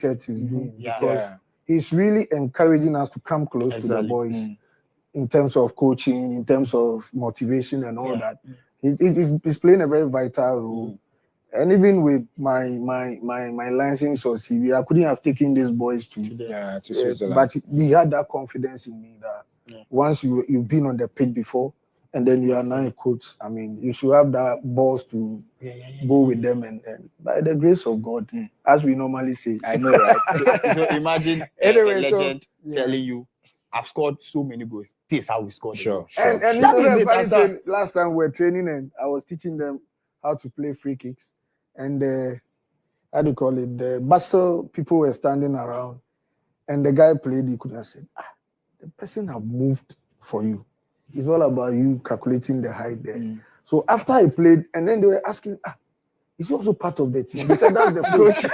Kurt is doing because he's really encouraging us to come close to the boys in terms of coaching, in terms of motivation and all that. He's playing a very vital role. And even with my license or CV, I couldn't have taken these boys to Switzerland. But he had that confidence in me that once you've been on the pitch before, and then you are now a coach, I mean, you should have that balls to go with them. And by the grace of God, as we normally say. I know, right? So imagine a legend telling you, I've scored so many goals. This is how we scored. Sure. And you know, the last time we were training and I was teaching them how to play free kicks. And how do you call it? The Basel people were standing around. And the guy played, he could have said, the person have moved for you. It's all about you calculating the height there. So after I played, and then they were asking, is he also part of the team? They said, that's the coach.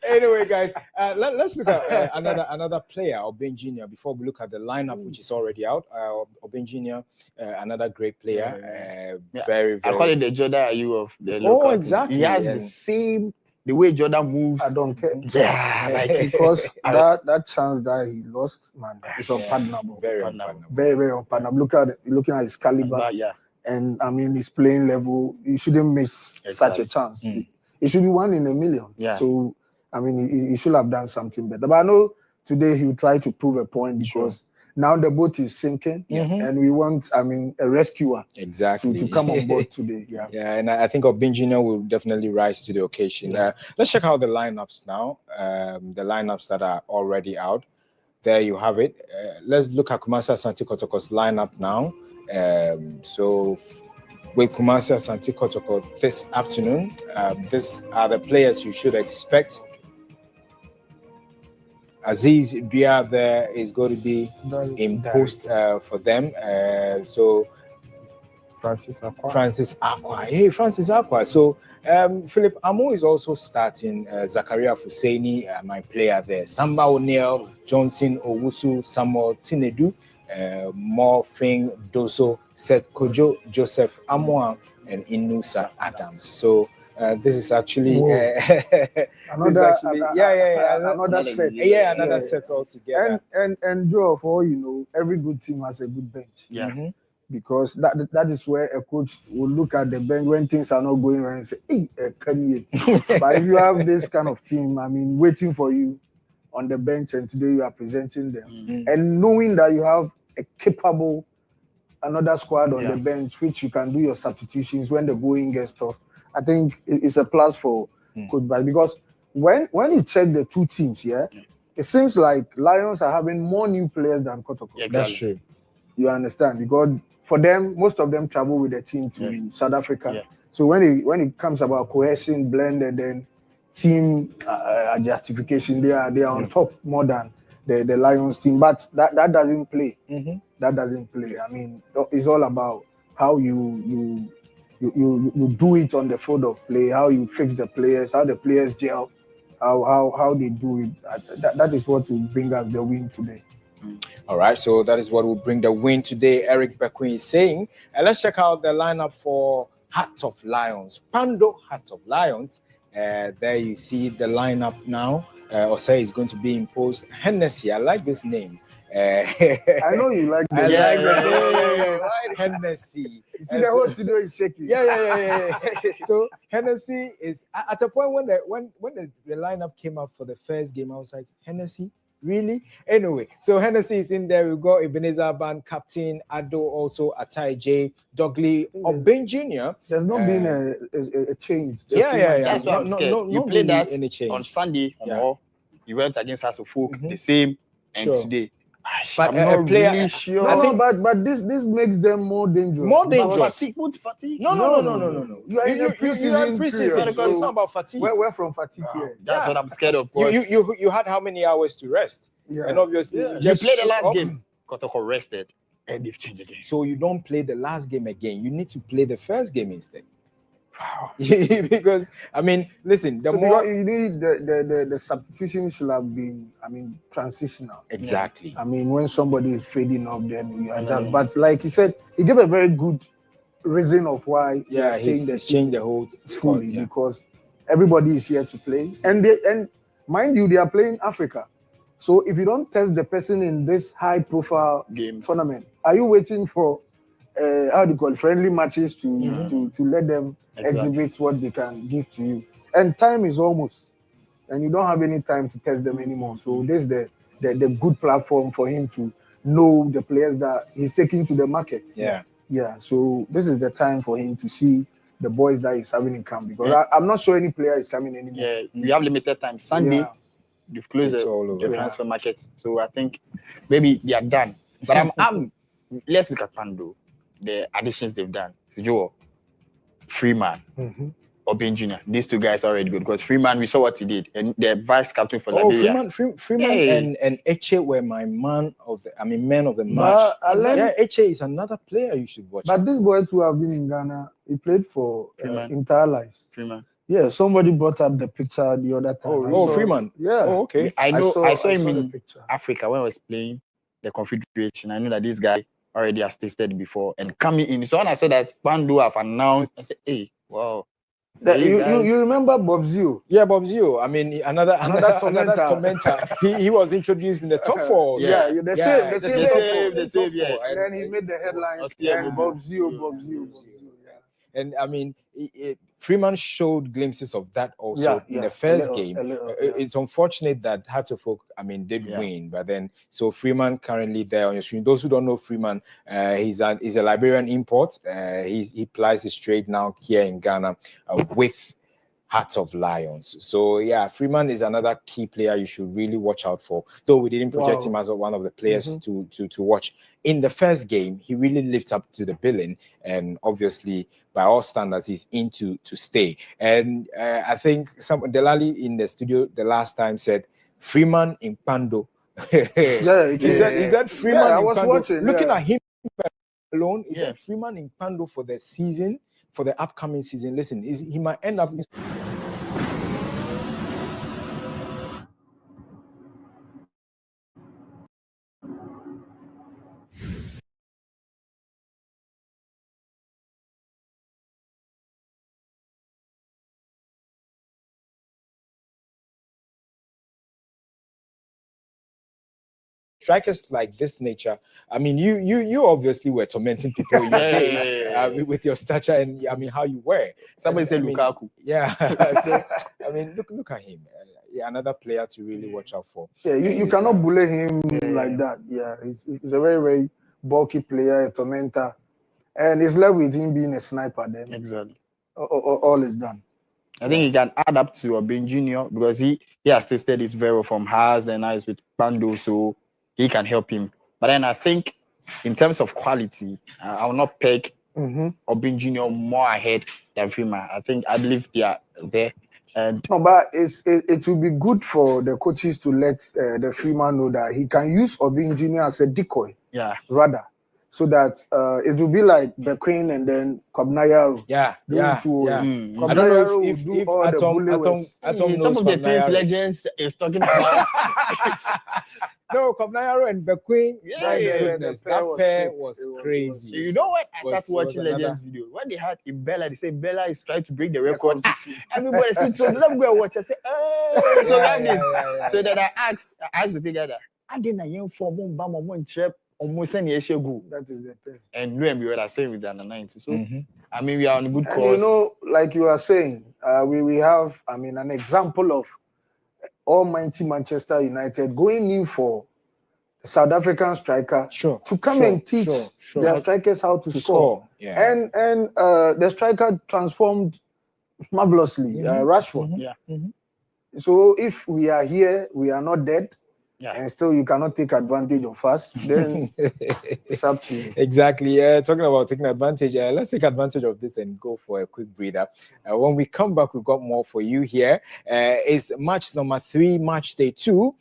Anyway, guys, let's look at another player, Obeng Jr., before we look at the lineup, which is already out. Obeng Jr., another great player. Very, very... I call it the Jordan Ayew of the local team. Exactly. He has the way Jordan moves. I don't care. Because that chance that he lost, man, it's unpardonable. Very unpardonable. Very, very unpardonable. Looking at his caliber. And I mean, his playing level, he shouldn't miss such a chance. It should be 1 in a million. So, I mean, he should have done something better. But I know today he will try to prove a point because now the boat is sinking and we want, I mean, a rescuer to come on board today. And I think Obeng Jr. will definitely rise to the occasion. Let's check out the lineups now, the lineups that are already out. There you have it. Let's look at Kumasi Asante Kotoko's lineup now. So with Kumasi Asante Kotoko this afternoon, these are the players you should expect. Aziz Bia there is going to be in post for them. So Francis Akwa. Hey, Francis Akwa. So Philip Amo is also starting. Zakaria Fuseni, my player there. Samba O'Neill, Johnson Owusu, Samuel Tinedu, Morfing Doso, Seth Kojo, Joseph Amoa, and Inusa Adams. So this is actually another set. Another set altogether. And Joe, for you know, every good team has a good bench. Because that is where a coach will look at the bench when things are not going right and say, hey, but if you have this kind of team, I mean, waiting for you on the bench and today you are presenting them. And knowing that you have a capable another squad on the bench, which you can do your substitutions when the going gets tough, I think it's a plus for Coach Bal, because when you check the two teams, it seems like Lions are having more new players than Kotoko. That's true. You understand? Because for them, most of them travel with the team to South Africa. So when it comes about cohesion, blend, and then team justification, they are on top more than the Lions team. But that doesn't play. That doesn't play. I mean, it's all about how you do it on the field of play, how you fix the players, how the players gel, how they do it. That is what will bring us the win today. All right, so that is what will bring the win today, Eric Bekwin is saying. And let's check out the lineup for Heart of Lions. Pando Heart of Lions. There you see the lineup now. Osei is going to be imposed. Hennessy, I like this name. I know you like the name. Hennessy. You see, the whole studio is shaking. So Hennessy is at a point when the lineup came up for the first game, I was like, Hennessy? Really? Anyway, so Hennessy is in there. We've got Ebenezer Ban, Captain Ado, also Atai J, Dogley, Obeng Jr. There's not been a change. That's what I'm scared. You played that on Sunday, you went against House of Folk, the same, and today. But I'm not player, really sure. But this makes them more dangerous. Fatigue? No. You are in preseason because it's not about fatigue. We're from fatigue here. That's what I'm scared of. You had how many hours to rest? And obviously, you played the last game. Kotoko rested, and they've changed again. So you don't play the last game again. You need to play the first game instead. Because I mean, listen, more you need the substitution should have been, I mean, transitional. Exactly. I mean, when somebody is fading off, then you adjust. But like he said, he gave a very good reason of why he's changed the whole fully because everybody is here to play, and mind you, they are playing Africa. So if you don't test the person in this high-profile tournament, are you waiting for how do you call it, friendly matches to let them exhibit what they can give to you? And time is almost, and you don't have any time to test them anymore. So this is the good platform for him to know the players that he's taking to the market. Yeah. So this is the time for him to see the boys that he's having in camp, because I'm not sure any player is coming anymore. Yeah, we have limited time. Sunday, they've closed the transfer market, so I think maybe they are done. But I'm let's look at Pando, the additions they've done. Joe, Freeman, Obin Jr. These two guys are already good, because Freeman, we saw what he did, and the vice captain for Liberia. Freeman and Eche were my men of the match. Eche is another player you should watch. But this boy too have been in Ghana. He played for entire life. Freeman. Yeah, somebody brought up the picture the other time. Freeman. Yeah. Oh, okay. I saw him in Africa when I was playing the Confederation. I know that this guy already has tasted before and coming in. So when I said that Pando have announced, I said, hey, wow. You remember Bob Zio? Yeah, Bob Zio. I mean, another tormentor. he was introduced in the top four. The same. Yeah. And then he made the headlines. Bob Zio. And I mean, Freeman showed glimpses of that also in the first game. It's unfortunate that Hatterfolk, did win, but then so Freeman currently there on your screen. Those who don't know Freeman, he's a Liberian import. He plies his trade now here in Ghana with Hearts of Lions. So yeah, Freeman is another key player you should really watch out for. Though we didn't project him as one of the players to watch. In the first game, he really lived up to the billing, and obviously, by all standards, he's in to stay. And I think Delali in the studio the last time said Freeman in Pando. He said Freeman in I was Pando. watching, looking at him alone, he said Freeman in Pando for the season, for the upcoming season. Listen, he might end up. Strikers like this nature, you obviously were tormenting people in your days with your stature and how you were. Somebody said Lukaku. Yeah. So look at him. Another player to really watch out for. Yeah, you cannot bully him like that. Yeah, he's a very, very bulky player, a tormentor, and it's left with him being a sniper. Then exactly, all is done. I think he can add up to Obin Jr. because he has tasted it very well from Haas and now he's with Pando, so he can help him. But then I think in terms of quality, I will not peg Obin Jr. more ahead than Freeman. I believe they are there. And no, but it will be good for the coaches to let the Freeman know that he can use Obin Jr. as a decoy. Yeah. Rather, so that it will be like Bequin and then Kobnayaru. Yeah. I don't know if Atom knows some of the things legends is talking about. No, Kobnayaru and Bequin. That pair was crazy. You know what? I started watching Legends video. When they had Bella, they say Bella is trying to break the record. Everybody said, so let me go watch. I said, oh, so that is. So then I asked the together. I didn't know for one trip. Almost any issue go. That is the thing. And we were saying with the under 90. So we are on a good course. And you know, like you are saying, we have an example of almighty Manchester United going in for a South African striker to come and teach their strikers how to score. Yeah. And the striker transformed marvelously, Rashford. Yeah. So if we are here, we are not dead. Yeah. And still you cannot take advantage of us, then it's up to you. Exactly. Talking about taking advantage, let's take advantage of this and go for a quick breather. When we come back, we've got more for you here. It's match number 3, match day 2,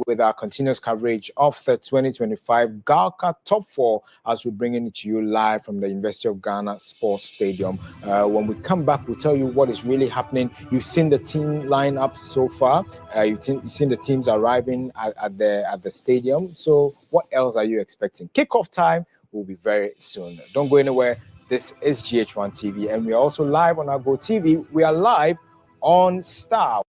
with our continuous coverage of the 2025 Ghalca Top 4 as we're bringing it to you live from the University of Ghana Sports Stadium. When we come back, we'll tell you what is really happening. You've seen the team lineup so far. You've seen the teams arriving at the stadium. So what else are you expecting? Kickoff time will be very soon. Don't go anywhere. This is GH1 TV, and we are also live on our Go TV. We are live on Star.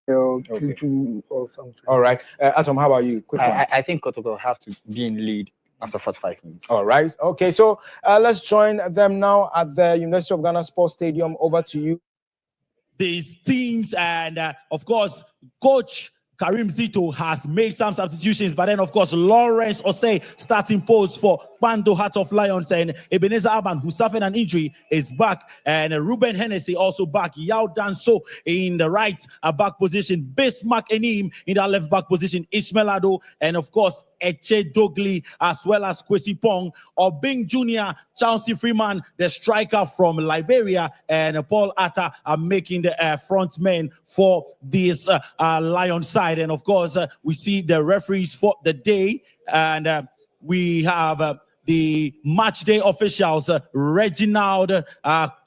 2-2 or something. All right. Atom, how about you? Quick one. I think Kotoko have to be in lead after 45 minutes. All right. Okay. So let's join them now at the University of Ghana Sports Stadium. Over to you. These teams and of course, Coach Karim Zito has made some substitutions, but then of course Lawrence Osei starting post for Bando Heart of Lions, and Ebenezer Aban, who suffered an injury, is back, and Ruben Hennessy also back. Yao Danso in the right back position, Bismarck Enim in the left back position, Ishmael Ado, and of course Eche Dogli as well as Kwesi Pong, Obing Jr., Chelsea Freeman, the striker from Liberia, and Paul Atta are making the front men for this Lion side. And of course, we see the referees for the day, and we have the match day officials, Reginald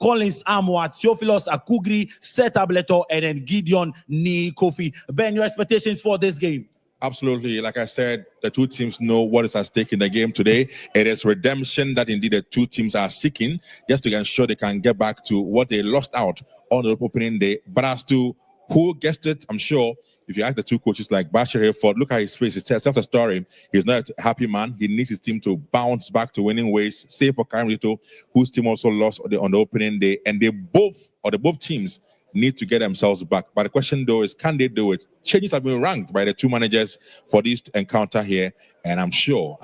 Collins Amwa, Theophilus Akugri, Seth Ableto, and then Gideon Ni Kofi. Ben, your expectations for this game? Absolutely. Like I said, the two teams know what is at stake in the game today. It is redemption that indeed the two teams are seeking, just to ensure they can get back to what they lost out on the opening day. But as to who guessed it, I'm sure if you ask the two coaches like Bashir Hayford, look at his face. It tells a story. He's not a happy man. He needs his team to bounce back to winning ways. Save for Karim Zito, whose team also lost on the opening day. And the both teams need to get themselves back. But the question though is, can they do it? Changes have been ranked by the two managers for this encounter here. And I'm sure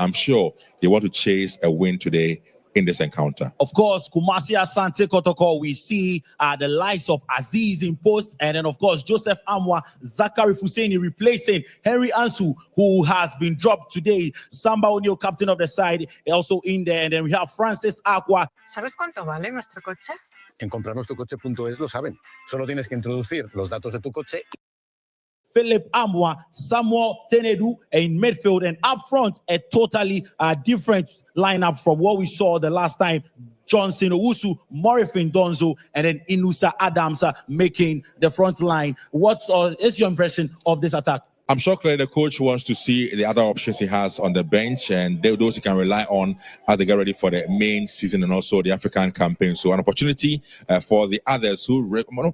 they want to chase a win today in this encounter. Of course, Kumasi Asante Kotoko, we see the likes of Aziz in post, and then of course Joseph Amwa, Zachary Fuseni replacing Henry Ansu, who has been dropped today. Samba O'Neill, captain of the side, also in there, and then we have Francis Aqua. ¿Sabes cuánto vale nuestro coche? En comprarnuestrocoche.es lo saben. Solo tienes que introducir los datos de tu coche. Philip Amwa, Samuel Tenedu in midfield, and up front a totally different lineup from what we saw the last time. Johnson Owusu, Morifin Donzo, and then Inusa Adams making the front line. What is your impression of this attack? I'm sure clearly the coach wants to see the other options he has on the bench, and those he can rely on as they get ready for the main season and also the African campaign. So an opportunity for the others who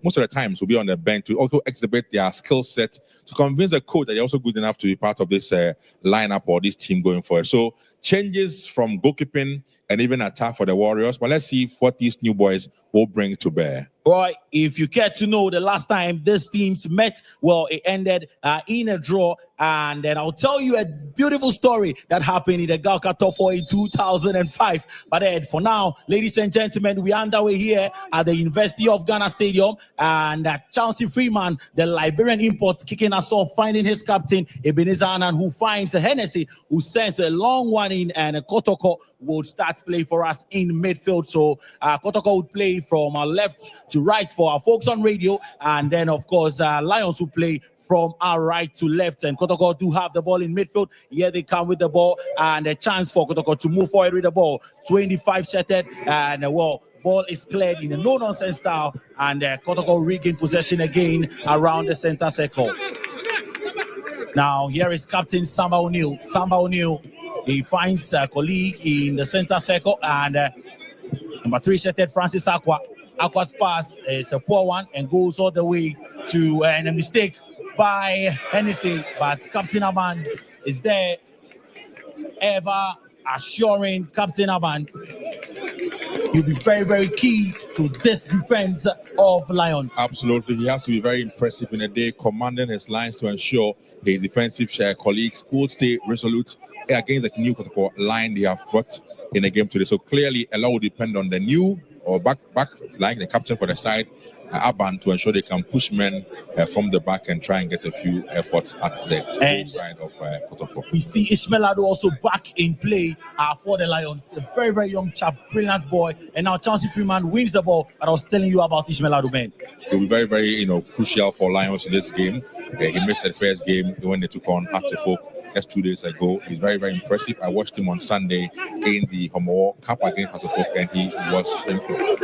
most of the times will be on the bench to also exhibit their skill set to convince the coach that they're also good enough to be part of this lineup or this team going forward. So changes from goalkeeping and even attack for the Warriors. But let's see what these new boys will bring to bear. Roy, if you care to know, the last time these teams met, well, it ended in a draw. And then I'll tell you a beautiful story that happened in the Ghalca Top 4 in 2005. But then for now, ladies and gentlemen, we're underway here at the University of Ghana Stadium. And Chelsea Freeman, the Liberian import, kicking us off, finding his captain, Ebenezer Anan, who finds Hennessy, who sends a long one in, and Kotoko would start play for us in midfield. So Kotoko would play from left to right for our folks on radio. And then, of course, Lions will play from our right to left, and Kotoko do have the ball in midfield. Here they come with the ball, and a chance for Kotoko to move forward with the ball. 25 shattered, and ball is cleared in a no-nonsense style, and Kotoko regain possession again around the center circle. Now here is Captain Samba O'Neill. Samba O'Neill, he finds a colleague in the center circle, and number 3 shattered Francis Aqua. Aqua's pass is a poor one and goes all the way to a mistake by Hennessy, but Captain Aban is there, ever assuring Captain Aban he'll be very, very key to this defense of Lions. Absolutely, he has to be very impressive in a day, commanding his lines to ensure his defensive colleagues will stay resolute against the new line they have brought in the game today. So clearly, a lot will depend on the new or back line, the captain for the side, Aban, to ensure they can push men from the back and try and get a few efforts at the side of Kotoko. We see Ishmael Ado also back in play for the Lions. A very, very young chap, brilliant boy. And now Chelsea Freeman wins the ball. But I was telling you about Ishmael Ado, man. It will be very, very, crucial for Lions in this game. He missed the first game when they took on Hartlepool just 2 days ago. He's very, very impressive. I watched him on Sunday in the Homo Cup against Hartlepool, and he was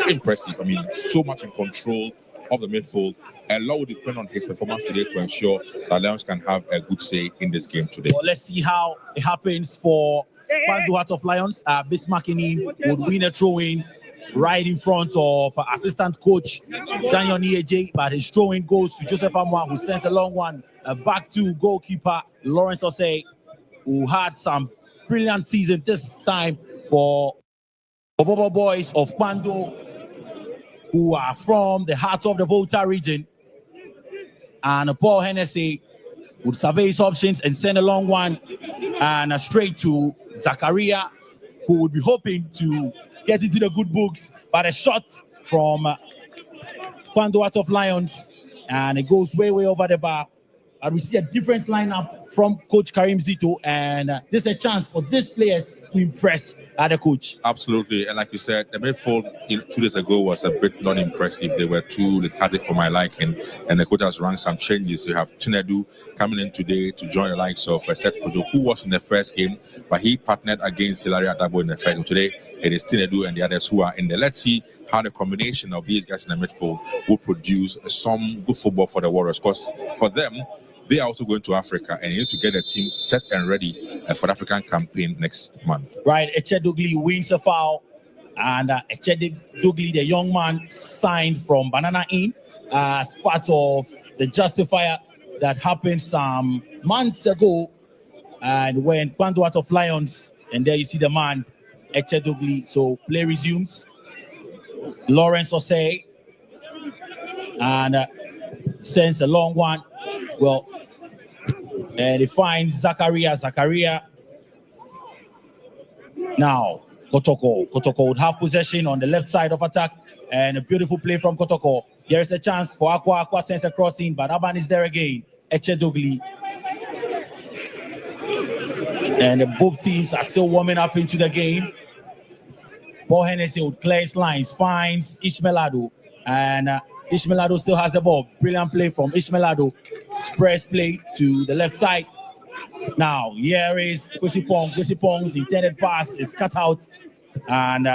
impressive. I mean, so much in control of the midfield. A lot will depend on his performance today to ensure that Lions can have a good say in this game today. Well, let's see how it happens for Bando Heart of Lions. Bismarck would win a throw-in. right in front of assistant coach Daniel Nieje, but his throwing goes to Joseph Amwa, who sends a long one back to goalkeeper Lawrence Osei, who had some brilliant season this time for Bobo Boys of Pando, who are from the heart of the Volta region. And Paul Hennessy would survey his options and send a long one and straight to Zakaria, who would be hoping to get into the good books, but a shot from Pando out of Lions, and it goes way over the bar. And we see a different lineup from Coach Karim Zito, and this is a chance for these players to impress the coach. Absolutely, and like you said, the midfield 2 days ago was a bit non-impressive. They were too lethargic for my liking, and the coach has run some changes. You have Chinedu coming in today to join the likes of Asante Kotoko, who was in the first game, but he partnered against Hilary Adabo in the first game. Today, it is Chinedu and the others who are in there. Let's see how the combination of these guys in the midfield will produce some good football for the Warriors, because for them, they are also going to Africa, and you need to get the team set and ready for the African campaign next month. Right, Echedogli wins a foul, and Echedogli, the young man, signed from Banana Inn as part of the justifier that happened some months ago, and when Pando out of Lions, and there you see the man, Echedogli. So play resumes. Lawrence Osei, and sends a long one. Well, and he finds Zakaria. Now, Kotoko would have possession on the left side of attack, and a beautiful play from Kotoko. There is a chance for Aqua sends a crossing, but Aban is there again. Echedogli. And both teams are still warming up into the game. Paul Hennessy would clear his lines, finds Ishmelado, and Ishmelado still has the ball. Brilliant play from Ishmelado. Express play to the left side. Now, here is Kwesi Pong. Kwesi Pong's intended pass is cut out, and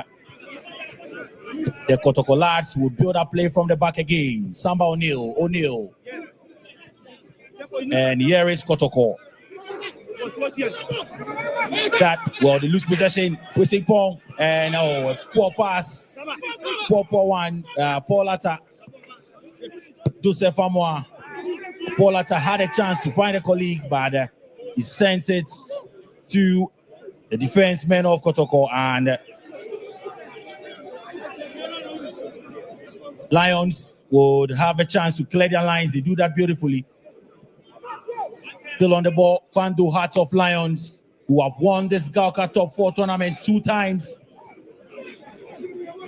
the Kotoko lads will build up play from the back again. Samba O'Neal. And here is Kotoko. They lose possession. Kwesi Pong, and poor pass. Poor one. Paul Atta. Joseph Amwa. Paul Atta had a chance to find a colleague, but he sent it to the defenseman of Kotoko, and Lions would have a chance to clear their lines. They do that beautifully. Still on the ball, Pando Hearts of Lions, who have won this Ghalca Top 4 tournament 2 times.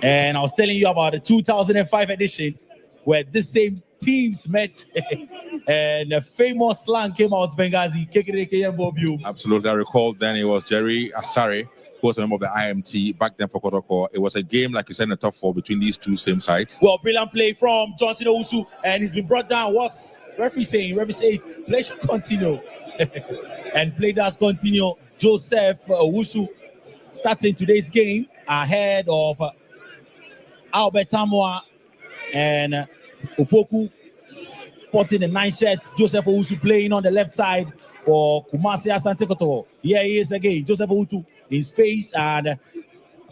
And I was telling you about the 2005 edition, where this same teams met and the famous slang came out, Benghazi. Absolutely. I recall then it was Jerry Asare, who was a member of the IMT back then for Kotoko. It was a game, like you said, in the top 4 between these two same sides. Well, brilliant play from Johnson Owusu, and he's been brought down. What's referee saying? Referee says play should continue. And play does continue. Joseph Owusu starting today's game ahead of Albert Amwa and Opoku, sporting the 9 shirts. Joseph Owusu playing on the left side for Kumasi Asante Kotoko. Here he is again. Joseph Owusu in space and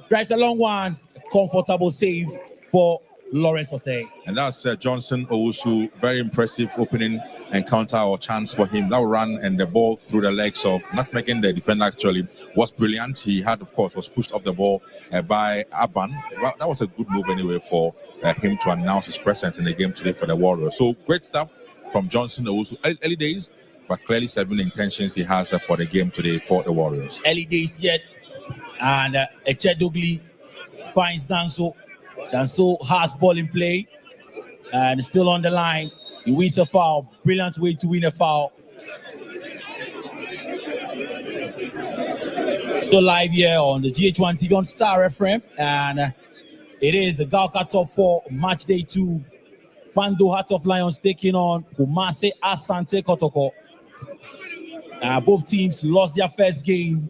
drives a long one. Comfortable save for Lawrence Osei. And that's Johnson Owusu. Very impressive opening encounter or chance for him. That run and the ball through the legs of not making the defender actually was brilliant. He had, of course, was pushed off the ball by Aban. That was a good move anyway for him to announce his presence in the game today for the Warriors. So great stuff from Johnson Owusu. Early days, but clearly serving the intentions he has for the game today for the Warriors. Early days yet, and Echedogli finds Danso. Danso has ball in play and still on the line. He wins a foul. Brilliant way to win a foul. Still live here on the GH1 TV on Star FM, and it is the Ghalca Top 4 match day 2. Pando Heart of Lions taking on Kumasi Asante Kotoko. Both teams lost their first game,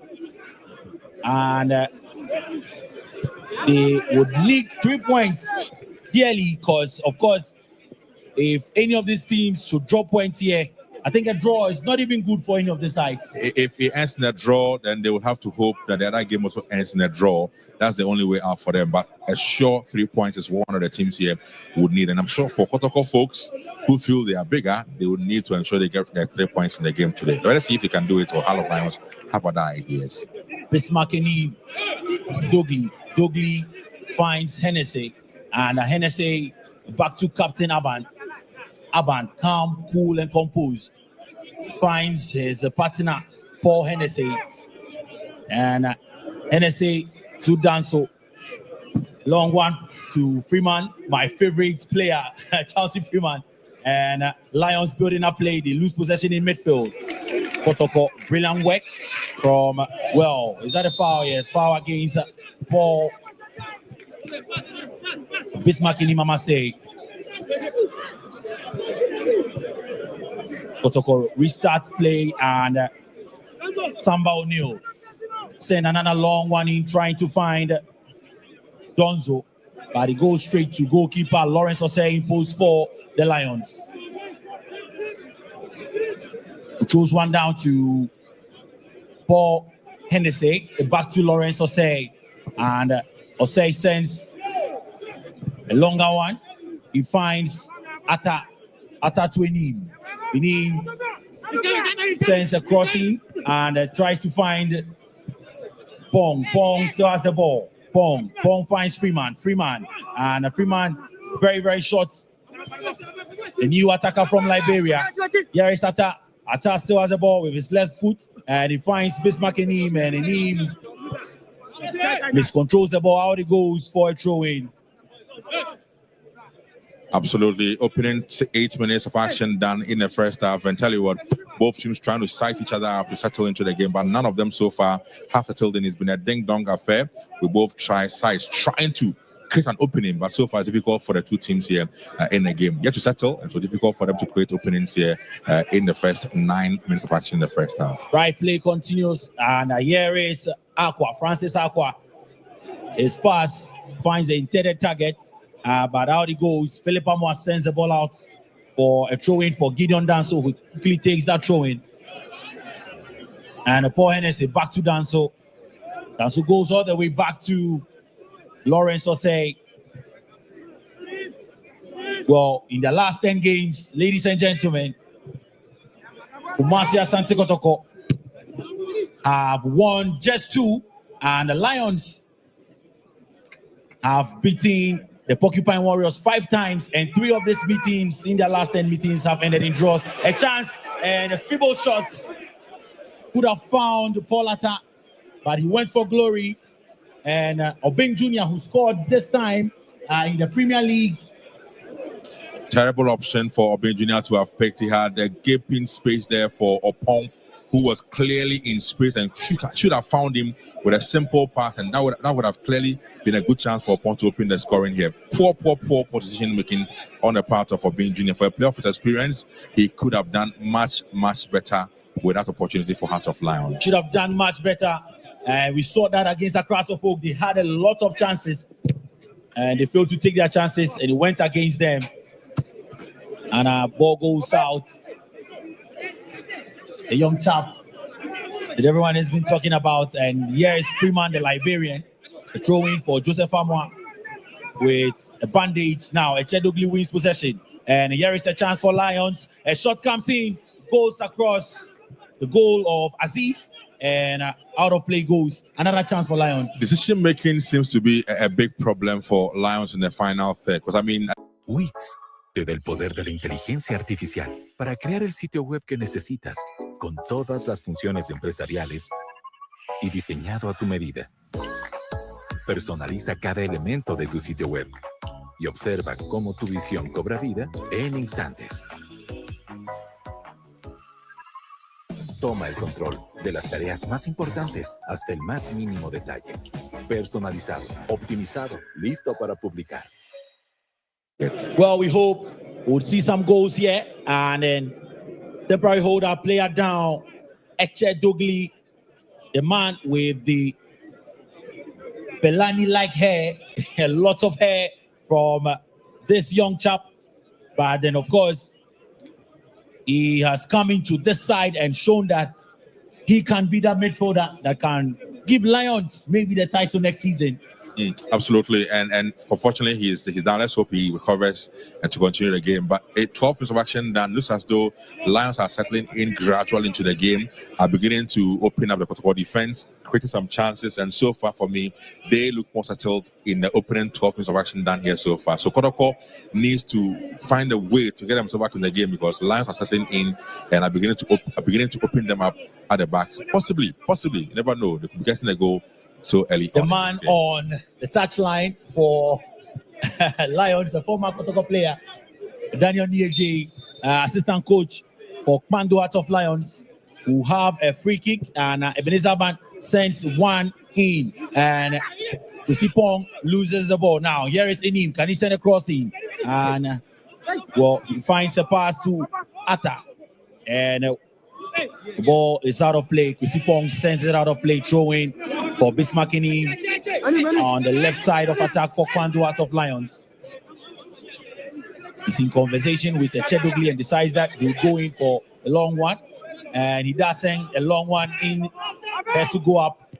and they would need 3 points dearly, because, of course, if any of these teams should drop points here, I think a draw is not even good for any of the sides. If it ends in a draw, then they would have to hope that the other game also ends in a draw. That's the only way out for them. But a sure 3 points is one of the teams here would need. And I'm sure for Kotoko folks who feel they are bigger, they would need to ensure they get their 3 points in the game today. Let's see if they can do it, or Hull of Lions have other ideas. Bismarck and Dogley finds Hennessy, and Hennessy back to Captain Aban. Aban, calm, cool, and composed, finds his partner Paul Hennessy, and Hennessy to Danso. Long one to Freeman, my favorite player, Chelsea Freeman, and Lions building up play. They lose possession in midfield. Kotoko, brilliant work from, well, is that a foul? Yes, foul against Paul Bismarck in Mamase. Kotoko restart play, and Samba O'Neill send another long one in, trying to find Donzo, but he goes straight to goalkeeper Lawrence Osei in post for the Lions. He throws one down to Paul Hennessy, back to Lawrence Osei, and Osei sends a longer one. He finds Atta to Enim. Enim sends a crossing and tries to find Pong. Pong still has the ball. Pong finds Freeman, and Freeman very, very short. The new attacker from Liberia. Here is Atta. Atta still has the ball with his left foot, and he finds Bismarck and Enim miscontrols the ball. Out it goes for a throw-in. Absolutely. Opening 8 minutes of action done in the first half, and tell you what, both teams trying to size each other up to settle into the game, but none of them so far have settled in. It's been a ding-dong affair. We both trying to create an opening, but so far it's difficult for the two teams here in the game. Yet to settle, and so difficult for them to create openings here in the first 9 minutes of action in the first half. Right play continues, and here is Francis Aqua. His pass finds the intended target. But out it goes. Philip Amwa sends the ball out for a throw-in for Gideon Danso, who quickly takes that throw-in. And Paul Hennessy back to Danso. Danso goes all the way back to Lawrence Osei. Well, in the last 10 games, ladies and gentlemen, Kumasi Asante Kotoko have won just 2, and the Lions have beaten the Porcupine Warriors 5 times, and 3 of these meetings in their last 10 meetings have ended in draws. A chance and a feeble shot could have found Paul Atta, but he went for glory. And Obeng Jr., who scored this time in the Premier League. Terrible option for Obeng Jr. to have picked. He had a gaping space there for Opong, who was clearly in space and should have found him with a simple pass, and that would have clearly been a good chance for Opong to open the scoring here. Poor position making on the part of Obeng Jr. For a player of his experience, he could have done much better with that opportunity for Heart of Lions. Should have done much better. We saw that against Akraso Folk. They had a lot of chances, and they failed to take their chances, and it went against them. And our ball goes out. The young chap that everyone has been talking about, and here is Freeman, the Liberian, throwing for Joseph Amwa with a bandage. Now Echedogli wins possession, and here is a chance for Lions. A shot comes in, goes across the goal of Aziz, and out of play goes. Another chance for Lions. Decision making seems to be a big problem for Lions in the final third, because Wix te da el poder de la inteligencia artificial para crear el sitio web que necesitas, con todas las funciones empresariales y diseñado a tu medida. Personaliza cada elemento de tu sitio web y observa cómo tu visión cobra vida en instantes. Toma el control de las tareas más importantes hasta el más mínimo detalle. Personalizado, optimizado, listo para publicar. Well, we hope we'll see some goals here, and then temporary hold our player down. Eche Dogli, the man with the Pelani-like hair, a lot of hair from this young chap. But then, of course, He has come into this side and shown that he can be that midfielder that can give Lions maybe the title next season. Absolutely, and unfortunately he's down. Let's hope he recovers and to continue the game. But 12 minutes of action done. Looks as though Lions are settling in gradually into the game, are beginning to open up the Kotoko defense, creating some chances, and so far for me, they look more settled in the opening 12 minutes of action done here so far. So Kotoko needs to find a way to get themselves back in the game because Lions are settling in and are beginning to open them up at the back. Possibly, you never know. They could be getting a goal so early. The man on the touchline for Lions, a former Kotoko player, Daniel Nieje, assistant coach for Kpando Hearts of Lions, who have a free kick, and Ebenezer Ban sends one in, and Kusipong loses the ball. Now here is Inim. Can he send a cross in? And well, he finds a pass to Atta, and the ball is out of play. Kusipong sends it out of play, throwing for Bismarck Inim on the left side of attack for Kpando Hearts of Lions. He's in conversation with Chedogli and decides that he'll go in for a long one. And he does send a long one in, has to go up.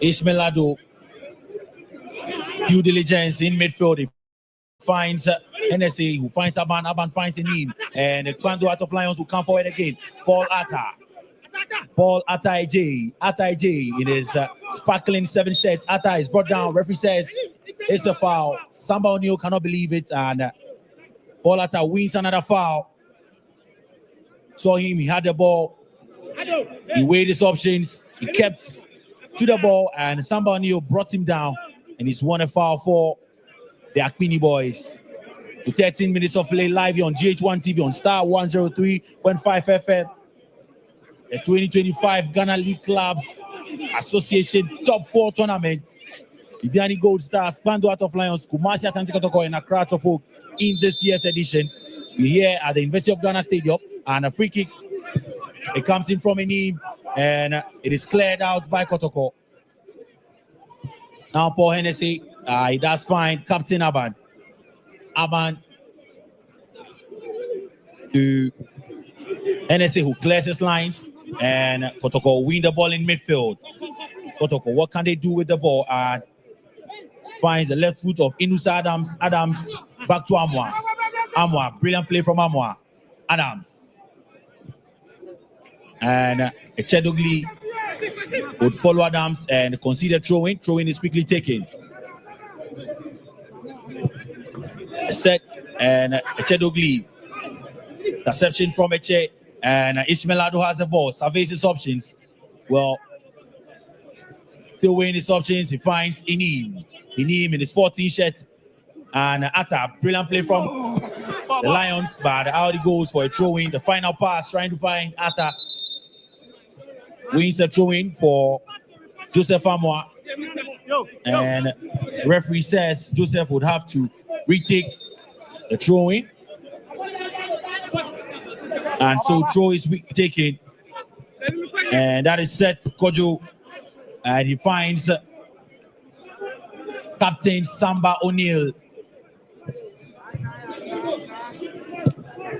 Ishmael Ado, due diligence in midfield. He finds NSA, who finds Aban finds Inim. And the Kpando Hearts of Lions will come forward again. Paul Atta in his sparkling 7 shirts. Atta is brought down. Referee says it's a foul. Samba O'Neal cannot believe it, and Paul Atta wins another foul. Saw him, he had the ball. He weighed his options. He kept to the ball, and Samba O'Neal brought him down, and he's won a foul for the Akpini boys. For 13 minutes of play live on GH1 TV on Star 103.5 FM. The 2025 Ghana League Clubs Association Top 4 Tournament. Ibiani Gold Stars, Kpando Hearts of Lions, Kumasi Asante Kotoko, and Accra Folk in this year's edition. We're here at the University of Ghana Stadium, and a free kick. It comes in from Inim, and it is cleared out by Kotoko. Now Paul Hennessy, he does find Captain Aban. Aban to Hennessy, who clears his lines, and Kotoko win the ball in midfield. Kotoko, what can they do with the ball? And finds the left foot of Inusa Adams. Adams back to Amwa. Amwa, brilliant play from Amwa. Adams. And Chedogli would follow Adams and consider throwing. Throwing is quickly taken. Set, and Chedogli. Interception from Eche. And Ishmael Ado has the ball. Surveys his options. Well, to win his options, he finds Inim. Inim in his 14 shirt. And Atta, brilliant play from the Lions, but out he goes for a throw-in. The final pass, trying to find Atta. Wins a throw-in for Joseph Amwa. And referee says Joseph would have to retake the throw-in. And so throw is taken. And that is set, Kojo. And he finds Captain Samba O'Neal.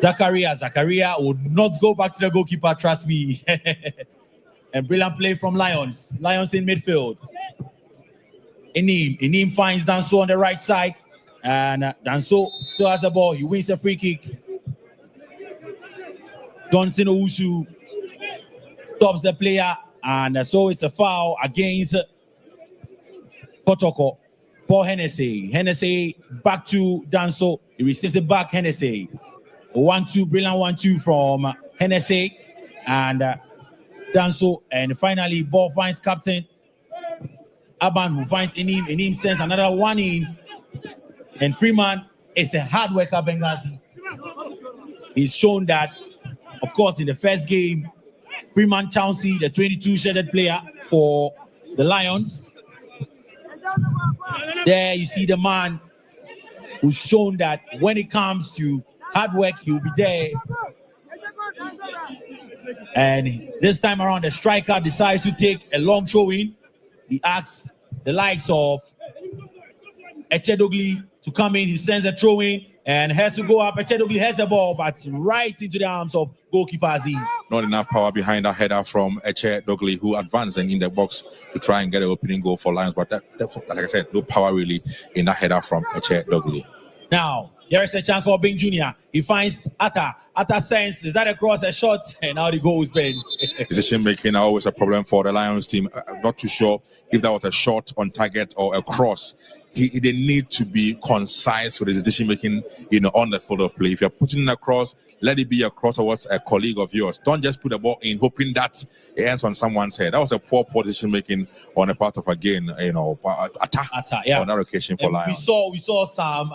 Zakaria would not go back to the goalkeeper, trust me. And brilliant play from Lions. Lions in midfield. Inim finds Danso on the right side. And Danso still has the ball. He wins a free kick. Johnson Owusu stops the player. And so it's a foul against Kotoko. Paul Hennessy. Hennessy back to Danso. He receives it back, Hennessy. 1-2, brilliant 1-2 from Hennessy and Danso. And finally, ball finds Captain Aban, who finds Inim. Inim sends another one in. And Freeman is a hard worker, Benghazi. He's shown that, of course, in the first game, Freeman Chauncey, the 22-shirted player for the Lions. There you see the man who's shown that when it comes to hard work, he'll be there. And this time around, the striker decides to take a long throw in. He asks the likes of Echedogli to come in. He sends a throw in, and has to go up. Echedogli has the ball, but right into the arms of goalkeeper Aziz. Not enough power behind that header from Echedogli, who advanced and in the box to try and get an opening goal for Lions. But that, like I said, no power really in that header from Echedogli. Now, there is a chance for Bing Jr. He finds Atta. Atta sends, is that across a shot? And now the goal is been. Decision making are always a problem for the Lions team. I'm not too sure if that was a shot on target or a cross. They need to be concise with the decision making, on the field of play. If you're putting it across, let it be across towards a colleague of yours. Don't just put the ball in, hoping that it ends on someone's head. That was a poor decision making on the part of Atta, yeah. On that occasion for Lions. We saw some,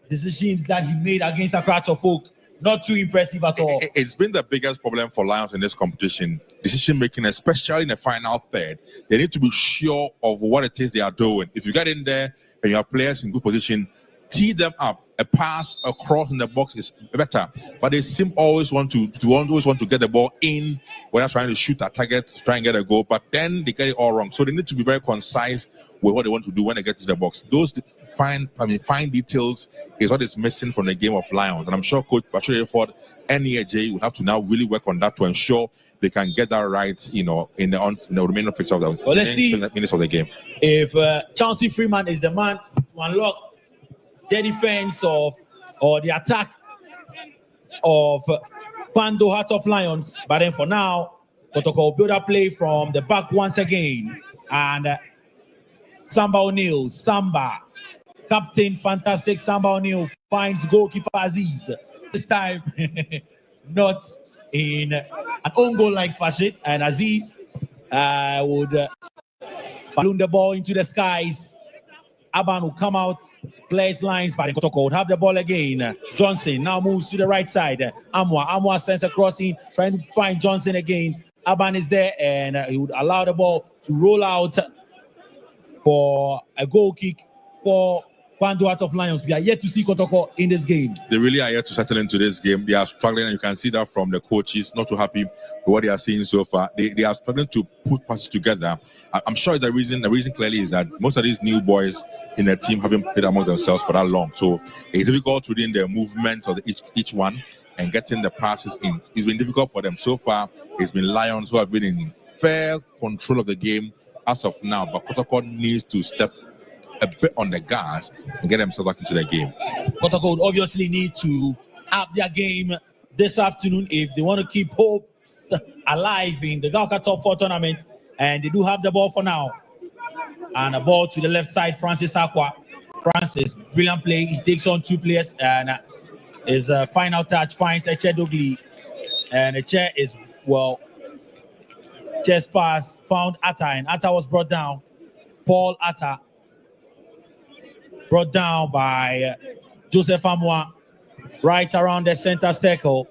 decisions that he made against a crowd of folk. Not too impressive at all. It's been the biggest problem for Lions in this competition. Decision making, especially in the final third. They need to be sure of what it is they are doing. If you get in there and you have players in good position, tee them up. A pass across in the box is better, but they seem always want to get the ball in when they're trying to shoot a target, try and get a goal, but then they get it all wrong. So they need to be very concise with what they want to do when they get to the box. Those fine details is what is missing from the game of Lions, and I'm sure Coach Bashir Ford and EAJ will have to now really work on that to ensure they can get that right, in the remaining fixture of the minutes of the game. If Chauncey Freeman is the man to unlock the defense or the attack of Pando Hearts of Lions, but then for now, Kotoko will build a play from the back once again, and Samba O'Neal, Captain Fantastic Samba O'Neal finds goalkeeper Aziz. This time, not in an own goal-like fashion, and Aziz would balloon the ball into the skies. Aban will come out, clears lines, but Kotoko would have the ball again. Johnson now moves to the right side. Amwa sends a crossing, trying to find Johnson again. Aban is there, and he would allow the ball to roll out for a goal kick for Pando Hearts of Lions. We are yet to see Kotoko in this game. They really are yet to settle into this game. They are struggling, and you can see that from the coaches, not too happy with what they are seeing so far. They are struggling to put passes together. I'm sure the reason clearly is that most of these new boys in the team haven't played among themselves for that long. So it's difficult within the movements of each one and getting the passes in. It's been difficult for them. So far, it's been Lions who have been in fair control of the game as of now. But Kotoko needs to step a bit on the gas and get themselves back into the game. Kotoko would obviously need to up their game this afternoon if they want to keep hopes alive in the Ghalca Top 4 tournament. And they do have the ball for now. And a ball to the left side, Francis Aqua. Francis, brilliant play. He takes on two players, and his final touch finds Echedogli. And Eche is, chest pass, found Atta, and Atta was brought down. Paul Atta, brought down by Joseph Amwa, right around the center circle.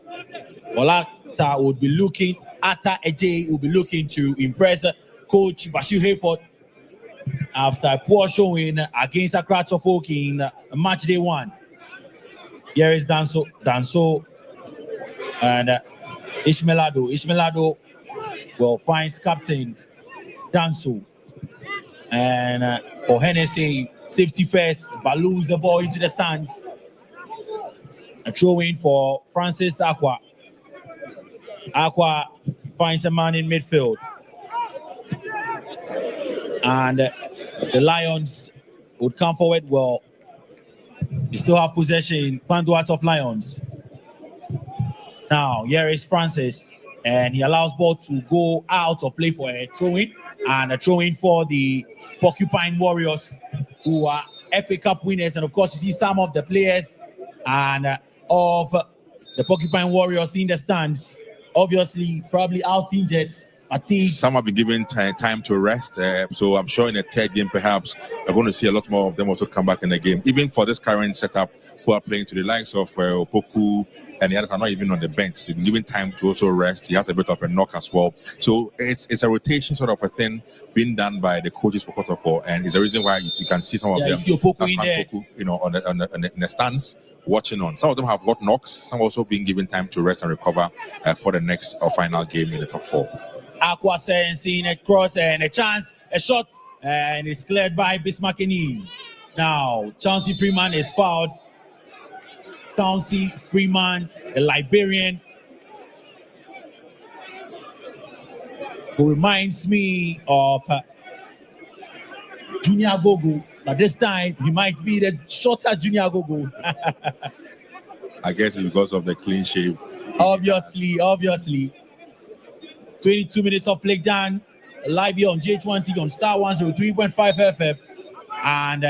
Atta would be looking, Atta Eje will be looking to impress Coach Bashir Hayford after a poor showing against Accra Suffolk in match day 1. Here is Danso and Ishmelado finds captain Danso, and Hennessy safety first, balloons the ball into the stands. A throw in for Francis Aqua. Aqua finds a man in midfield. And the Lions would come forward. They still have possession. Pando Hearts of Lions. Now, here is Francis. And he allows ball to go out of play for a throw-in. And a throw-in for the Porcupine Warriors, who are FA Cup winners. And of course, you see some of the players and of the Porcupine Warriors in the stands. Obviously, probably out injured. Some have been given time to rest, so I'm sure in the third game, perhaps we're going to see a lot more of them also come back in the game. Even for this current setup, who are playing to the likes of Opoku, and the others are not even on the bench. They've been given time to also rest. He has a bit of a knock as well. So it's a rotation sort of a thing being done by the coaches for Kotoko, and it's the reason why you can see some of them. You see Opoku in there. In the stands, watching on. Some of them have got knocks. Some also being given time to rest and recover for the next or final game in the top 4. Aqua seeing a cross and a chance, a shot, and it's cleared by Bismarck. Now, Chauncey Freeman is fouled. Council Freeman, the Liberian, who reminds me of Junior Gogo, but this time he might be the shorter Junior Gogo. I guess it's because of the clean shave. Obviously. 22 minutes of play done live here on J20 on Star 103.5 FM. And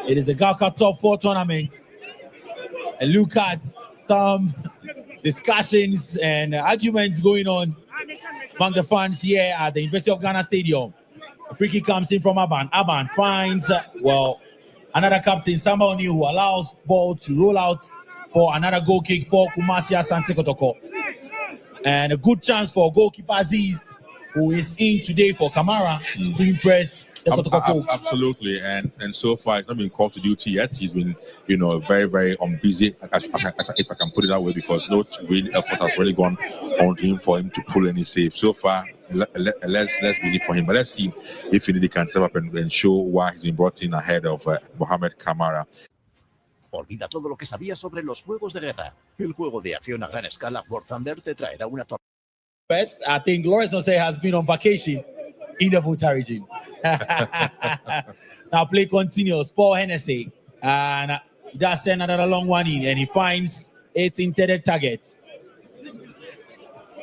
it is the Ghalca Top 4 tournament. And look at some discussions and arguments going on among the fans here at the University of Ghana Stadium. A free kick comes in from Aban. Aban finds, another captain, somebody who allows ball to roll out for another goal kick for Kumasi Asante Kotoko. And a good chance for goalkeeper Aziz, who is in today for Kamara to impress the Kotoko folks. Absolutely, and so far he's not been called to duty yet. He's been, very, very busy, if I can put it that way, because no real effort has really gone on him for him to pull any save. So far, less busy for him. But let's see if he can step up and show why he's been brought in ahead of Mohamed Kamara. Olvida todo lo que sabías sobre los juegos de guerra. El juego de acción a gran escala War Thunder te traerá una torre. Best, I think Lawrence Nose has been on vacation in the Volta region. Now play continues. Paul Hennessy, and he does send another long one in, and he finds 8 intended targets.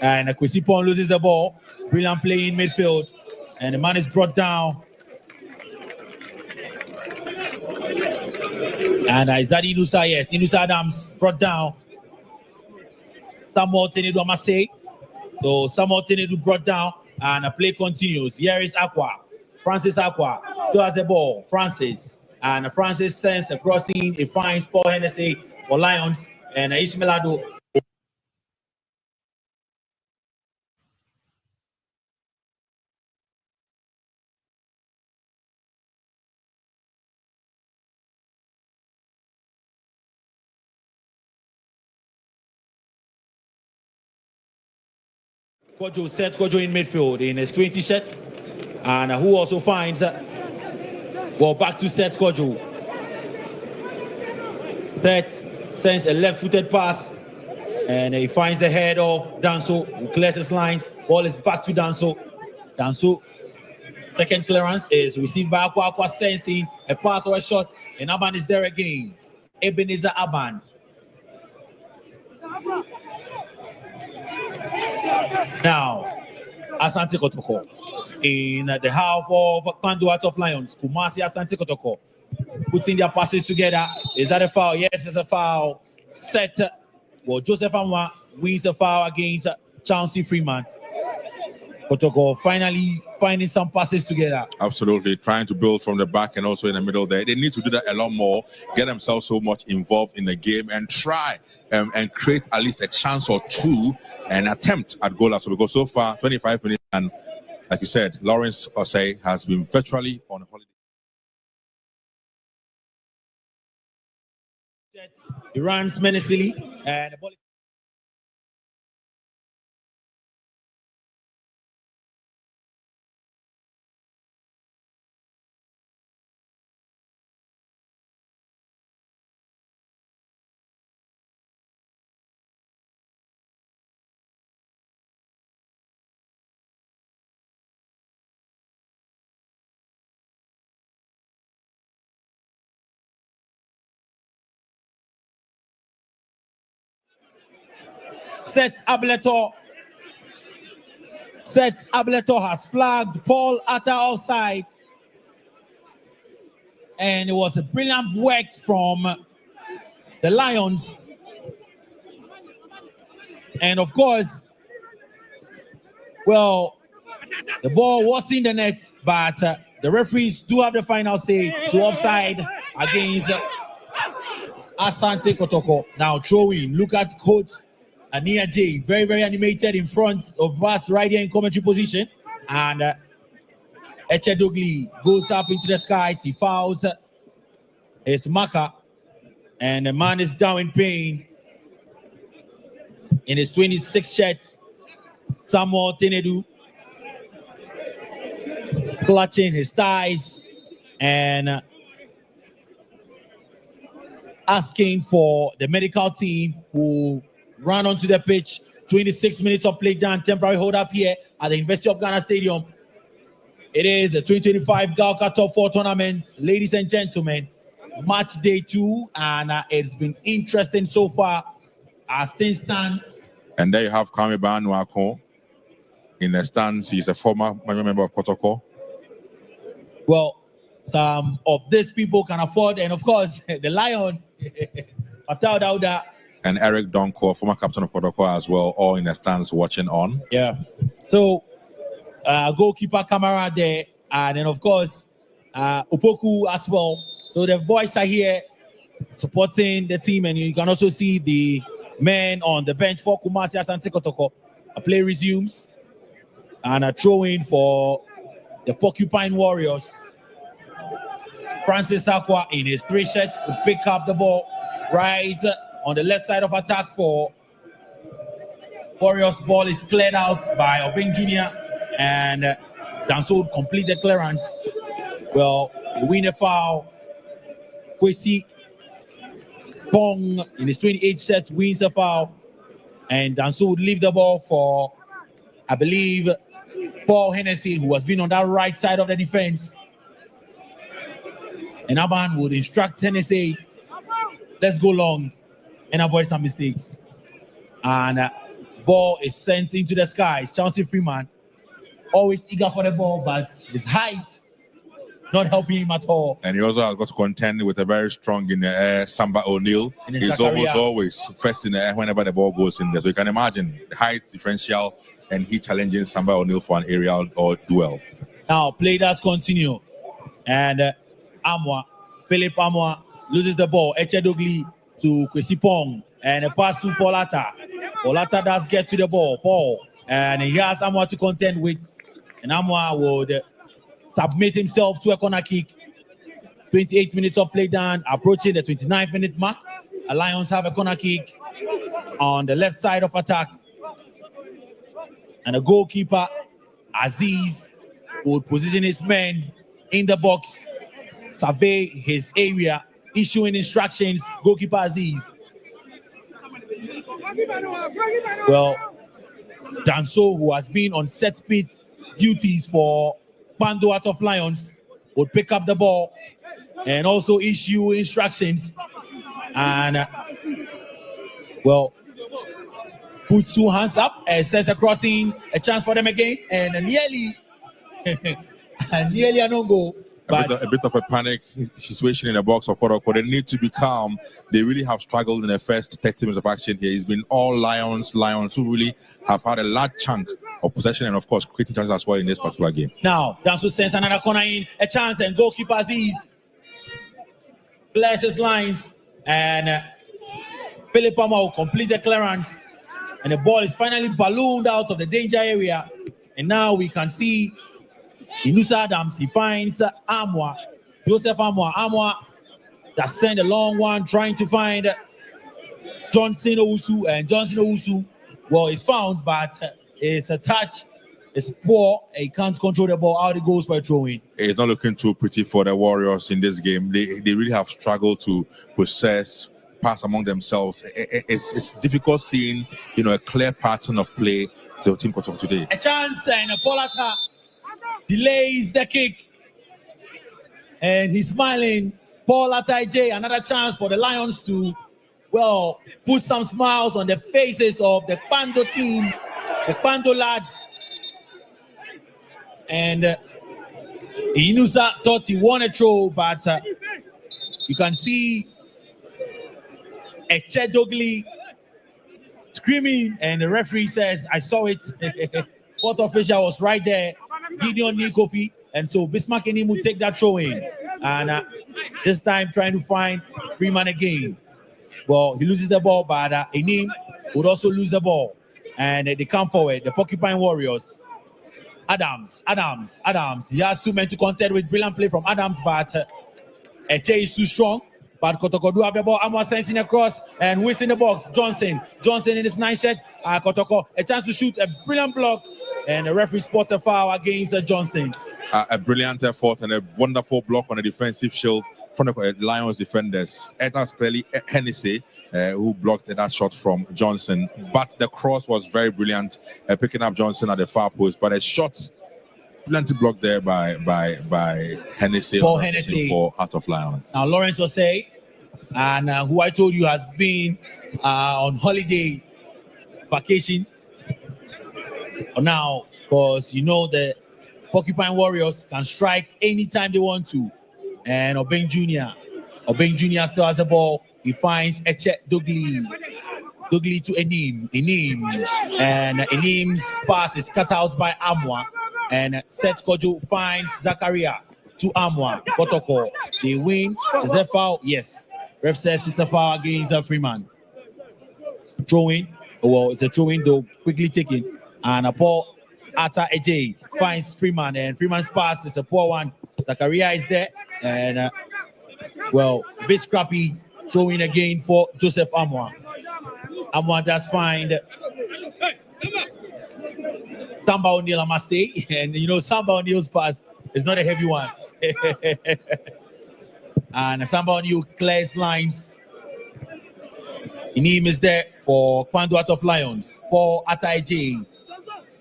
And Kwisipon loses the ball. Brilliant play in midfield, and the man is brought down. And is that Inusa? Yes, Inusa Adams brought down. Samuel Tenedu, I must say. So Samuel Tenedu brought down, and the play continues. Here is Aqua. Francis Aqua still has the ball. Francis. And Francis sends a crossing. He finds Paul Hennessy for Lions. And Ishmael Ado. Kojo set Kojo in midfield in his 20 shirt, and who also finds back to set Kojo. That sends a left-footed pass, and he finds the head of Danso, who clears his lines. Ball is back to Danso. Danso, second clearance is received by Aqua, sensing a pass or a shot, and Aban is there again. Ebenezer Aban. Now, Asante Kotoko in the half of Panduat of Lions. Kumasi Asante Kotoko putting their passes together. Is that a foul? Yes, it's a foul. Set. Well, Joseph Amwa wins a foul against Chauncey Freeman. Kotoko finally finding some passes together. Absolutely, trying to build from the back and also in the middle there. They need to do that a lot more, get themselves so much involved in the game and try and create at least a chance or two and attempt at goal. So because so far, 25 minutes, and like you said, Lawrence Osei has been virtually on holiday. He runs menacingly and the ball. Set Abletor has flagged Paul Atta offside. And it was a brilliant work from the Lions. And of course, well, the ball was in the net, but the referees do have the final say to offside against Asante Kotoko. Now throwing, look at coach Ania J, very, very animated in front of us right here in commentary position. And Echedogli goes up into the skies. He fouls his marker. And the man is down in pain. In his 26 shirt, Samuel Tenedu clutching his thighs. And asking for the medical team who ran onto the pitch. 26 minutes of play done, temporary hold up here at the University of Ghana Stadium. It is the 2025 Ghalca Top 4 tournament, ladies and gentlemen. Match day 2, and it's been interesting so far as things stand. And there you have Kamiban Nwako in the stands. He's a former member of Kotoko. Well, some of these people can afford, and of course, the Lion, Patel Dauda, and Eric Donko, former captain of Kotoko as well, all in the stands watching on. Yeah. So, goalkeeper Kamara there, and then of course, Opoku as well. So the boys are here supporting the team, and you can also see the men on the bench for Kumasi Asante Kotoko. A play resumes, and a throw-in for the Porcupine Warriors. Francis Aqua in his 3 shirt could pick up the ball right on the left side of attack for Warriors. Ball is cleared out by Obeng Jr. and Danso would complete the clearance. Well, we win a foul. Kwesi Pong in his 28 shirt wins a foul, and Danso would leave the ball for, I believe, Paul Hennessy, who has been on that right side of the defense. And Aban would instruct Hennessy, let's go long and avoid some mistakes. And ball is sent into the skies. Chauncey Freeman, always eager for the ball, but his height not helping him at all. And he also has got to contend with a very strong in the air, Samba O'Neill. He's almost always first in the air whenever the ball goes in there. So you can imagine the height differential, and he challenging Samba O'Neill for an aerial or duel. Now, play does continue. And Philip Amwa loses the ball. Echedogli to Kwesi Pong. And a pass to Paulata. Paulata does get to the ball. Paul. And he has Amwa to contend with. And Amwa would submit himself to a corner kick. 28 minutes of play done. Approaching the 29th minute mark. Lions have a corner kick on the left side of attack. And the goalkeeper, Aziz, would position his men in the box, survey his area, issuing instructions. Goalkeeper Aziz. Well, Danso, who has been on set piece duties for Pando out of Lions, would pick up the ball and also issue instructions. And, well, puts 2 hands up and sends a crossing, a chance for them again, and nearly a no-go. A bit of a panic situation in the box of Kotoko. They need to be calm. They really have struggled in the first 30 minutes of action here. It's been all Lions who really have had a large chunk of possession and, of course, creating chances as well in this particular game. Now, Danso sends another corner in, a chance, and goalkeeper Aziz clears his lines, and Philip Palmer will complete the clearance, and the ball is finally ballooned out of the danger area. And now we can see Inusa Adams, he finds Joseph Amwa that sent a long one trying to find Johnson Owusu, and Johnson Owusu, well, is found, but it's a touch, it's poor, he can't control the ball, out it goes for a throw-in. It's not looking too pretty for the Warriors in this game. They really have struggled to possess, pass among themselves. It's difficult seeing, a clear pattern of play to Team Kotoko today. A chance, and Paulata delays the kick, and he's smiling. Paul Ataije, another chance for the Lions to, well, put some smiles on the faces of the Pando team, the Pando lads. And Inusa thought he won a throw, but you can see Echedogli screaming, and the referee says, I saw it. Fourth official was right there, Gideon Nikofi, and so Bismarck and him would take that throw in. And this time trying to find Freeman again. Well, he loses the ball, but Enim would also lose the ball. And they come forward, the Porcupine Warriors. Adams. He has 2 men to contend with. Brilliant play from Adams, but Eche is too strong. But Kotoko do have the ball. Amwa sends in across, and who is in the box? Johnson in his 9 shirt. Kotoko, a chance to shoot, a brilliant block. And the referee spots a foul against Johnson. A brilliant effort and a wonderful block on a defensive shield from the Lions defenders. That was clearly Hennessy who blocked that shot from Johnson. But the cross was very brilliant, picking up Johnson at the far post. But a shot plenty blocked there by Hennessy for Heart of Lions. Now Lawrence Osei, and who I told you has been on holiday vacation now, because you know the Porcupine Warriors can strike anytime they want to. And Obeng Jr. still has the ball. He finds Eche Dugli to Enim, and Enim's pass is cut out by Amwa, and Seth Kojo finds Zakaria to Amwa. Kotoko, they win. Is that foul? Yes. Ref says it's a foul against Freeman. Throwing. Well, it's a throw-in though, quickly taken. And Paul Ata Ej finds Freeman, and Freeman's pass is a poor one. Zakaria is there, and a bit scrappy throwing again for Joseph Amwa. Amwa does find Samba O'Neal, I must say, and you know Samba O'Neal's pass is not a heavy one. And Samba O'Neal clears lines. Inim is there for Kwando Heart of Lions. Paul Ataije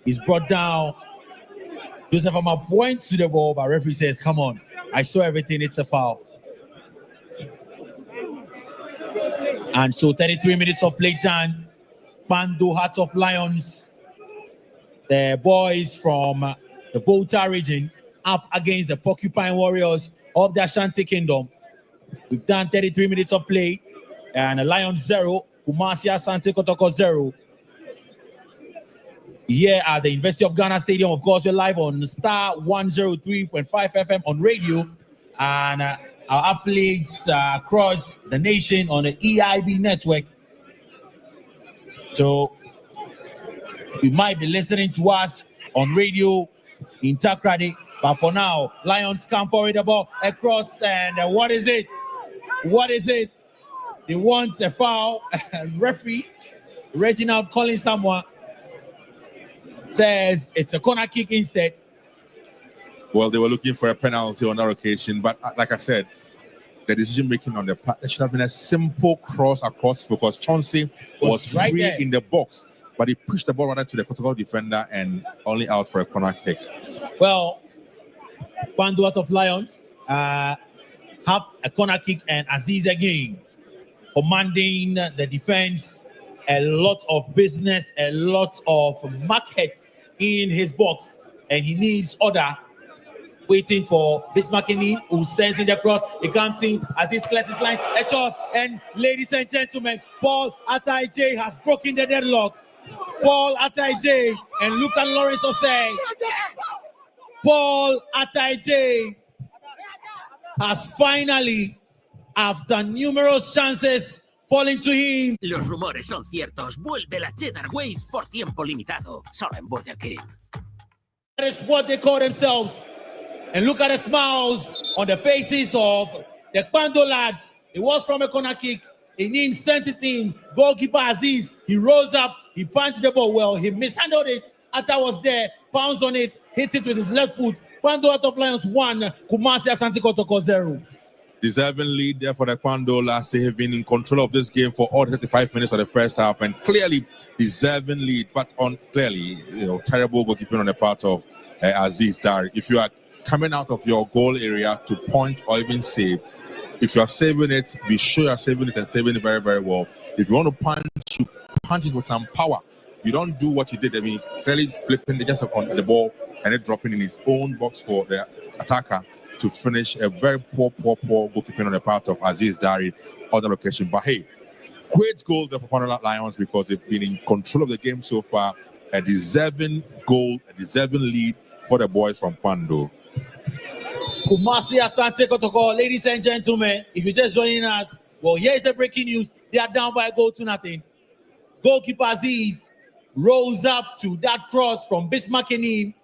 is brought down. Joseph Amwa points to the ball, but referee says, come on, I saw everything, it's a foul. And so 33 minutes of play done. Kwando Heart of Lions, the boys from the Volta region, up against the Porcupine Warriors of the Ashanti Kingdom. We've done 33 minutes of play, and the Lions 0, Kumasi Asante Kotoko 0. Here at the University of Ghana Stadium, of course, we're live on Star 103.5 FM on radio, and our athletes across the nation on the EIB network. So you might be listening to us on radio in Takrady, but for now, Lions come forward the ball across, and what is it? What is it? They want a foul. Referee Reginald calling someone, says it's a corner kick instead. Well, they were looking for a penalty on that occasion, but like I said, the decision making on the part, there should have been a simple cross across, because Chauncey was right free there in the box, but he pushed the ball right to the Kotoko defender and only out for a corner kick. Well, Kwando Heart of Lions have a corner kick, and Aziz again commanding the defense, a lot of business, a lot of market in his box, and he needs order. Waiting for Bismarckini, who sends in the cross. He comes in as he clears his line. A toss, and ladies and gentlemen, Paul Ataije has broken the deadlock. Paul Ataije, and look at Lawrence Osei. Paul Ataije has finally, after numerous chances falling to him. Los rumores son ciertos. Vuelve la Cheddar Wave por tiempo limitado. Solo en Burger King. That is what they call themselves. And look at the smiles on the faces of the Kwando lads. It was from a corner kick. Enim sent it in. Goalkeeper Aziz, he rose up, he punched the ball well, he mishandled it. Atta was there, pounced on it, hit it with his left foot. Kwando Heart of Lions 1, Kumasi Asante Kotoko 0. Deserving lead there for the Kwando lads. They have been in control of this game for all 35 minutes of the first half, and clearly deserving lead, but on clearly, terrible goalkeeping on the part of Aziz Dar. If you are coming out of your goal area to point or even save, if you are saving it, be sure you are saving it and saving it very, very well. If you want to punch, you punch it with some power. You don't do what he did. I mean, clearly flipping just on the ball and then dropping in his own box for the attacker to finish. A very poor goalkeeping on the part of Aziz Dari on the location. But hey, great goal there for Kwando Lions, because they've been in control of the game so far. A deserving goal, a deserving lead for the boys from Kwando. Kumasi Asante Kotoko, ladies and gentlemen, if you're just joining us, well, here's the breaking news. They are down by a goal to nothing. Goalkeeper Aziz rose up to that cross from Bismarckini.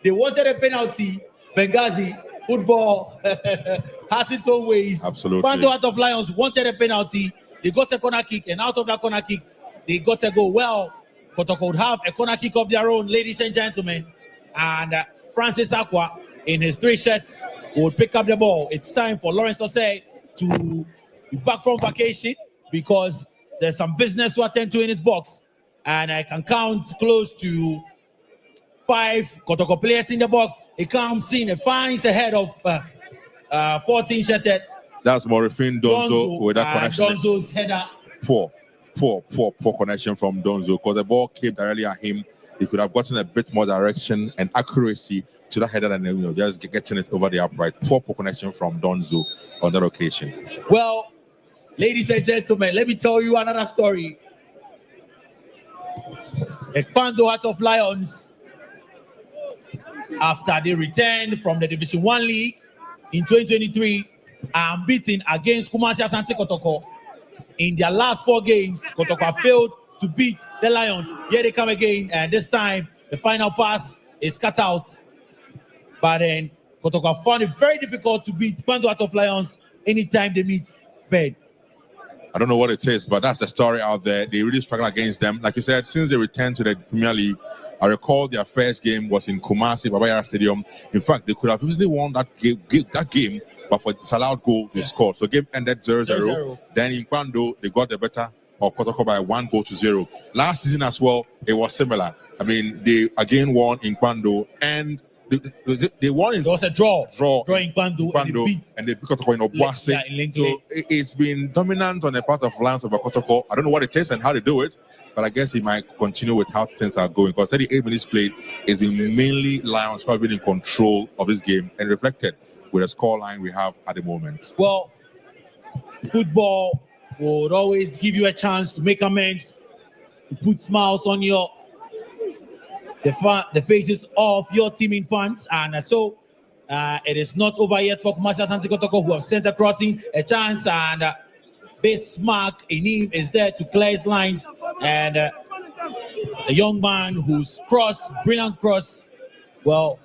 They wanted a penalty. Benghazi, football has its own ways. Absolutely. Kwando Heart of Lions wanted a penalty. They got a corner kick, and out of that corner kick, they got a goal. Well, Kotoko would have a corner kick of their own, ladies and gentlemen. And Francis Akwa, in his 3 shirts, will pick up the ball. It's time for Lawrence Osei to be back from vacation because there's some business to attend to in his box. And I can count close to 5 Kotoko players in the box. He comes in and finds ahead of 14 shirted. That's Morifin Donzo with that connection. Donzo's header. Poor connection from Donzo because the ball came directly at him. He could have gotten a bit more direction and accuracy to that header and just getting it over the upright. Poor connection from Donzo on that occasion. Well, ladies and gentlemen, let me tell you another story. Ekpando Heart of Lions, after they returned from the Division 1 League in 2023, are unbeaten against Kumasi Asante Kotoko. In their last 4 games, Kotoko failed to beat the Lions. Here they come again, and this time the final pass is cut out. But then Kotoko found it very difficult to beat Ekpando Heart of Lions anytime they meet Ben. I don't know what it is, but that's the story out there. They really struggle against them. Like you said, since they returned to the Premier League, I recall their first game was in Kumasi, Babayara Stadium. In fact, they could have easily won that game, but for disallowed goal, they scored. So game ended 0-0. Then in Ekpando, they got the better of Kotoko by 1-0. Last season as well, it was similar. I mean, they again won in Ekpando, and they won in... There was a draw in Ekpando, and they beat Kotoko in Obuasi. So it's been dominant on the part of Lions over Kotoko. I don't know what it is and how they do it, but I guess he might continue with how things are going. Because 38 minutes played, it's been mainly Lions who have been in control of this game and reflected with the scoreline we have at the moment. Well, football would always give you a chance to make amends, to put smiles on the faces of your teaming fans, and so it is not over yet for Kumasi Asante Kotoko, who have sent a crossing, a chance, and Bismarck Inim is there to clear his lines, and the young man who's brilliant cross. Well,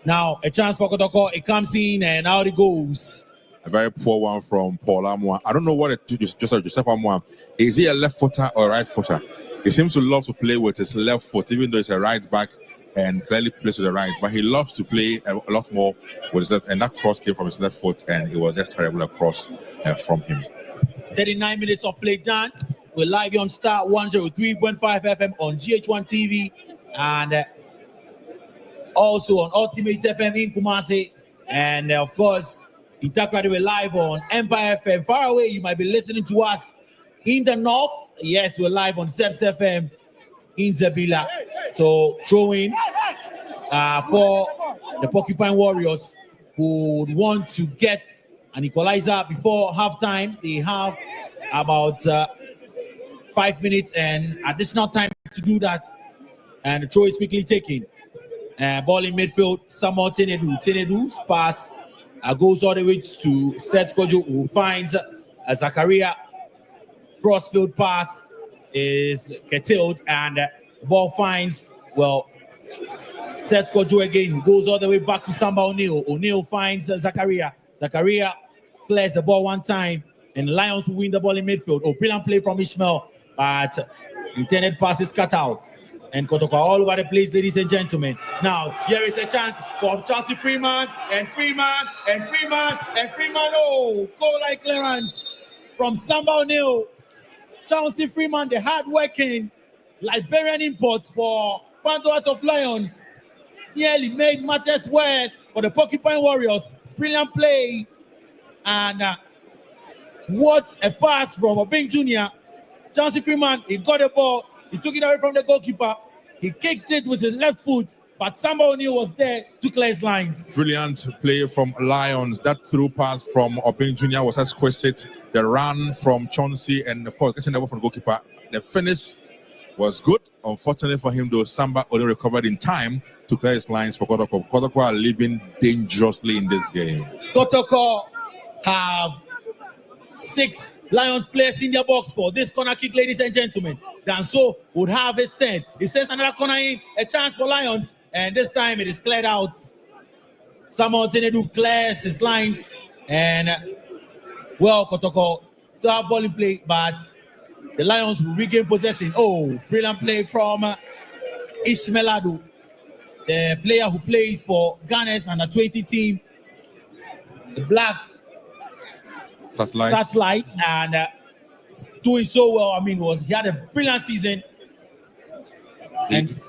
now a chance for Kotoko. It comes in and out it goes. A very poor one from Paul Amwa. I don't know what it is. Joseph Amwa. Is he a left footer or right footer? He seems to love to play with his left foot, even though he's a right back and clearly plays with the right. But he loves to play a lot more with his left, and that cross came from his left foot, and it was just terrible across from him. 39 minutes of play done. We're live on Star 103.5 FM on GH1 TV, and also on Ultimate FM in Kumasi, and of course, in Takrady, we're live on Empire FM. Far away, you might be listening to us in the north. Yes, we're live on Zeps FM in Zabila. So throwing for the Porcupine Warriors who would want to get an equalizer before halftime. They have about 5 minutes and additional time to do that. And the throw is quickly taken. Ball in midfield, Samuel Tenedu's pass goes all the way to Seth Kojo, who finds Zakaria. Crossfield pass is curtailed, and the ball finds, Seth Kojo again, who goes all the way back to Samba O'Neill. O'Neill finds Zakaria. Zakaria clears the ball one time, and the Lions win the ball in midfield. Brilliant play from Ishmael, but intended pass is cut out. And Kotoko all over the place, ladies and gentlemen. Now, here is a chance for Chelsea Freeman, and Freeman. Oh, goal like clearance from Samba O'Neill. Chelsea Freeman, the hard-working Liberian import for Ekpando Heart of Lions, nearly made matters worse for the Porcupine Warriors. Brilliant play. And what a pass from Obeng Jr. Chelsea Freeman, he got the ball. He took it away from the goalkeeper. He kicked it with his left foot, but Samba O'Neill was there to clear his lines. Brilliant play from Lions. That through pass from Obeng Jr. was exquisite. The run from Chauncey, and of course, getting the ball from the goalkeeper. The finish was good. Unfortunately for him, though, Samba only recovered in time to clear his lines for Kotoko. Kotoko are living dangerously in this game. Kotoko have 6 Lions players in their box for this corner kick, ladies and gentlemen. Danso would have his 10. He sends another corner in, a chance for Lions, and this time it is cleared out. Samuel Tenedu clears his lines, and Kotoko still have ball in play, but the Lions will regain possession. Oh, brilliant play from Ishmael Adu, the player who plays for Ghana's under 20 team. black satellite, and doing so well. I mean, he had a brilliant season. And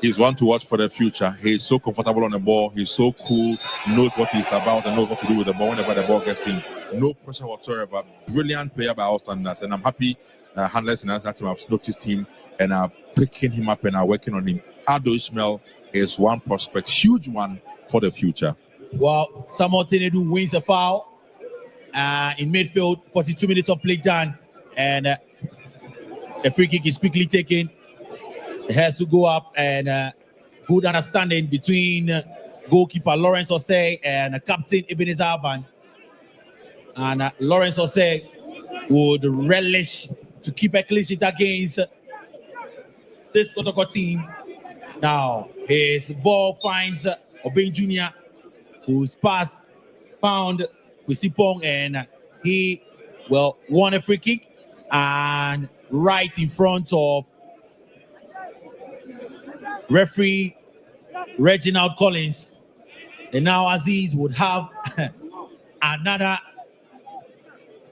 he's one to watch for the future. He's so comfortable on the ball. He's so cool, knows what he's about and knows what to do with the ball whenever the ball gets to him. No pressure whatsoever. Brilliant player by all standards. And I'm happy handlers and that team have noticed him and are picking hhim up and are working on him. Ado Ishmael is one prospect, huge one for the future. Well, Samuel Tenedu wins a foul in midfield, 42 minutes of play done. And the free kick is quickly taken. It has to go up, and good understanding between goalkeeper Lawrence Osei and captain Ebenezer Aban. And Lawrence Osei would relish to keep a clean sheet against this Kotoko team. Now, his ball finds Obeng Jr., whose pass found Kwisipong, and he won a free kick and right in front of referee Reginald Collins. And now Aziz would have another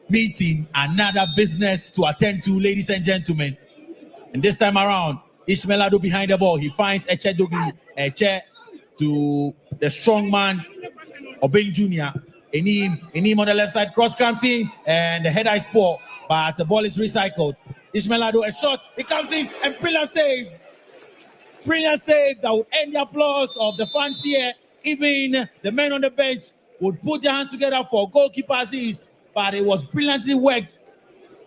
meeting, another business to attend to, ladies and gentlemen. And this time around, Ishmael Ado behind the ball. He finds Eche Dogui, Eche to the strong man, Obeng Jr. Enim on the left side, cross comes in, and the header is poor, but the ball is recycled. Ishmael Ado, a shot, it comes in, and brilliant save. Brilliant save that would end the applause of the fans here. Even the men on the bench would put their hands together for goalkeeper Aziz, but it was brilliantly worked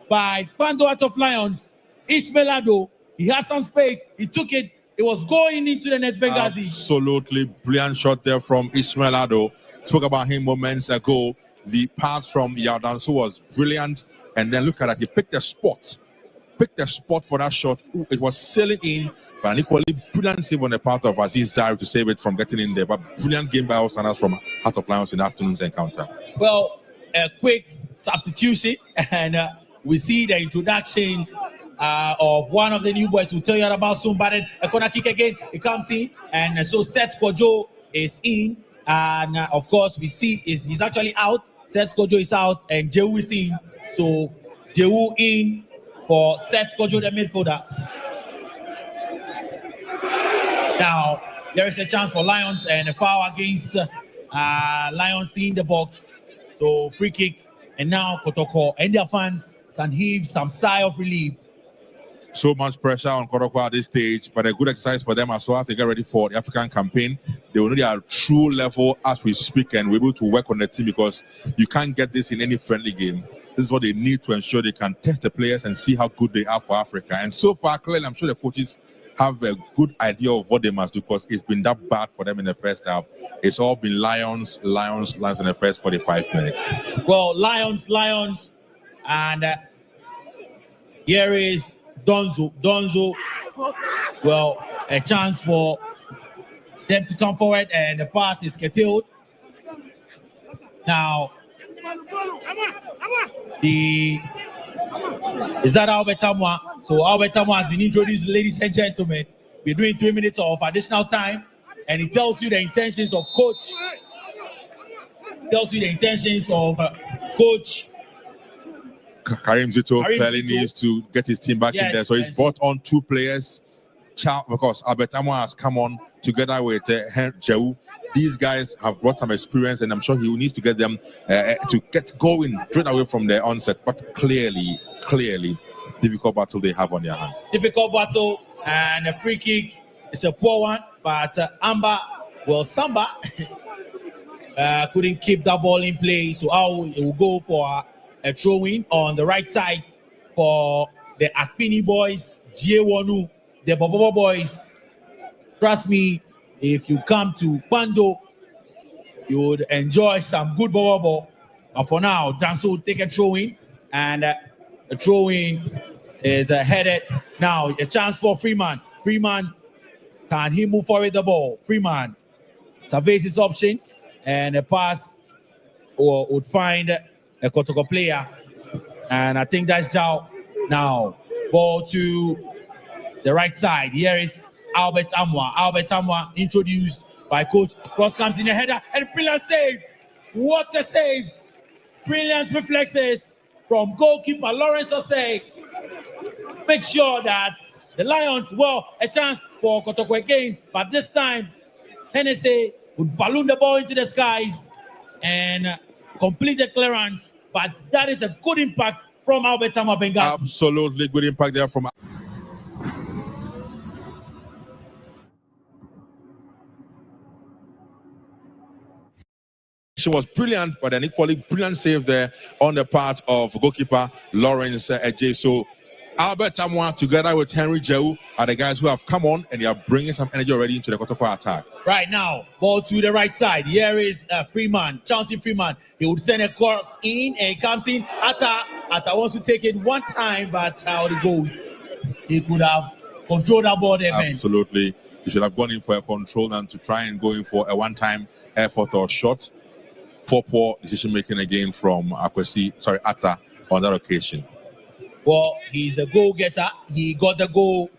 by Pando out of Lions. Ishmael Ado, he had some space, he took it, it was going into the net. Benghazi. Absolutely brilliant shot there from Ishmael Ado. Spoke about him moments ago. The pass from Yaudansu was brilliant, and then look at that, he picked a spot for that shot. It was sailing in, but an equally brilliant save on the part of Aziz Diary to save it from getting in there. But brilliant game by all standards from Heart of Lions in the afternoon's encounter. Well, a quick substitution, and we see the introduction of one of the new boys. We'll tell you about soon. But then a corner kick again, it comes in, and so Seth Kojo is in, and of course we see he's actually out. Seth Kojo is out, and Jehu is in. So Jehu in for Seth Kojo, the midfielder. Now there is a chance for Lions and a foul against Lions in the box. So free kick, and now Kotoko and their fans can heave some sigh of relief. So much pressure on Kotoko at this stage, but a good exercise for them as well as they get ready for the African campaign. They will know their true level as we speak, and we're able to work on the team, because you can't get this in any friendly game. This is what they need to ensure they can test the players and see how good they are for Africa. And so far, clearly, I'm sure the coaches have a good idea of what they must do, because it's been that bad for them in the first half. It's all been Lions in the first 45 minutes. Well, Lions, and here is Donzo. Well, a chance for them to come forward, and the pass is curtailed. Now, is that Albert Amwa? So Albert Amwa has been introduced, ladies and gentlemen. We're doing 3 minutes of additional time, and it tells you the intentions of coach. Karim Zito clearly needs to get his team back in there. So he's brought on two players. Because Albert Amwa has come on together with Jehu. These guys have brought some experience, and I'm sure he needs to get them to get going straight away from their onset. But clearly, difficult battle they have on their hands. Difficult battle, and a free kick is a poor one. But Samba couldn't keep that ball in play. So it will go for a throw-in on the right side for the Akpini boys, J1U, the Bobobo boys. Trust me, if you come to Pando, you would enjoy some good Bobobo. But for now, Danso will take a throw-in, and the throw-in is headed. Now, a chance for Freeman. Freeman, can he move forward the ball? Freeman surveys his options, and a pass would find a Kotoko player. And I think that's Zhao. Now, ball to the right side. Here is Albert Amwa. Albert Amwa introduced by coach. Cross comes in the header, and brilliant save. What a save! Brilliant reflexes from goalkeeper Lawrence Osei. Make sure that the Lions, well, a chance for Kotoko again, but this time, Hennessy would balloon the ball into the skies and complete the clearance. But that is a good impact from Albert Amabenga. Absolutely good impact there from. She was brilliant, but an equally brilliant save there on the part of goalkeeper Lawrence Ejay. So Albert Amwa together with Henry Jehu are the guys who have come on and they are bringing some energy already into the Kotoko attack. Right now, ball to the right side. Here is Freeman, Chauncey Freeman. He would send a cross in and comes in. Atta wants to take it one time, but how it goes. He could have controlled that ball there, man. Absolutely. He should have gone in for a control and to try and go in for a one-time effort or shot. Poor decision making again from Atta on that occasion. Well, he's the goal getter. He got the goal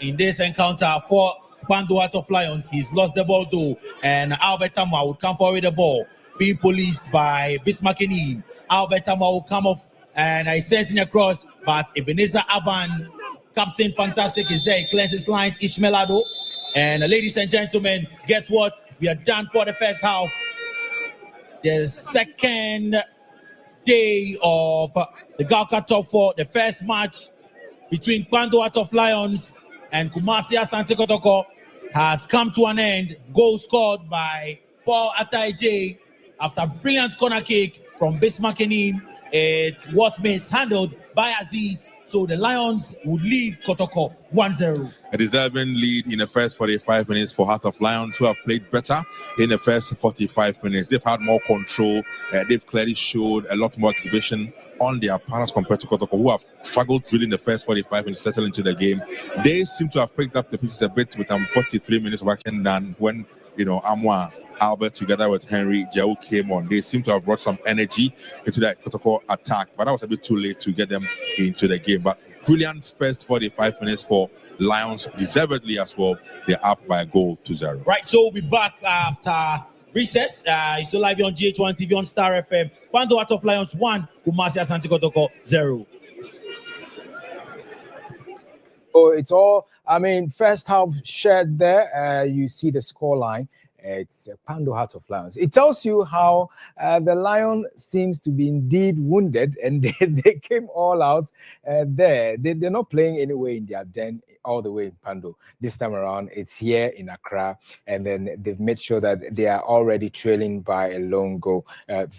in this encounter for Pando Heart of Lions. He's lost the ball though, and Albert Tamwa would come forward with the ball, being policed by Bismarck Enim. Albert Tamwa will come off and he's sensing across, but Ebenezer Aban, Captain Fantastic, is there. He clears his lines, Ishmael Ado. And ladies and gentlemen, guess what? We are done for the first half. The second day of the Ghalca Top 4, the first match between Pando Heart of Lions and Kumasi Asante Kotoko has come to an end. Goal scored by Paul Ataije after brilliant corner kick from Bismarck Enim. It was mishandled by Aziz. So the Lions would lead Kotoko 1-0. A deserving lead in the first 45 minutes for Heart of Lions, who have played better in the first 45 minutes. They've had more control. They've clearly showed a lot more exhibition on their partners compared to Kotoko, who have struggled really in the first 45 minutes to settle into the game. They seem to have picked up the pieces a bit with 43 minutes of action done when, Amwa Albert together with Henry Jehu came on. They seem to have brought some energy into that Kotoko attack, but that was a bit too late to get them into the game. But brilliant first 45 minutes for Lions, deservedly as well. They're up by a goal to 0. Right, so we'll be back after recess. It's still live on GH1 TV on Star FM. Pando Heart of Lions 1, Kumasi Asante Kotoko 0. Oh, it's all, first half shared there. You see the score line. It's Pando Heart of Lions. It tells you how the lion seems to be indeed wounded, and they came all out there. They're not playing anyway in their den all the way in Pando. This time around, it's here in Accra, and then they've made sure that they are already trailing by a lone goal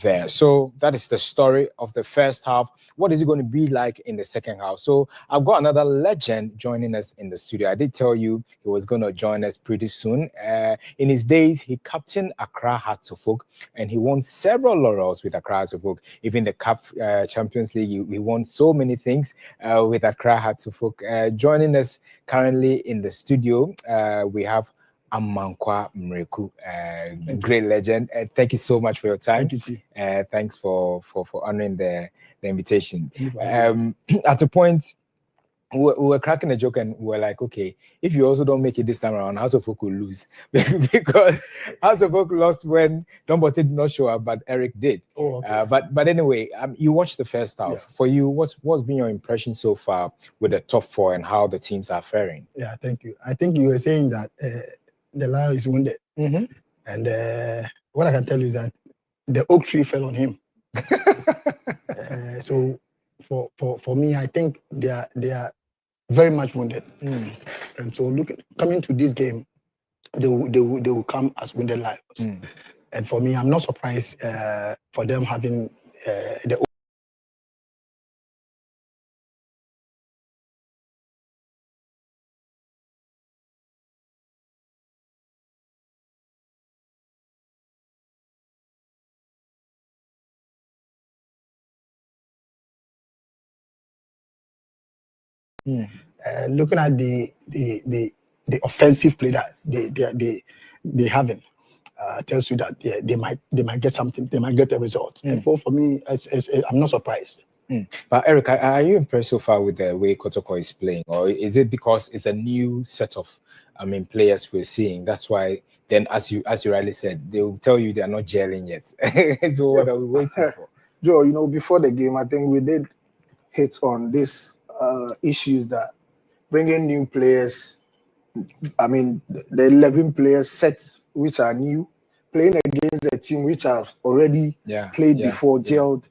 there. So that is the story of the first half. What is it going to be like in the second half? So I've got another legend joining us in the studio. I did tell you he was going to join us pretty soon. In his days, he captained Accra Hearts of Oak, and he won several laurels with Accra Hearts of Oak. Even the Cup Champions League, he won so many things with Accra Hearts of Oak. Joining us currently in the studio, we have Amankwa Mreku, great legend. Thank you so much for your time. Thank you. Thanks for honoring the invitation. At a point, we were cracking a joke and we were like, okay, if you also don't make it this time around, House of Oak will lose. Because House of Oak lost when Dombote did not show up, but Eric did. Oh, okay. But anyway, you watched the first half. Yeah. For you, what's been your impression so far with the top 4 and how the teams are faring? Yeah, thank you. I think you were saying that the lion is wounded. Mm-hmm. And what I can tell you is that the oak tree fell on him. So for me, I think they are very much wounded. And so coming to this game, they will come as wounded lions. And for me, I'm not surprised for them having the looking at the offensive play that they having tells you that they might get something, they might get a result. And for me, I'm not surprised. But Eric, are you impressed so far with the way Kotoko is playing, or is it because it's a new set of players we're seeing? That's why then as you rightly said, they will tell you they are not gelling yet. So what are we waiting for? Joe, you know, before the game, I think we did hit on this issues that bringing new players. I mean, the 11 players sets which are new, playing against a team which have already played before, gelled,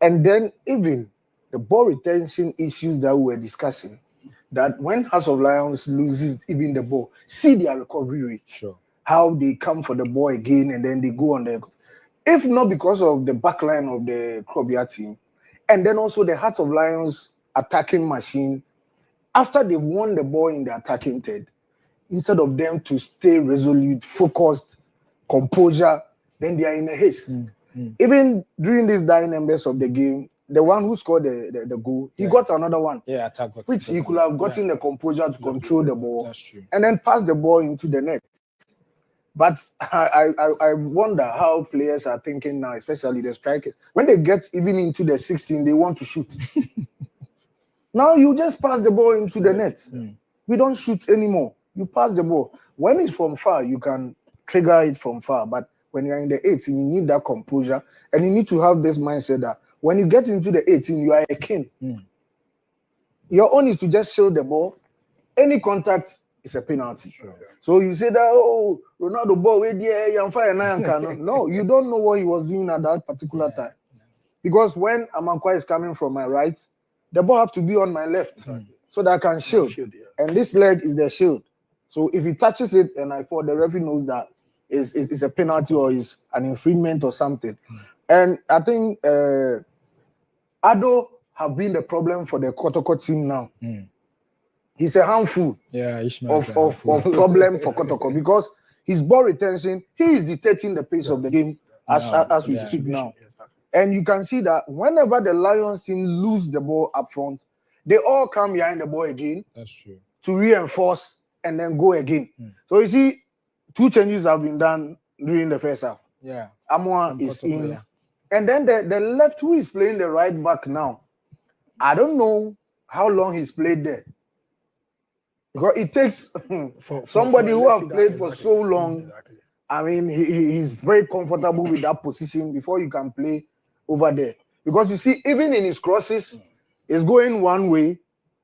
and then even the ball retention issues that we were discussing. That when House of Lions loses even the ball, see their recovery rate. Sure. How they come for the ball again and then they go on the. If not because of the backline of the Krobia team, and then also the Hearts of Lions attacking machine, after they've won the ball in the attacking third, instead of them to stay resolute, focused, composure, then they are in a haste. Even during these dying embers of the game, the one who scored the goal, he got another one. Yeah, attack got which he could have gotten the composure to control the ball. That's true. And then pass the ball into the net. But I wonder how players are thinking now, especially the strikers. When they get even into the 16, they want to shoot. Now you just pass the ball into the net. We don't shoot anymore. You pass the ball. When it's from far, you can trigger it from far. But when you're in the 18, you need that composure. And you need to have this mindset that when you get into the 18, you are a king. Your own is to just shield the ball. Any contact is a penalty. Sure. So you say that, oh, Ronaldo ball, no, you don't know what he was doing at that particular time. Because when Amankwa is coming from my right, the ball have to be on my left so that I can shield. And this leg is the shield. So if he touches it and I fall, the referee knows that it's a penalty or is an infringement or something. And I think Ado have been the problem for the Kotoko team now. He's a handful of problem for Kotoko because his ball retention, he is dictating the pace of the game as we speak now. And you can see that whenever the Lions team lose the ball up front, they all come behind the ball again. That's true. To reinforce and then go again. So you see, 2 changes have been done during the first half. Yeah. Amwa is in. And then the left, who is playing the right back now, I don't know how long he's played there. Because it takes somebody who have played for so long. I mean, he's very comfortable with that position before you can play over there. Because you see, even in his crosses, it's going one way.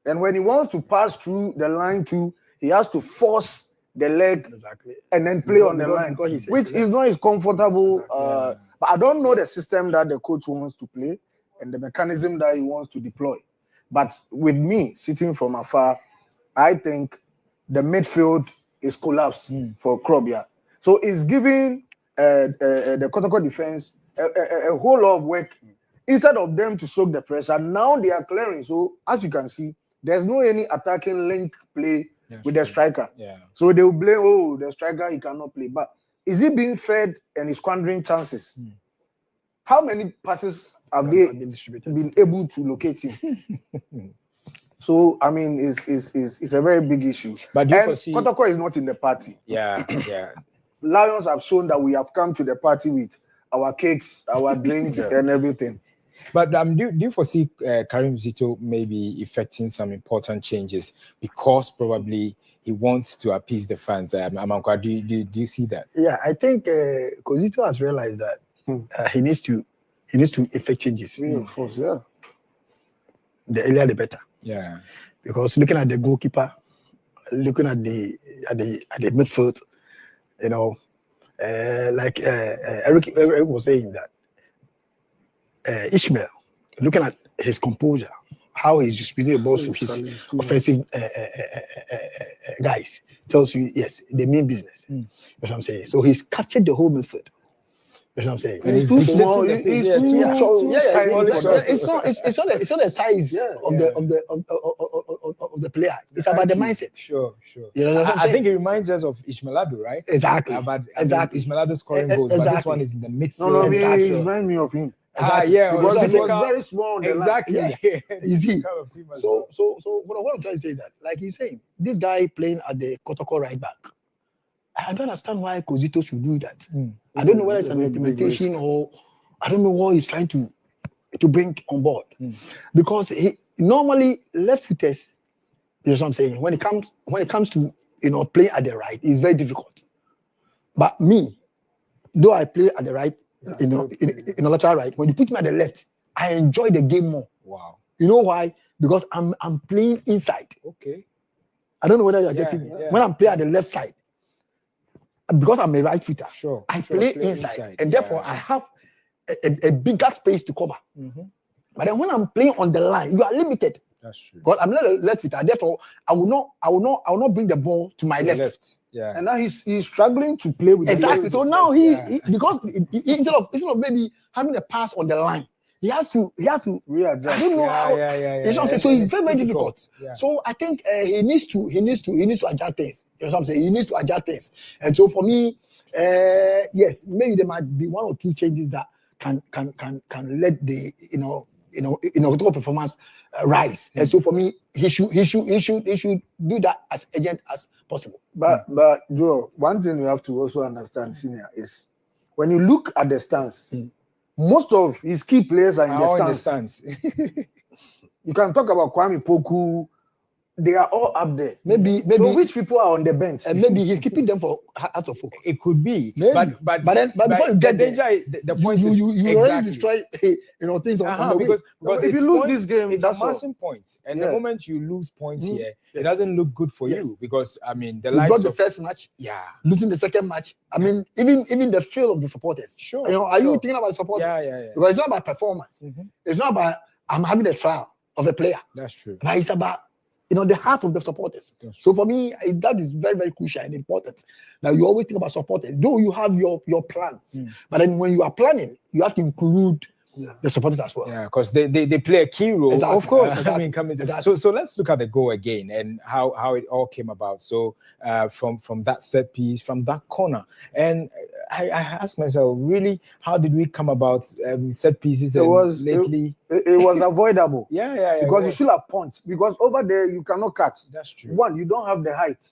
And when he wants to pass through the line too, he has to force the leg and then play on the line, which is not as comfortable. But I don't know the system that the coach wants to play and the mechanism that he wants to deploy. But with me, sitting from afar, I think the midfield is collapsed for Krobia. So it's giving the Kotoko defense a whole lot of work. Instead of them to soak the pressure, now they are clearing. So as you can see, there's no any attacking link play with the striker. So they will blame, oh, the striker, he cannot play. But is he being fed and is squandering chances? How many passes have they been able to locate him? So, I mean, it's a very big issue. But Kotoko is not in the party. Yeah. Lions have shown that we have come to the party with our cakes, our drinks, and everything. But do you foresee Karim Zito maybe effecting some important changes because probably he wants to appease the fans? Amankwa, do you see that? Yeah, I think Zito has realized that he needs to effect changes. Of course, yeah. The earlier the better. Yeah. Because looking at the goalkeeper, looking at the midfield, you know, like Eric was saying that Ishmael, looking at his composure, how he's distributing the balls to his offensive guys, tells you, yes, they mean business. That's what I'm saying. So he's captured the whole midfield. That's what I'm saying. And he's too small. It's not the size of the player. It's about the mindset. Sure. You know what I'm saying? I think it reminds us of Ismailado, right? Exactly. Ismailado scoring goals, but this one is in the midfield. No, it reminds me of him. Exactly. Because he was very small. Exactly. You see. So what I'm trying to say is that, like he's saying, this guy playing at the Kotoko right back, I don't understand why Kozito should do that. I don't know whether it's an implementation or I don't know what he's trying to bring on board. Because he normally left-footers, you know what I'm saying, when it comes to playing at the right, it's very difficult. But me, though I play at the right, in the lateral right, when you put me at the left, I enjoy the game more. Wow. You know why? Because I'm playing inside. Okay. I don't know whether you're getting me. When I'm playing at the left side, because I'm a right footer, I play inside. And therefore I have a bigger space to cover. But then when I'm playing on the line, you are limited. That's true. Because I'm not a left footer. Therefore, I will not bring the ball to my left. Yeah. And now he's struggling to play with exactly. So now he because instead of maybe having a pass on the line, he has to readjust. I don't know how. You know what I'm saying? So it's very difficult. Yeah. So I think he needs to adjust things. You know what I'm saying? He needs to adjust things. And so for me, yes, maybe there might be one or two changes that can let the total performance rise. And so for me, he should do that as urgent as possible. But Joe, one thing you have to also understand, senior, is when you look at the stance, most of his key players are in the stands. You can talk about Kwame Poku. They are all up there. Maybe so which people are on the bench? And maybe he's keeping them for out of focus. It could be. Maybe. But before you get danger, there, the point you is already exactly destroy things on the way. Because if you lose this game, it's amassing points. And the moment you lose points here, it doesn't look good for you. Because I mean the likes got the first match, losing the second match. I mean, even the feel of the supporters. Sure. You know, are you thinking about supporters? Yeah. Because it's not about performance. It's not about I'm having a trial of a player. That's true. But it's about the heart of the supporters. So for me, that is very, very crucial and important. Now you always think about supporters, though you have your plans, but then when you are planning, you have to include the supporters as well. Yeah, because they play a key role. Exactly. Of course. Exactly. I mean, Exactly. So let's look at the goal again and how it all came about. So from that set piece, from that corner, and I asked myself, really, how did we come about set pieces? It was avoidable. Yeah. Because you should have punched. Because over there you cannot catch. That's true. One, you don't have the height.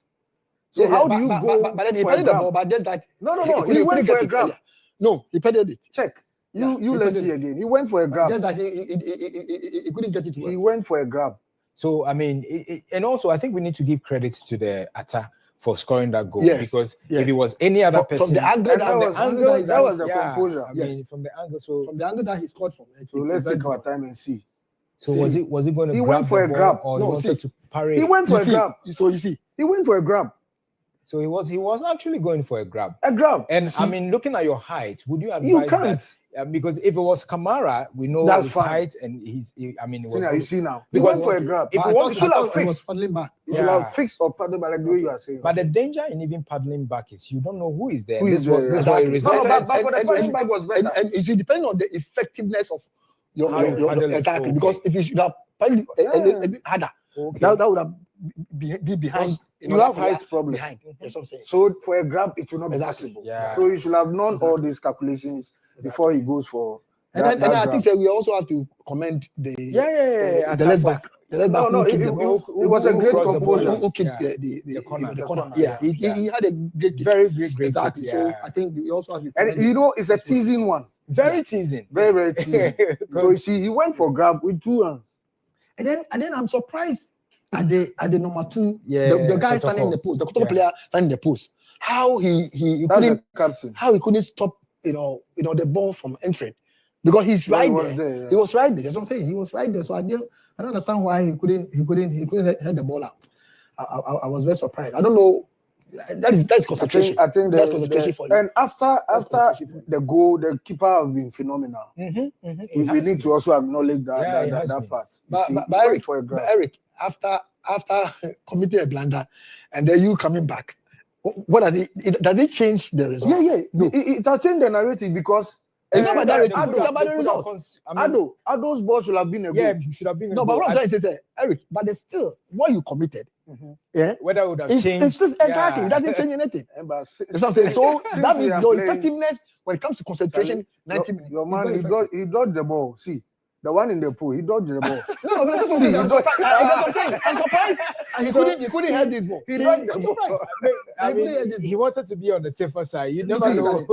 So how do you go? But then he peddled the ball, but then that no. He went for a grab. No, he peddled it. Check. Let's see again. He went for a grab. Just that he couldn't get it well. He went for a grab. So I mean, and also I think we need to give credit to the attack for scoring that goal, because if it was any other person, from the angle that was the composure. I mean, from the angle, from the angle that he scored from. So let's take our time and see. So was it going to? He went for a grab. Or he wanted to parry? He went for a grab. So you see, he went for a grab. So he was actually going for a grab. A grab. And I mean, looking at your height, would you advise that? Because if it was Kamara, we know his height and you see now. He because went for a grab. If he was paddling back. You should have fixed or paddled back the way you are saying. But the danger in even paddling back is you don't know who is there. This was and it should depend on the effectiveness of your exactly. Because if you should have paddled a bit harder, that would have be behind. You have height problem behind. That's what I'm saying. So for a grab, it will not be possible. Yeah. So you should have known all these calculations before he goes for. And I think that we also have to commend the left back. The left back. No, it was a great composure. Who kicked the corner? Yes, he had a very great. Exactly. So I think we also have to. And it's a teasing one. Very teasing. Very teasing. So you see, he went for grab with 2 hands. And then I'm surprised at the number 2, the guy standing in the post, the Kotoko player standing in the post. How he couldn't stop the ball from entering, because he's right there. He was right there. That's what I'm saying. He was right there. So I don't understand why he couldn't head the ball out. I was very surprised. I don't know. That's concentration. I think that's concentration for you. And after the goal, the keeper has been phenomenal. We need to also acknowledge that part. But Eric, after committing a blunder, and then you coming back, what does it change the result? No, it has changed the narrative, because it's not about narrative. It's about the results. Ado's ball should have been a goal. Yeah, should have been a goal. No, but what I'm trying to say is, Eric, but there's still what you committed. Whether it would have changed. Exactly. It doesn't change anything. So that means your effectiveness when it comes to concentration, 90 minutes. Your man, he dodged the ball. See, the one in the pool, he dodged the ball. No, that's what I'm saying. I'm surprised. He couldn't head this ball. He dodged the ball. I mean, he wanted to be on the safer side. You never know.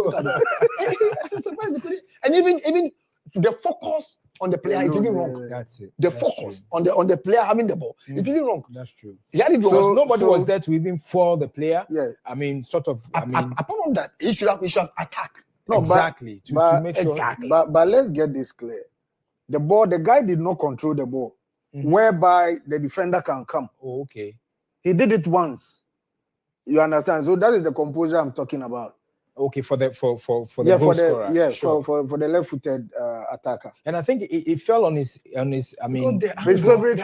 I'm surprised he couldn't. And even the focus on the player is even wrong. That's it. The focus on the player having the ball is even wrong. That's true. He had it wrong. Nobody was there to even foul the player. Yeah. I mean, sort of. Apart from that, he should have attacked. No, exactly. To make sure. Exactly. But let's get this clear. The guy did not control the ball, whereby the defender can come. Oh, okay. He did it once. You understand? So that is the composure I'm talking about. Okay, for the goal scorer. Yeah, sure. for the left-footed attacker. And I think it fell on his I mean his favorite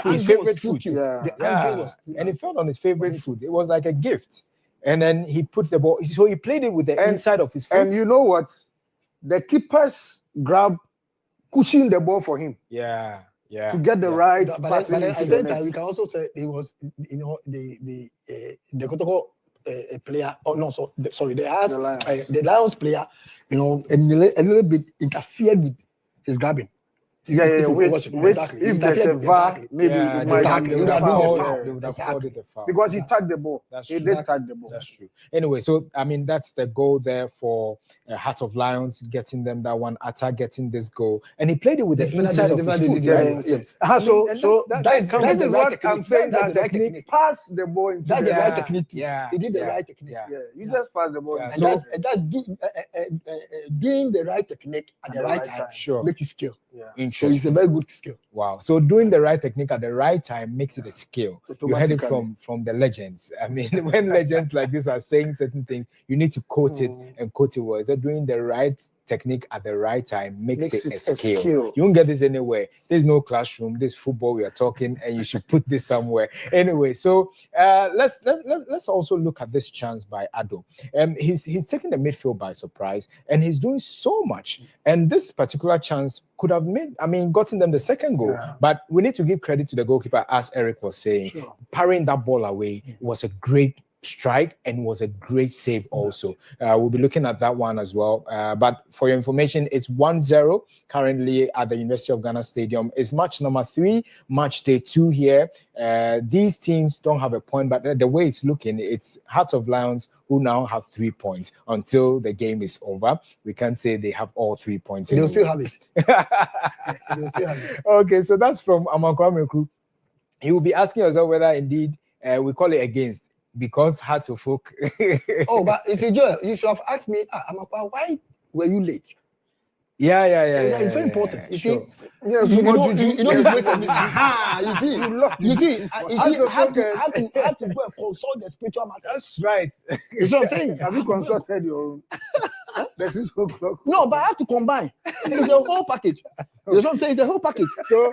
foot. Yeah. And it fell on his favorite foot. It was like a gift. And then he put the ball, so he played it with the inside of his foot. And you know what? The keepers pushing the ball for him. Yeah. To get the right but at the same time, we can also say it was, the Kotoko player. Oh no, sorry. The Lions player, a little bit interfered with his grabbing. Which if there's a VAR, maybe it might have called it a foul. Because he tagged the ball. He did tag the ball. That's true. Anyway, so I mean that's the goal there for Heart of Lions, getting them that one. Atta getting this goal, and he played it with the inside of his foot. Yes. So that is what I'm saying. That technique. Pass the ball into the right technique. Yeah, he did the right technique. Yeah, you just pass the ball. And that's doing the right technique at the right time. Sure, make it skill. Yeah. So it's a very good skill. Wow. So doing the right technique at the right time makes it a skill. You heard it from the legends. I mean, when legends like this are saying certain things, you need to quote it and quote it well. So doing the right technique at the right time makes it a skill. You won't get this anywhere. There's no classroom. This football we are talking, and you should put this somewhere. Anyway, so let's also look at this chance by Ado. He's taking the midfield by surprise, and he's doing so much. And this particular chance could have gotten them the second goal. Yeah. But we need to give credit to the goalkeeper, as Eric was saying. Sure. Parrying that ball away was a great strike and was a great save also. We'll be looking at that one as well. But for your information, it's 1-0 currently at the University of Ghana Stadium. It's match number 3, match day 2 here. These teams don't have a point, but the way it's looking, it's Hearts of Lions who now have 3 points until the game is over. We can't say they have all 3 points. They'll still have it. They'll still have it. Okay, so that's from Amakwame Crew. He will be asking yourself whether indeed we call it against, because Hearts of Folk. Oh, but you see, Joel, you should have asked me, Amakwa, why were you late? Yeah. It's very important. You see, yes, you know this way for me. You see, I have to go and consult the spiritual matter. That's right. You know what I'm saying? Have you consulted your the 6 o'clock? No, but I have to combine. It's a whole package. You know what I'm saying? It's a whole package. So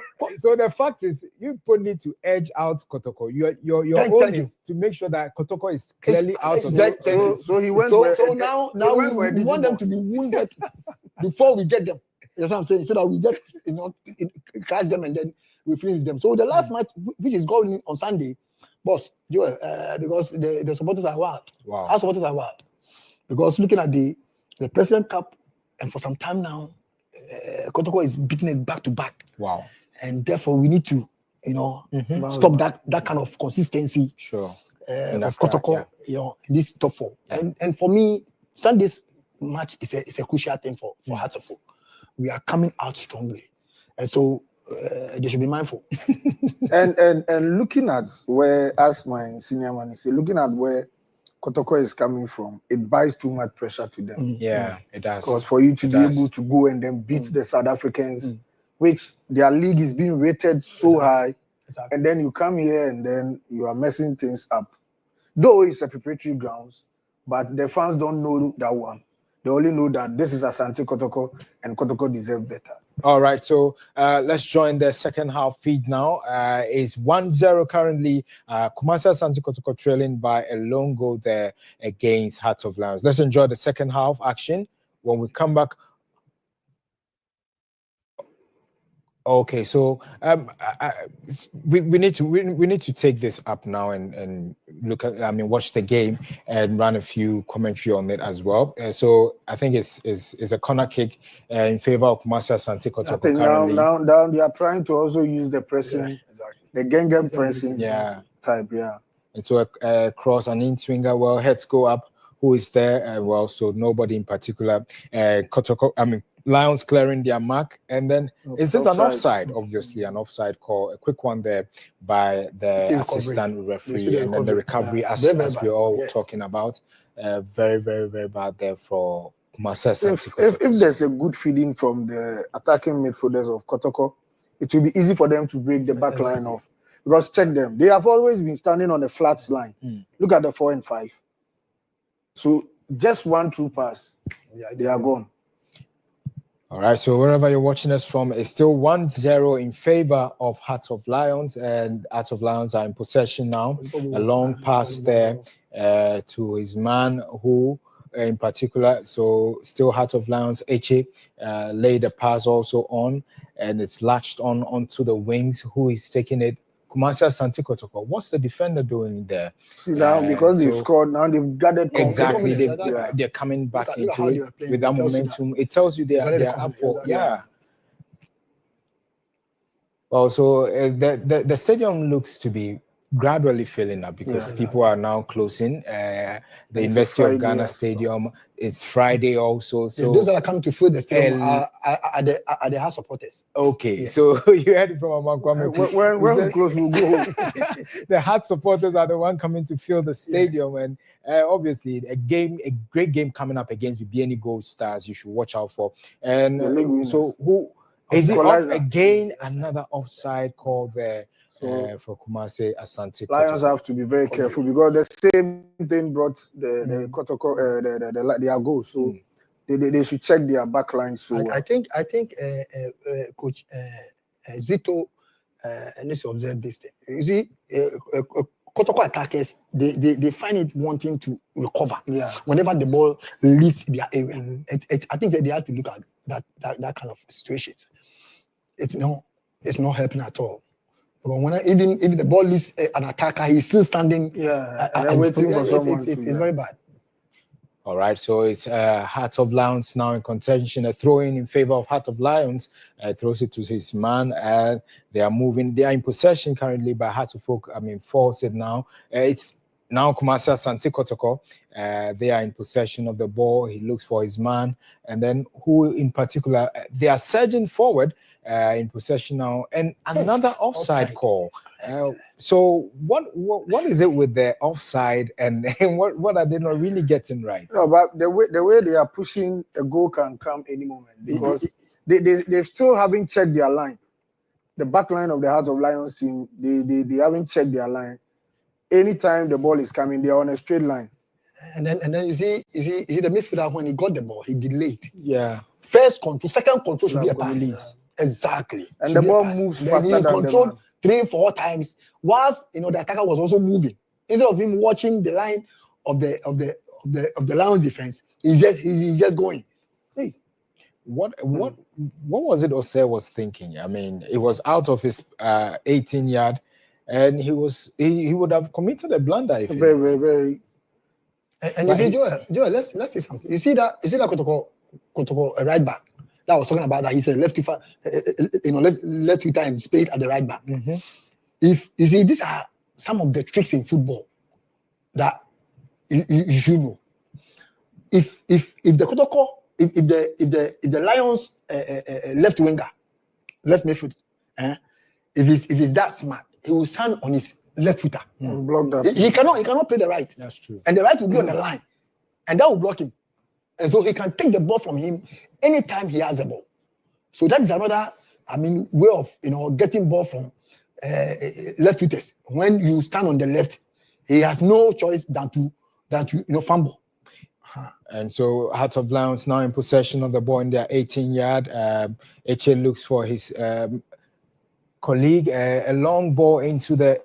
the fact is, you put need to edge out Kotoko. Your own is to make sure that Kotoko is clearly out of the. So he went. So now we want them to be wounded before we get them. You know what I'm saying? So that we just catch them and then we finish them. So the last match, which is going on Sunday, boss, Joel, because the supporters are wild. Wow. Our supporters are wild. Because looking at the President Cup, and for some time now, Kotoko is beating it back to back. Wow. And therefore we need to, stop that kind of consistency. Sure. Of Kotoko, in this top 4. And for me, Sunday's match is a crucial thing for Hearts of Folk. We are coming out strongly, and so they should be mindful. and looking at where, as my senior man is saying, looking at where Kotoko is coming from, it buys too much pressure to them. Yeah, it does. Because for you to be able to go and then beat the South Africans, which their league is being rated so high, and then you come here and then you are messing things up. Though it's a preparatory grounds, but the fans don't know that one. They only know that this is Asante Kotoko and Kotoko deserve better. All right, so let's join the second half feed now. It's 1-0 currently. Kumasi Asante Kotoko trailing by a lone goal there against Hearts of Lions. Let's enjoy the second half action. When we come back. Okay, so we need to take this up now and look at, watch the game and run a few commentary on it as well. So I think it's a corner kick in favor of Kumasi Asante Kotoko. I think now they are trying to also use the pressing, the Gengen pressing type, And so a cross and in swinger, well, heads go up. Who is there? So nobody in particular. Lions clearing their mark, and then is this an offside. offside? Obviously, an offside call. A quick one there by the assistant referee, and then the recovery, as we all talking about. Very, very, very bad there for Kumasi Asante Kotoko. If there's a good feeding from the attacking midfielders of Kotoko, it will be easy for them to break the back line off. Because check them, they have always been standing on a flat line. Look at the 4 and 5. So just one true pass, they are gone. All right, so wherever you're watching us from, it's still 1-0 in favor of Hearts of Lions, and Hearts of Lions are in possession now. A long pass there to his man, who in particular, so still Hearts of Lions, Eche laid the pass also on, and it's latched onto the wings. Who is taking it? Kumasi Asante Kotoko. What's the defender doing there? See now, because they've scored, now they've gathered exactly. They're coming back into it with that momentum. It tells you they are up for Well, so the stadium looks to be gradually filling up because people are now closing. The University of Ghana Stadium. It's Friday also. So those that are coming to fill the stadium are the Hearts supporters. Okay, so you heard it from Amakwame. When we close, we'll go home. The Hearts supporters are the one coming to fill the stadium, and obviously a great game coming up against the BNE Gold Stars. You should watch out for. And so who is it? Again, another offside call there. For Kumasi Asante. Lions have to be very careful because the same thing brought the Kotoko their goal. So they should check their back line. So I think Coach Zito needs to observe this thing. You see, Kotoko attackers they find it wanting to recover. Whenever the ball leaves their area, I think that they have to look at that kind of situations. It's not helping at all. Even if the ball leaves an attacker, he's still standing. And waiting for someone. It's very bad. All right, so it's Heart of Lions now in contention. A throw-in in favor of Heart of Lions. Throws it to his man. They are moving. They are in possession currently by Heart of Folk. Force it now. It's now Kumasi Asante Kotoko. They are in possession of the ball. He looks for his man. And then who in particular? They are surging forward. In possession now, and another offside call. So what is it with the offside, and what are they not really getting right? No, but the way they are pushing, a goal can come any moment because they still haven't checked their line. The back line of the Hearts of Lions team, they haven't checked their line. Anytime the ball is coming, they are on a straight line. And then you see the midfielder, when he got the ball, he delayed. First control, second control should be a pass. Exactly. And the ball moves faster than controlled 3-4 times. Whilst the attacker was also moving. Instead of him watching the line of the Lions defense, he's just going. Hey, what was it Osei was thinking? I mean, it was out of his 18-yard, and he would have committed a blunder if very, very, very. And you see, Joel, let's see something. You see that Kotoko right back. That was talking about that. He's a left footer and spade at the right back. If you see, these are some of the tricks in football that you should know. If the Kotoko, if the Lions left winger, left midfield, if he's that smart, he will stand on his left footer. Block that. He cannot play the right. That's true. And the right will be on the line, and that will block him. And so he can take the ball from him anytime he has the ball. So that is another, way of getting ball from left footers. When you stand on the left, he has no choice than to fumble. And so Heart of Lions now in possession of the ball in their 18-yard. Eche looks for his colleague, a long ball into the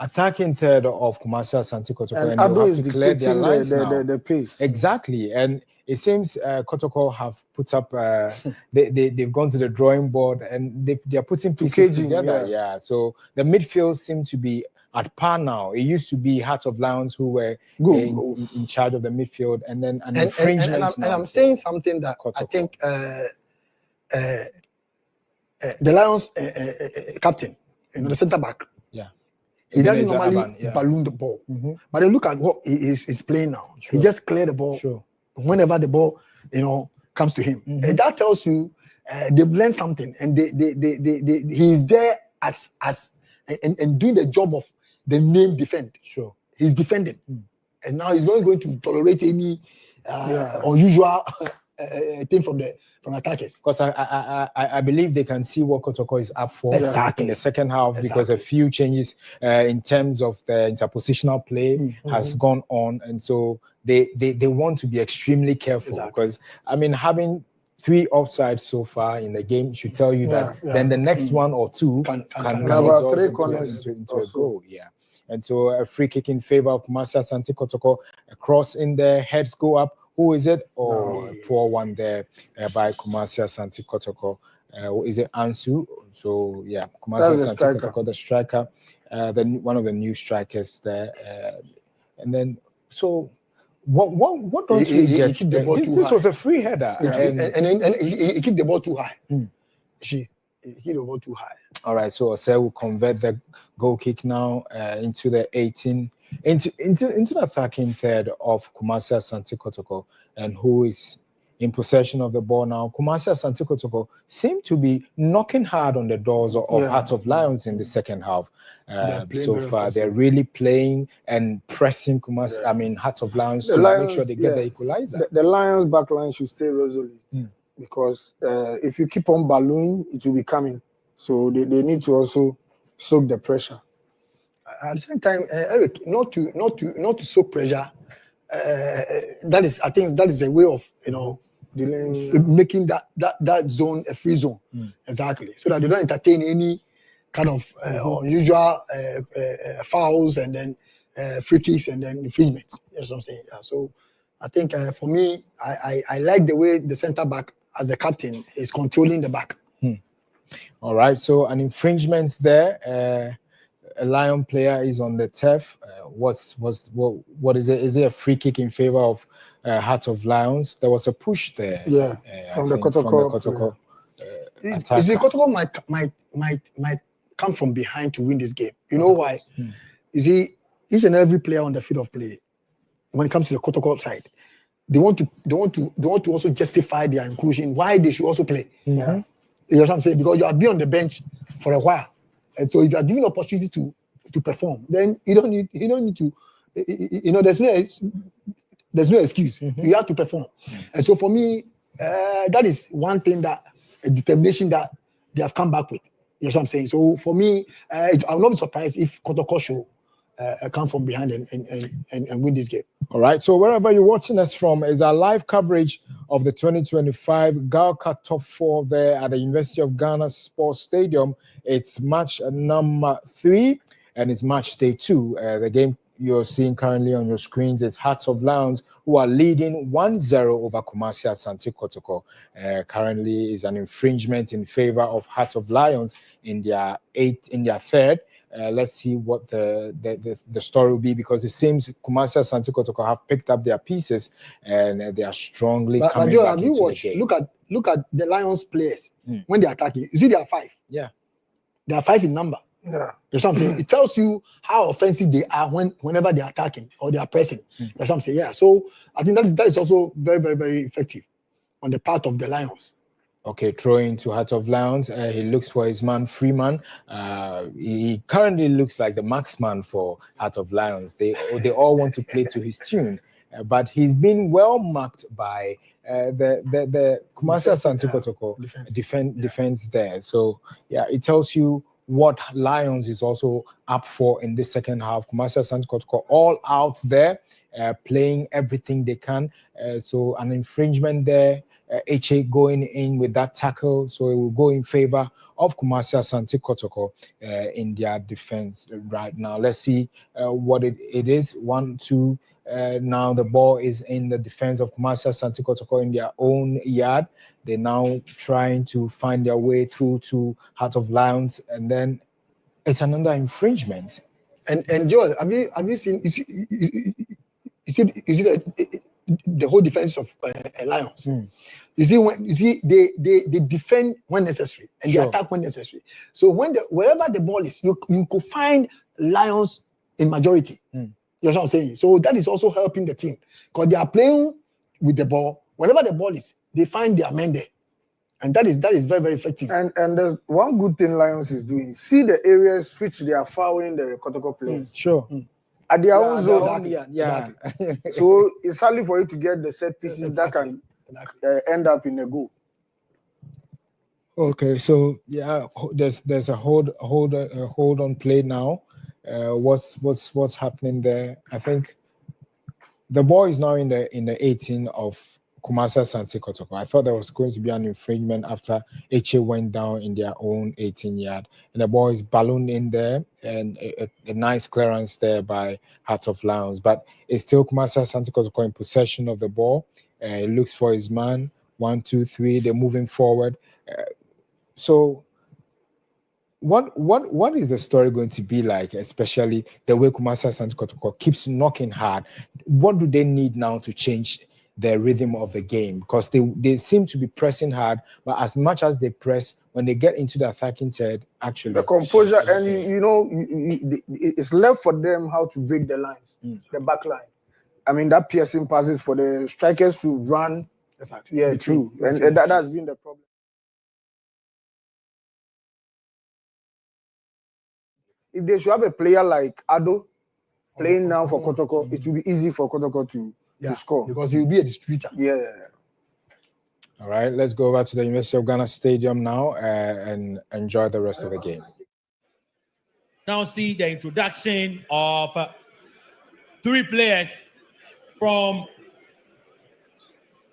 attacking third of Kumasi Asante Kotoko, and they have to clear their lines now. The pace. Exactly, and it seems Kotoko have put up. They've gone to the drawing board and they are putting pieces together. Yeah, so the midfield seem to be at par now. It used to be Heart of Lions who were in charge of the midfield, and then an infringement. And I'm saying something that Kotoko. I think the Lions captain, the centre back. He doesn't normally balloon the ball. But look at what he's playing now. He just cleared the ball. Whenever the ball, comes to him. And that tells you they've learned something, and he's there as and doing the job of the name defend. Sure, he's defending, and now he's not going to tolerate any unusual thing from attackers. Because I believe they can see what Kotoko is up for exactly in the second half, because a few changes in terms of the interpositional play has gone on, and so they want to be extremely careful, because I mean, having 3 offsides so far in the game should tell you that then the next 1 or 2 can result into a goal. Yeah. And so a free kick in favor of Kumasi Asante Kotoko, a cross in there, heads go up. Who is it? A poor one there by Kumasi Asante Kotoko. Is it Ansu? So yeah, Kumasi Asante Kotoko, the striker, one of the new strikers there. And then so what don't we get? This was a free header, and he kicked the ball too high. He hit the ball too high. All right, so Ose will convert the goal kick now into the 18, into the attacking third of Kumasi Asante Kotoko, and who is in possession of the ball now. Kumasi Asante Kotoko seem to be knocking hard on the doors of Heart of Lions in the second half. So far, they're really playing and pressing Kumasi. I mean, Heart of Lions to make sure they get the equalizer. The Lions backline should stay resolute, because if you keep on ballooning, it will be coming. So they need to also soak the pressure. At the same time, Eric, not to soak pressure. I think that is a way of making that zone a free zone. Exactly, so that they don't entertain any kind of unusual fouls and then free kicks and then infringements. You know what I'm saying? So I think for me, I like the way the centre back as a captain is controlling the back. All right, so an infringement there. A Lion player is on the turf. What is it? Is it a free kick in favor of Heart of Lions? There was a push there. Yeah, from the Kotoko. The Kotoko might come from behind to win this game. You know why? You see, each and every player on the field of play, when it comes to the Kotoko side, they want to also justify their inclusion. Why they should also play? You know what I'm saying? Because you have been on the bench for a while, and so if you are given opportunity to perform, then you don't need to. There's no excuse. You have to perform, and so for me, that is one thing, that a determination that they have come back with. You know what I'm saying? So for me, I will not be surprised if Kotoko should come from behind and win this game. All right, so wherever you're watching us from is our live coverage of the 2025 Ghalca Top 4 there at the University of Ghana Sports Stadium. It's match number 3 and it's match day 2. The game you're seeing currently on your screens is Hearts of Lions, who are leading 1-0 over Kumasi Asante Kotoko. Currently is an infringement in favor of Hearts of Lions in their third. Let's see what the story will be, because it seems Kumasi Asante Kotoko have picked up their pieces and they are strongly coming back into the game. Look at the Lions players when they're attacking. You see, there are 5. Yeah, there are 5 in number. Yeah, there's something. It tells you how offensive they are whenever they're attacking or they are pressing. There's something. Yeah, so I think that is also very, very, very effective on the part of the Lions. Okay, throwing to Heart of Lions. He looks for his man Freeman. He currently looks like the marksman for Heart of Lions. They all want to play to his tune, but he's been well marked by the Kumasi Asante Kotoko defense there. So yeah, it tells you what Lions is also up for in this second half. Kumasi Asante Kotoko all out there, playing everything they can. So an infringement there. HA going in with that tackle, so it will go in favor of Kumasi Asante Kotoko in their defense right now. Let's see what it is. 1-2. Now the ball is in the defense of Kumasi Asante Kotoko in their own yard. They're now trying to find their way through to Heart of Lions, and then it's another infringement. And Joel, have you seen? You see the whole defense of Lions. You see, they defend when necessary and they attack when necessary. So wherever the ball is, you could find Lions in majority. You know what I'm saying? So that is also helping the team, because they are playing with the ball. Whenever the ball is they find their men there. And that is very, very effective. And there's one good thing Lions is doing. See the areas which they are fouling the Kotoko players. Sure. At their own zone. Exactly. So it's hardly for you to get the set pieces that can end up in a goal. Okay, so yeah, there's a hold on play now. What's happening there? I think the ball is now in the 18 of Kumasi Asante Kotoko. I thought there was going to be an infringement after Eche went down in their own 18-yard, and the ball is ballooned in there, and a nice clearance there by Heart of Lions. But it's still Kumasi Asante Kotoko in possession of the ball. He looks for his man. 1, 2, 3. They're moving forward. So what is the story going to be like, especially the way Kumasi Asante Kotoko keeps knocking hard? What do they need now to change the rhythm of the game? Because they seem to be pressing hard, but as much as they press, when they get into the attacking third, actually the composure and it's left for them how to break the lines, the back line. I mean, that piercing passes for the strikers to run. Exactly. Yeah, true. And that has been the problem. If they should have a player like Ado playing now for Kotoko, it will be easy for Kotoko to score. Because he will be a distributor. Yeah. All right, let's go over to the University of Ghana Stadium now and enjoy the rest of the game. Now see the introduction of 3 players from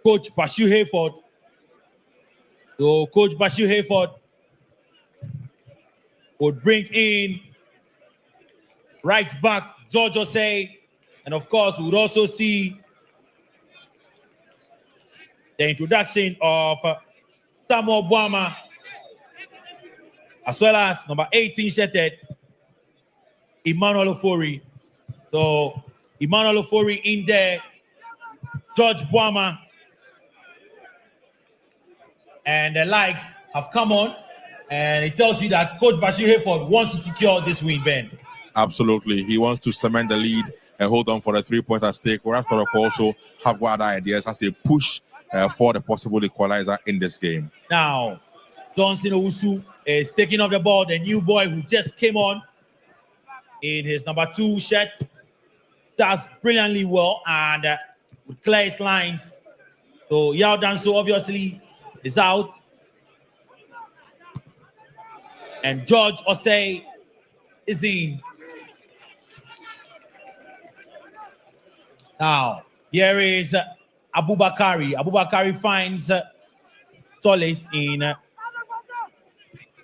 Coach Bashu Hayford. So Coach Bashu Hayford would bring in right back George Osei, and of course we would also see the introduction of Samuel Boama, as well as number 18 shirted Emmanuel Ofori. So Emmanuel Ofori in there, George Boama, and the likes have come on, and it tells you that Coach Bashu Hayford wants to secure this win, Ben. Absolutely. He wants to cement the lead and hold on for the 3-point at stake, whereas Kotoko also have got other ideas as they push for the possible equalizer in this game. Now, Johnson Owusu is taking off the ball, the new boy who just came on in his number 2 shirt. Does brilliantly well and would clear his lines. So Yao Danso obviously is out. And George Osei is in. Now, here is Abubakari. Abubakari finds solace in,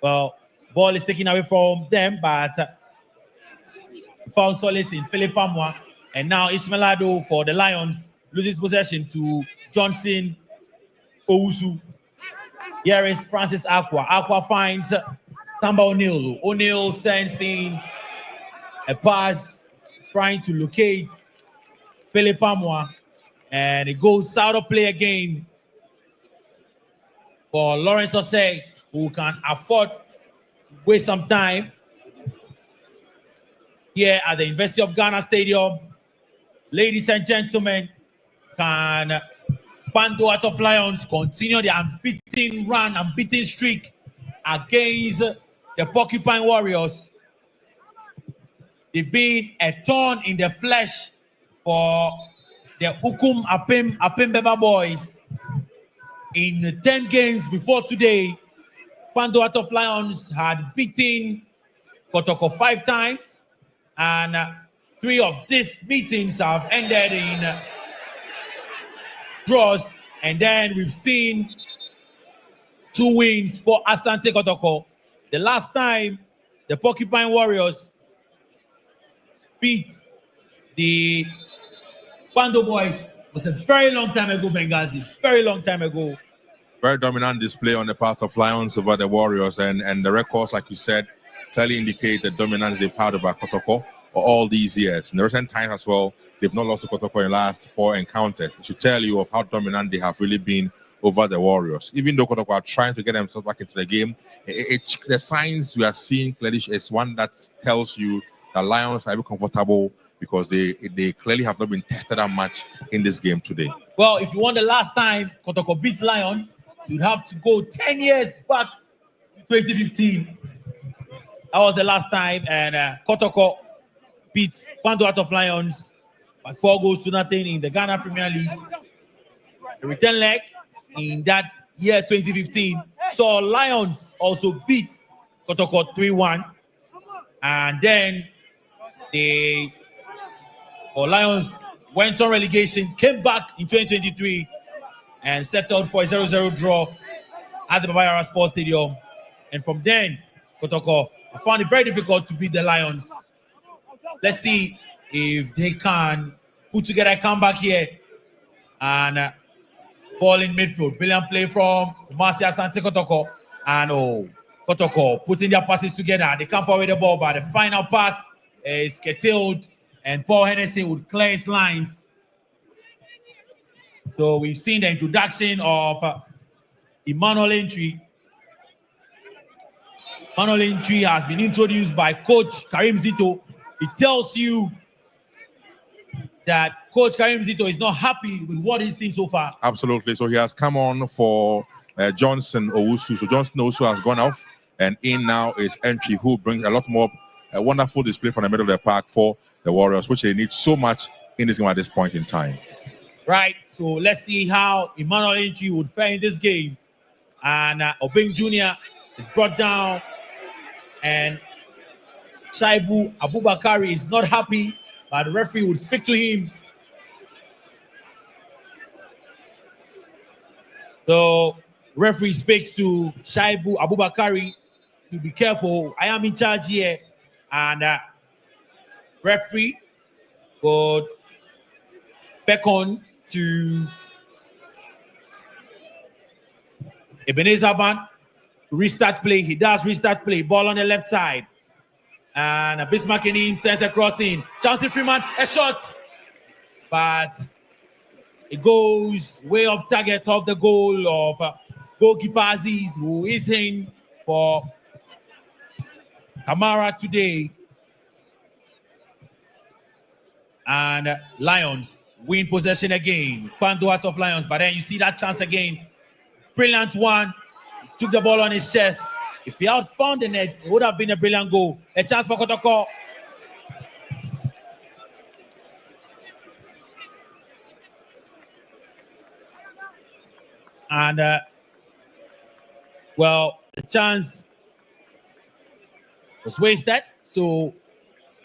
ball is taken away from them, but found solace in Philip Amwa. And now Ishmaelado for the Lions loses possession to Johnson Owusu. Here is Francis Aqua. Aqua finds Samba O'Neal. O'Neal sends in a pass trying to locate Philip Amwa, and it goes out of play again for Lawrence Osei, who can afford to waste some time here at the University of Ghana Stadium. Ladies and gentlemen, can Bando Heart of Lions continue the unbeaten streak against the Porcupine Warriors? They've been a thorn in the flesh for the Ukum Apembeba boys. In 10 games before today, Bando Heart of Lions had beaten Kotoko 5 times, and 3 of these meetings have ended in draws. And then we've seen 2 wins for Asante Kotoko. The last time the Porcupine Warriors beat the Bando boys was a very long time ago, Benghazi. Very long time ago. Very dominant display on the part of Lions over the Warriors, and the records, like you said, clearly indicate the dominance they've had over Kotoko all these years. In the recent times as well, they've not lost to Kotoko in the last 4 encounters. It should tell you of how dominant they have really been over the Warriors. Even though Kotoko are trying to get themselves back into the game, the signs we are seeing clearly is one that tells you that Lions are comfortable because they clearly have not been tested that much in this game today. Well, if you want the last time Kotoko beat Lions, you'd have to go 10 years back to 2015. That was the last time, and Kotoko beat Pando Heart of Lions by 4-0 in the Ghana Premier League. The return leg in that year 2015 saw Lions also beat Kotoko 3-1, and then Lions went on relegation, came back in 2023 and settled for a 0-0 draw at the Baba Yara Sports Stadium. And from then, Kotoko found it very difficult to beat the Lions. Let's see if they can put together a comeback here. And ball in midfield. Brilliant play from Asante Kotoko. And Kotoko putting their passes together. They can't forward the ball, but the final pass is curtailed. And Paul Hennessy would clear his lines. So we've seen the introduction of Emmanuel Entry. Emmanuel Entry has been introduced by Coach Karim Zito. It tells you that Coach Karim Zito is not happy with what he's seen so far. Absolutely. So he has come on for Johnson Owusu. So Johnson Owusu has gone off, and in now is Entry, who brings a lot more a wonderful display from the middle of the park for the Warriors, which they need so much in this game at this point in time. Right. So let's see how Emmanuel Entry would fare in this game. And Obeng Jr. is brought down, and Shaibu Abubakari is not happy, but the referee would speak to him. So referee speaks to Shaibu Abubakari to be careful. I am in charge here. And referee would beckon to Ebenezer Ban to restart play. He does restart play. Ball on the left side. And Bismarck sends a crossing. Chauncey Freeman, a shot. But it goes way off target of the goal of goalkeeper Aziz, who is in for Kamara today. And Lions win possession again. Pando Heart of Lions, but then you see that chance again. Brilliant one. Took the ball on his chest. If he had found the net, it would have been a brilliant goal. A chance for Kotoko. And well, the chance was wasted. So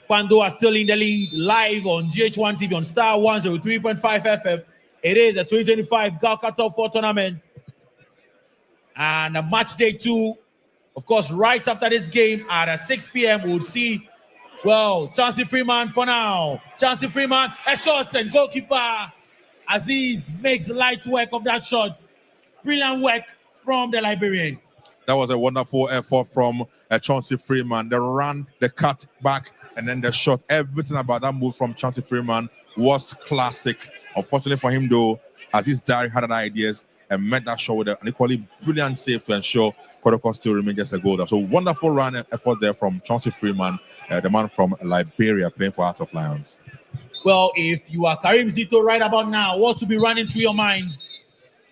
Pando are still in the lead, live on GH1 TV on Star 103.5 FM. It is a 2025 Ghalca Top 4 tournament. And match day 2, of course, right after this game at 6 p.m., we'll see, well, Chauncey Freeman for now. Chauncey Freeman, a shot, and goalkeeper Aziz makes light work of that shot. Brilliant work from the Liberian. That was a wonderful effort from Chauncey Freeman. The run, the cut back, and then the shot. Everything about that move from Chauncey Freeman was classic. Unfortunately for him, though, Aziz Dari had other ideas and met that shot with an equally brilliant save to ensure Kotoko still remains just a goal. So wonderful run and effort there from Chauncey Freeman, the man from Liberia playing for Heart of Lions. Well, if you are Karim Zito right about now, what to be running through your mind?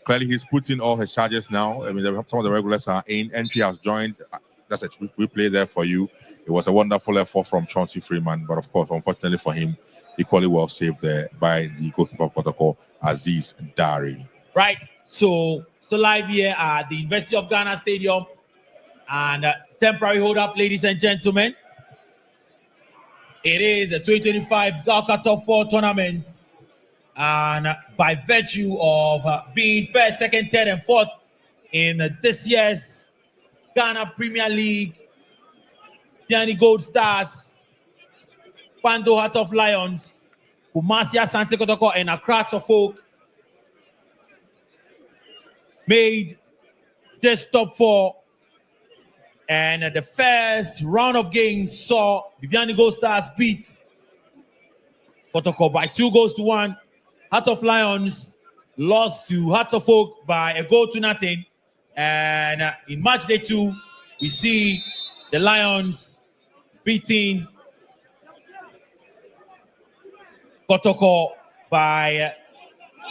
Clearly, he's putting all his charges now. I mean, some of the regulars are in. Entry has joined. That's it. We play there for you. It was a wonderful effort from Chauncey Freeman, but of course, unfortunately for him, equally well saved there by the goalkeeper of Kotoko, Aziz Dari. Right. So live here at the University of Ghana Stadium, and temporary hold up, ladies and gentlemen. It is a 2025 Ghalca Top 4 tournament. And by virtue of being first, second, third, and fourth in this year's Ghana Premier League, Piani Gold Stars, Pando Heart of Lions, Asante Kotoko, and Accra Folk made this top 4. And the first round of games saw Viviani Gold Stars beat Kotoko by 2-1. Heart of Lions lost to Heart of Folk by 1-0. And in match day 2, we see the Lions beating Kotoko by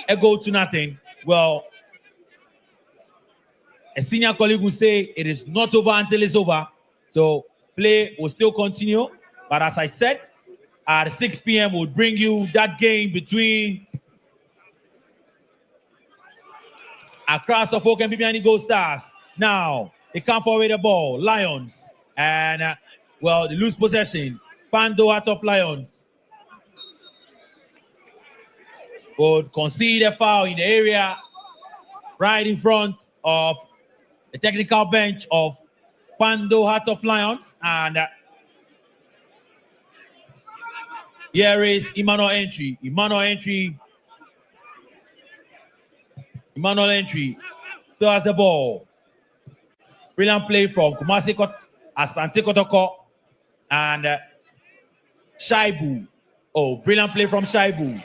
a goal to nothing. Well, a senior colleague will say it is not over until it's over. So play will still continue. But as I said, at 6 p.m. we'll bring you that game between Accra Suffolk and Bibiani Gold Stars. Now, they come forward the ball. Lions. And, well, they lose possession. Pando out of Lions. Would concede a foul in the area right in front of the technical bench of Pando Heart of Lions. And here is Emmanuel Entry. Emmanuel Entry still has the ball. Brilliant play from Asante Kotoko and Shaibu. Oh, brilliant play from Shaibu.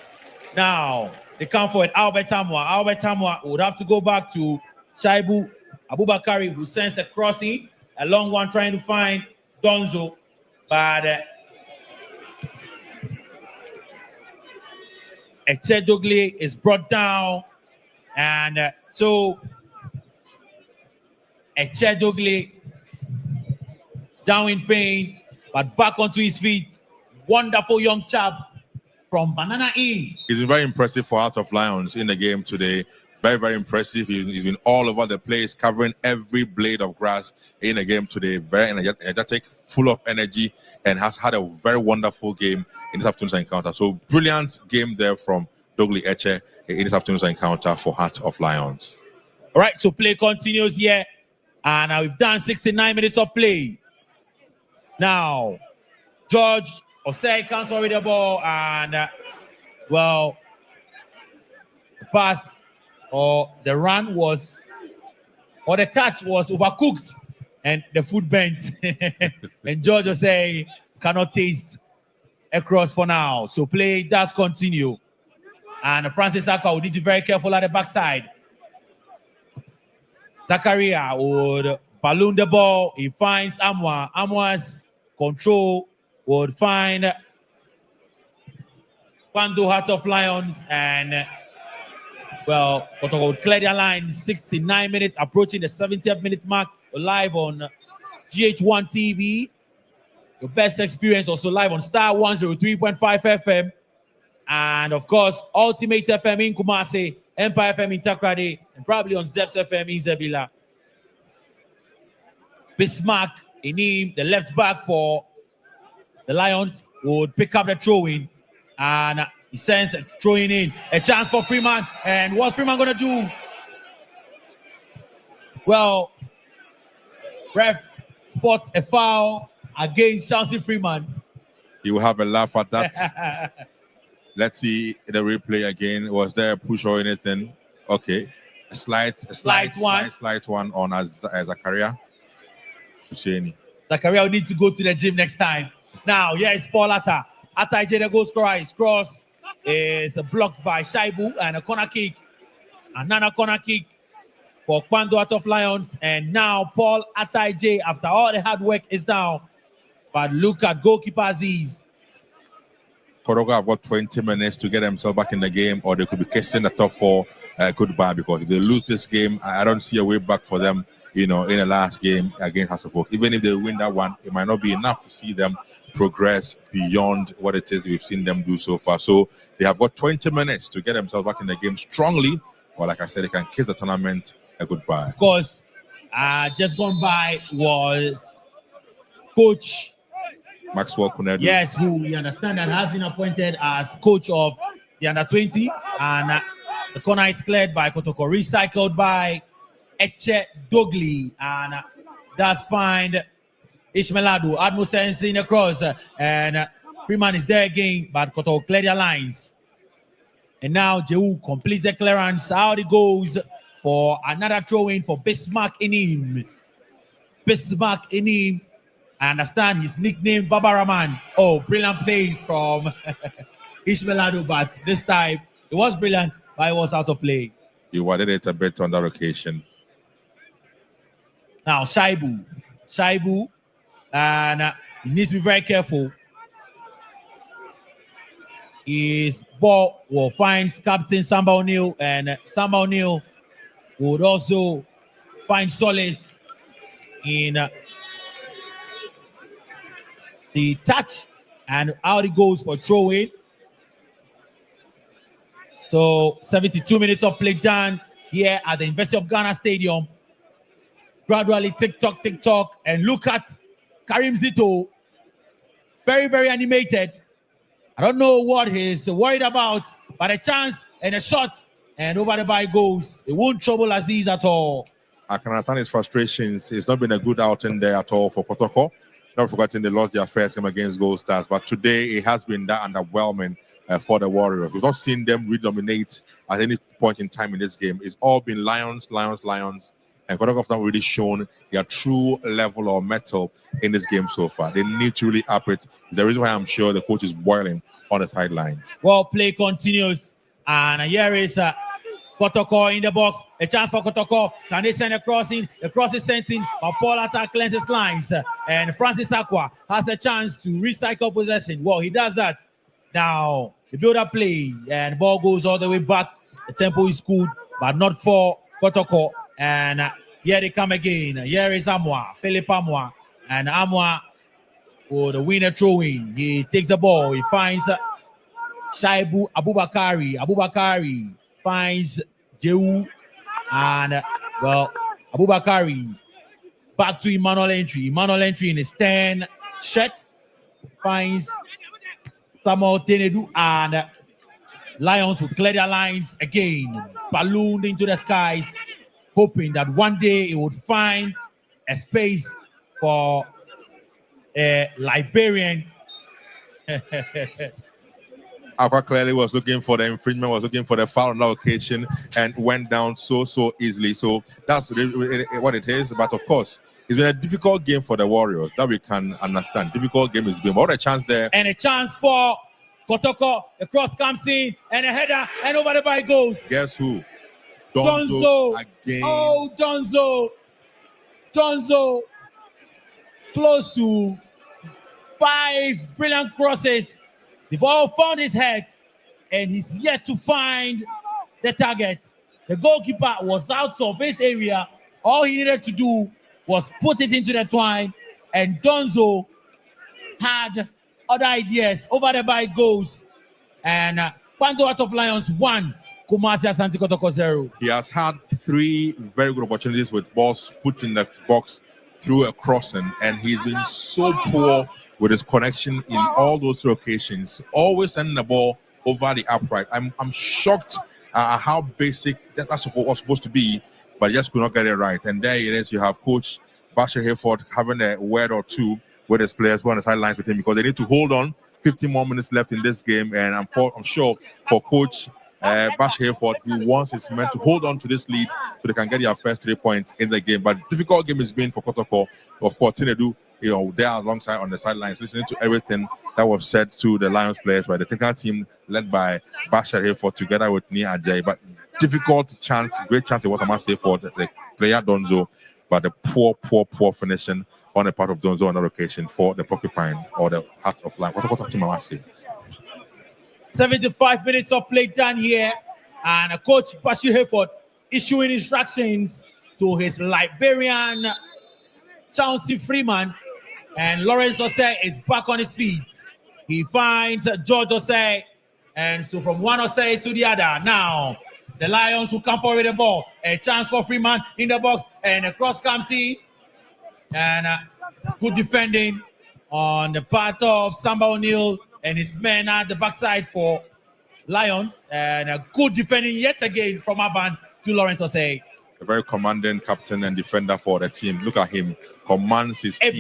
Now, they come forward. Albert Tamwa would have to go back to Shaibu. Abubakari, who sends a crossing, a long one trying to find Donzo. But Echedogli is brought down. And so Echedogli down in pain, but back onto his feet. Wonderful young chap from Banana Inn. He's been very impressive for Heart of Lions in the game today. Very, very impressive. He's been all over the place, covering every blade of grass in the game today. Very energetic, full of energy, and has had a very wonderful game in this afternoon's encounter. So brilliant game there from Dogli Eche in this afternoon's encounter for Heart of Lions. All right, so play continues here. And we've done 69 minutes of play. Now, George Osei comes forward with the ball, and well, the pass or the run was, or the touch was overcooked, and the foot bent. And George Osei cannot taste a cross for now. So play does continue. And Francis Aka would need to be very careful at the backside. Zakaria would balloon the ball. He finds Amwa. Amwa's control would find Pando Heart of Lions, and well, Kotoko would clear their line. 69 minutes, approaching the 70th minute mark. Live on GH1 TV. Your best experience also live on Star 103.5 FM. And of course, Ultimate FM in Kumasi, Empire FM in Takrady, and probably on Zeps FM in Zebila. Bismarck Inim, the left back for the Lions, would pick up the throw-in, and he sends a throw-in in. A chance for Freeman, and what's Freeman going to do? Well, ref spots a foul against Chelsea Freeman. He will have a laugh at that. Let's see the replay again. Was there a push or anything? Okay. A slight one on Zakaria. Zakaria will need to go to the gym next time. Now, here is Paul Atta. Atta is the goal scorer. His cross is blocked by Shaibu, and a corner kick. Another corner kick for Kwando Heart of Lions. And now Paul Atta, after all the hard work, is down. But look at goalkeeper Aziz. Kotoko have got 20 minutes to get themselves back in the game, or they could be kissing the top four goodbye, because if they lose this game, I don't see a way back for them, in the last game against Hasselhoff. Even if they win that one, it might not be enough to see them progress beyond what it is we've seen them do so far. So they have got 20 minutes to get themselves back in the game strongly, or like I said, they can kiss the tournament a goodbye. Of course, just gone by was Coach Maxwell Kunedu. Yes, who we understand that has been appointed as coach of the under-20, and the corner is cleared by Kotoko, recycled by Eche Dogli, and that's find Ishmaeladu. Admo sensing across, and Freeman is there again, but Kotoko cleared their lines. And now Jehu completes the clearance. Out it goes for another throw-in for Bismarck Inim. Bismarck Inim. I understand his nickname, Babaraman. Oh, brilliant play from Ishmaeladu, but this time it was brilliant, but it was out of play. You wanted it a bit on that occasion. Now, Shaibu, and he needs to be very careful. His ball will find Captain Samba O'Neal, and Samba O'Neal would also find solace in the touch and out it goes for throw-in. So 72 minutes of play done here at the University of Ghana Stadium. Gradually tick-tock, and look at Karim Zito. Very, very animated. I don't know what he's worried about, but a chance and a shot, and over the bar goes. It won't trouble Aziz at all. I can understand his frustrations. It's not been a good outing there at all for Kotoko. Not forgetting they lost their first game against Gold Stars, but today it has been that underwhelming for the Warriors. We've not seen them redominate at any point in time in this game. It's all been Lions, and Kotoko have not really shown their true level or mettle in this game so far. They need to really up it. It's the reason why I'm sure the coach is boiling on the sidelines. Well, play continues, and here is Kotoko in the box. A chance for Kotoko. Can they send a crossing? The cross is sent in, but Paul Atta cleanses lines, and Francis Aqua has a chance to recycle possession. Well, he does that. Now, the build-up play, and the ball goes all the way back. The tempo is good, but not for Kotoko. And here they come again. Here is Amwa, Philip Amwa. And Amwa for the winner throw-in. He takes the ball. He finds Shaibu Abubakari. Abubakari finds Jehu. And, well, Abubakari back to Emmanuel Entry. Emmanuel Entry in his 10 shirt finds Samuel Tenedu. And Lions will clear their lines again. Ballooned into the skies, hoping that one day it would find a space for a Liberian. Aqua clearly was looking for the infringement, was looking for the foul on that occasion, and went down so easily. So that's really what it is. But of course, it's been a difficult game for the Warriors. That we can understand. Difficult game is been. What a chance there. And a chance for Kotoko. The cross comes in, and a header, and over the bar goes. Guess who? Donzo again. Oh, Donzo. Close to 5 brilliant crosses. The ball found his head, and he's yet to find the target. The goalkeeper was out of his area. All he needed to do was put it into the twine, and Donzo had other ideas. Over the bar goes, and Pando out of Lions 1. Kumasi Asante Kotoko 0. He has had 3 very good opportunities with balls put in the box through a crossing, and he's been so poor with his connection in all those 3 occasions. Always sending the ball over the upright. I'm shocked at how basic that was supposed to be, but he just could not get it right. And there it is. You have Coach Bashir Hayford having a word or two with his players who are on the sidelines with him, because they need to hold on. 15 more minutes left in this game, and I'm sure for Coach Bash Hayford, he wants his men to hold on to this lead so they can get their first 3 points in the game. But difficult game has been for Kotoko. Of course, Tinedu, there alongside on the sidelines, listening to everything that was said to the Lions players by the technical team led by Bashir Hayford together with Nia Ajay. But difficult chance, great chance it was, I must say, for the player Donzo, but the poor finishing on the part of Donzo on that occasion for the Porcupine or the Heart of Lions. Kotoko team, I must say. 75 minutes of play done here, and Coach Bashir Hayford issuing instructions to his Liberian Chauncey Freeman, and Lawrence Osei is back on his feet. He finds George Osei, and so from one Osei to the other. Now, the Lions will come forward with the ball. A chance for Freeman in the box, and a cross comes in, and good defending on the part of Samba O'Neal and his men at the backside for Lions, and a good defending yet again from Aban to Lawrence Osei. A very commanding captain and defender for the team. Look at him, commands his team,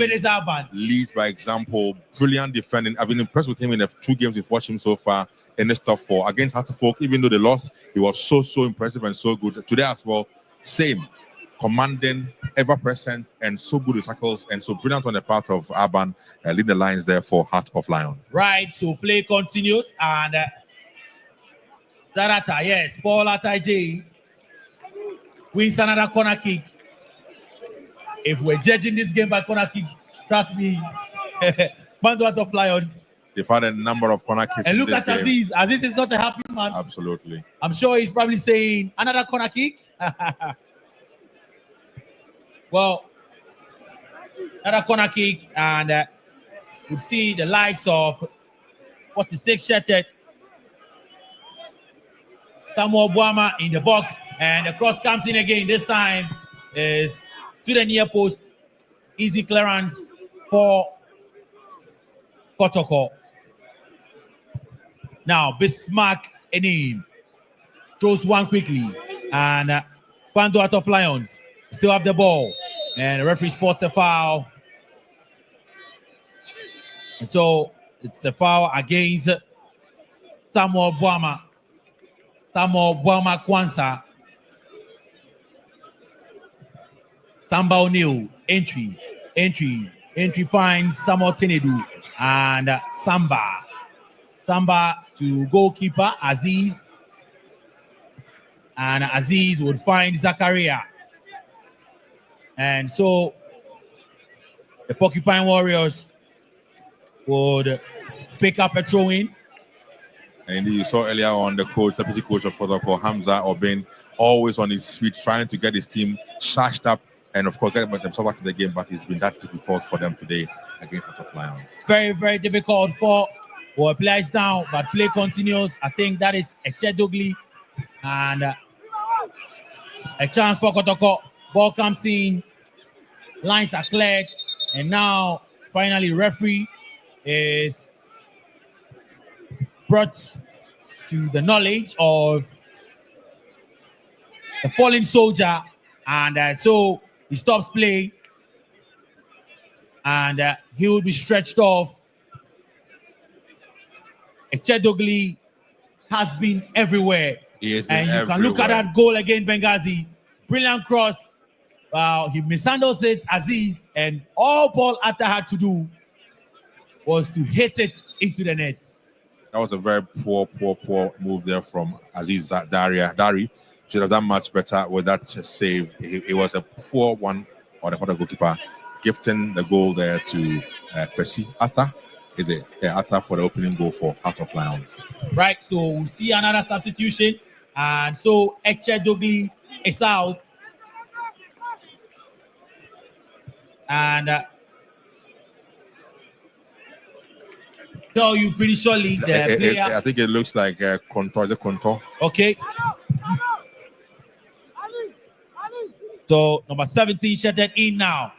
leads by example, brilliant defending. I've been impressed with him in the 2 games we've watched him so far in this top 4. Against Hartlepool, even though they lost, he was so impressive and so good. Today as well, same. Commanding, ever present, and so good with tackles, and so brilliant on the part of Aban, lead the lines there for Heart of Lions. Right, so play continues, and Zarata, yes, Paul Ataiji wins another corner kick. If we're judging this game by corner kick, trust me, Bando out of Lions They've had a number of corner kicks. And look in at this game. Aziz. Aziz is not a happy man. Absolutely. I'm sure he's probably saying another corner kick. Well, another corner kick, and we see the likes of 46-shirted Samuel Boama in the box, and the cross comes in again. This time is to the near post. Easy clearance for Kotoko. Now Bismarck Enim throws one quickly, and Kwando out of Lions still have the ball, and the referee spots a foul. And so it's a foul against Samuel Boama. Samuel Boama Kwanzaa. Samba O'Neill, entry finds Samuel Tenedu, and Samba to goalkeeper Aziz, and Aziz would find Zakaria, and so the Porcupine Warriors would pick up a throw-in. And you saw earlier on the deputy coach of Kotoko, Hamza Obin, always on his feet, trying to get his team charged up and, of course, get themselves back to the game. But it's been that difficult for them today against the Lions. Very, very difficult for players down, but play continues. I think that is Echedogli, and a chance for Kotoko. Ball comes in, lines are cleared, and now finally referee is brought to the knowledge of the fallen soldier, and so he stops play, and he will be stretched off. Echedogli has been everywhere, and you can look at that goal again, Benghazi. Brilliant cross. He mishandles it, Aziz, and all Paul Atta had to do was to hit it into the net. That was a very poor move there from Aziz Dari. Should have done much better with that save. It was a poor one on the part of goalkeeper, gifting the goal there to Kwesi Atta. Is it Atta for the opening goal for Heart of Lions? Right, so we'll see another substitution, and so Echedogli is out, and tell you pretty surely the player. I think it looks like Contour. Okay. So number 17 shutted in now.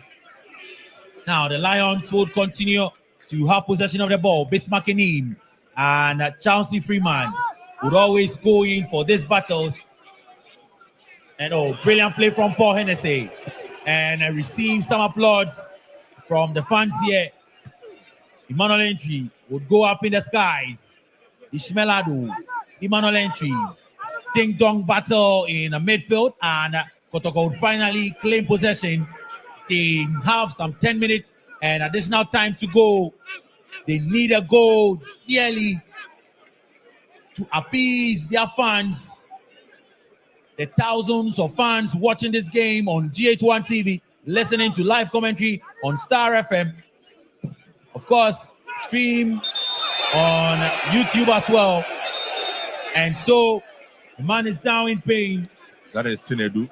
Now the Lions would continue to have possession of the ball. Bismarck Enim and Chauncey Freeman would always go in for these battles. And brilliant play from Paul Hennessy. And receive some applause from the fans here. Emmanuel Entry would go up in the skies. Ishmael Adu, Emmanuel Entry. Ding dong battle in the midfield, and Kotoko would finally claim possession. They have some 10 minutes and additional time to go. They need a goal dearly to appease their fans. The thousands of fans watching this game on GH1 TV, listening to live commentary on Star FM. Of course, stream on YouTube as well. And so the man is down in pain. That is Tinedu.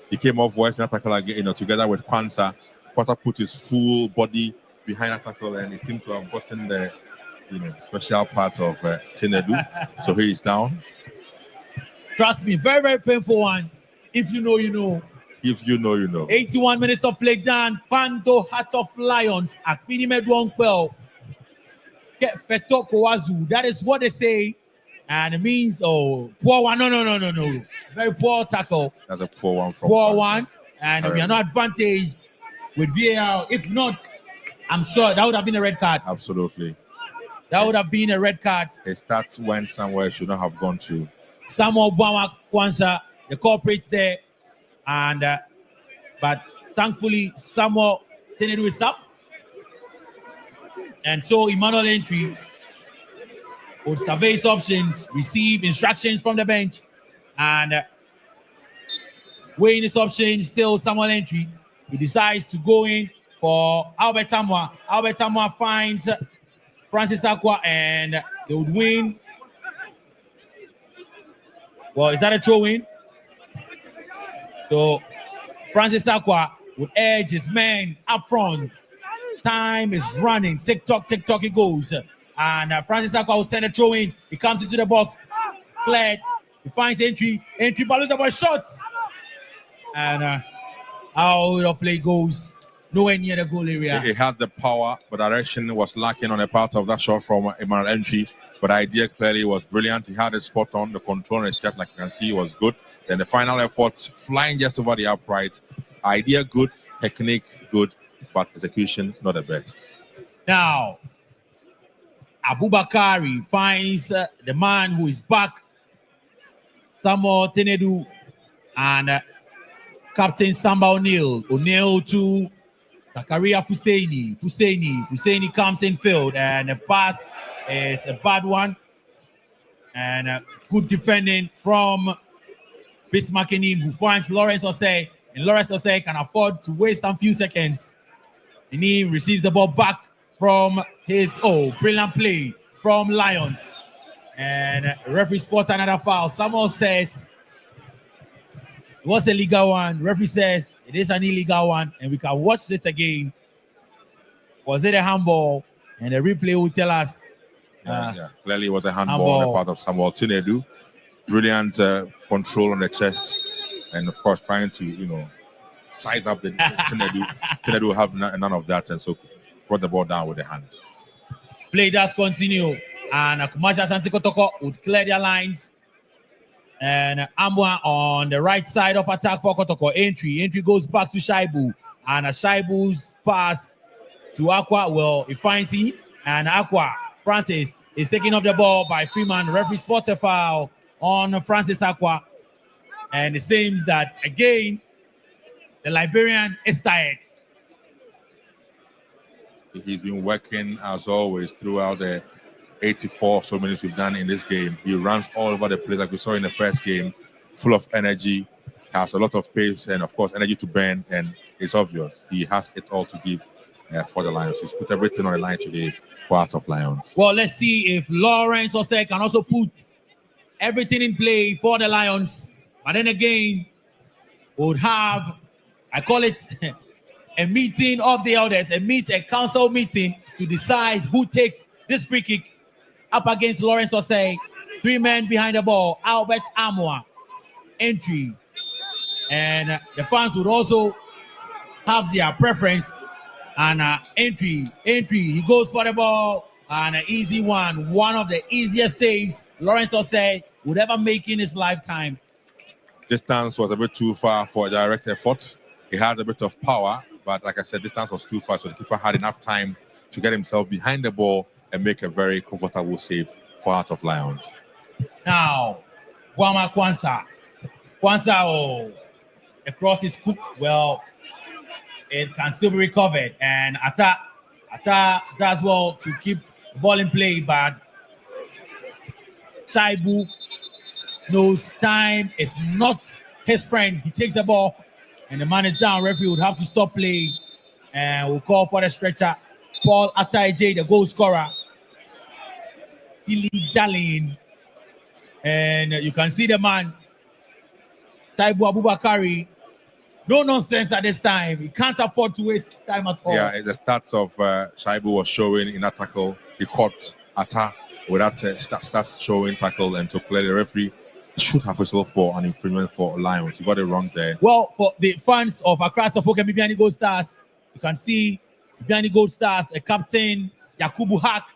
He came off Western tackle again, together with Kwanzaa. Potter put his full body behind a tackle, and he seemed to have gotten the special part of Tinedu. So he is down. Trust me, very, very painful one. If you know, you know. If you know, you know. 81 minutes of play done. Pando Heart of Lions. Akpini Medwongpel. Get Fetok Wazu. That is what they say. And it means, poor one. No. Very poor tackle. That's a poor one from Poor one. And we are not advantaged with VAR. If not, I'm sure that would have been a red card. Absolutely. That would have been a red card. A start went somewhere it should not have gone to. Samuel Boama Kwanzaa, the culprits there. And but thankfully Samuel Tenedu is up, and so Emmanuel Entry would survey his options, receive instructions from the bench, and weighing his options. Still Samuel Entry, he decides to go in for Albert Tamwa. Albert Tamwa finds Francis Aqua, and they would win. Well, is that a throw-in? So Francis Aqua would edge his man up front. Time is running. Tick-tock, tick-tock it goes. And Francis Aqua will send a throw-in. He comes into the box. Cleared. He finds entry. Entry, balloons about shots. And out of play goes. Nowhere near the goal area. He had the power, but direction was lacking on a part of that shot from Emmanuel Entry. But the idea clearly was brilliant. He had it spot on. The control on his chest, like you can see, was good. Then the final efforts, flying just over the upright. Idea good, technique good, but execution not the best. Now, Abubakari finds the man who is back, Samuel Tenedu, and Captain Samba O'Neill. O'Neill to Zakaria Fusaini. Fusaini comes in field, and the pass is a bad one. And good defending from Bismarck Enim, who finds Lawrence Osei. And Lawrence Osei can afford to waste a few seconds. Enim receives the ball back from his brilliant play from Lions. And referee spots another foul. Samuel says it was a legal one. Referee says it is an illegal one, and we can watch it again. Was it a handball? And the replay will tell us. Clearly it was a handball on the part of Samuel Tinedu. Brilliant control on the chest, and of course trying to size up the Tinedu. Tinedu have none of that, and so brought the ball down with the hand. Play does continue, and Asante Kotoko would clear their lines. And Amwa on the right side of attack for Kotoko. Entry goes back to Shaibu, and Shaibu's pass to Aqua. Well, he finds him, and Aqua Francis is taking up the ball by Freeman. Referee spots a foul on Francis Aqua, and it seems that again the Liberian is tired. He's been working as always throughout the 84 so minutes we've done in this game. He runs all over the place like we saw in the first game, full of energy, has a lot of pace, and of course energy to burn, and it's obvious he has it all to give for the Lions. He's put everything on the line today for Heart of Lions. Well, let's see if Lawrence Osei can also put everything in play for the Lions. But then again, would have, I call it a meeting of the elders, a council meeting to decide who takes this free kick up against Lawrence Osei. 3 men behind the ball, Albert Amwa, Entry. And the fans would also have their preference. And Entry, he goes for the ball, and an easy one of the easiest saves Lawrence Osei would ever make in his lifetime. Distance was a bit too far for a direct effort. He had a bit of power, but like I said, distance was too far, so the keeper had enough time to get himself behind the ball and make a very comfortable save for Heart of Lions. Now, Kwama Kwanzaa, the cross is cooked. Well, it can still be recovered, and Ata does well to keep the ball in play, but Shaibu knows time is not his friend. He takes the ball, and the man is down. Referee would have to stop play, and we'll call for the stretcher. Paul Ataije, the goal scorer, dilly-dallying, and you can see the man, Taibu Abubakari. No nonsense at this time. He can't afford to waste time at all. Yeah, the stats of Shaibu was showing in that tackle. He caught Ata with that stats showing tackle, and so clearly the referee should have whistled for an infringement for Lions. He got it wrong there. Well, for the fans of Accra Suffolk and Bibiani Gold Stars, you can see Bibiani Gold Stars, a captain, Yakubu Hak,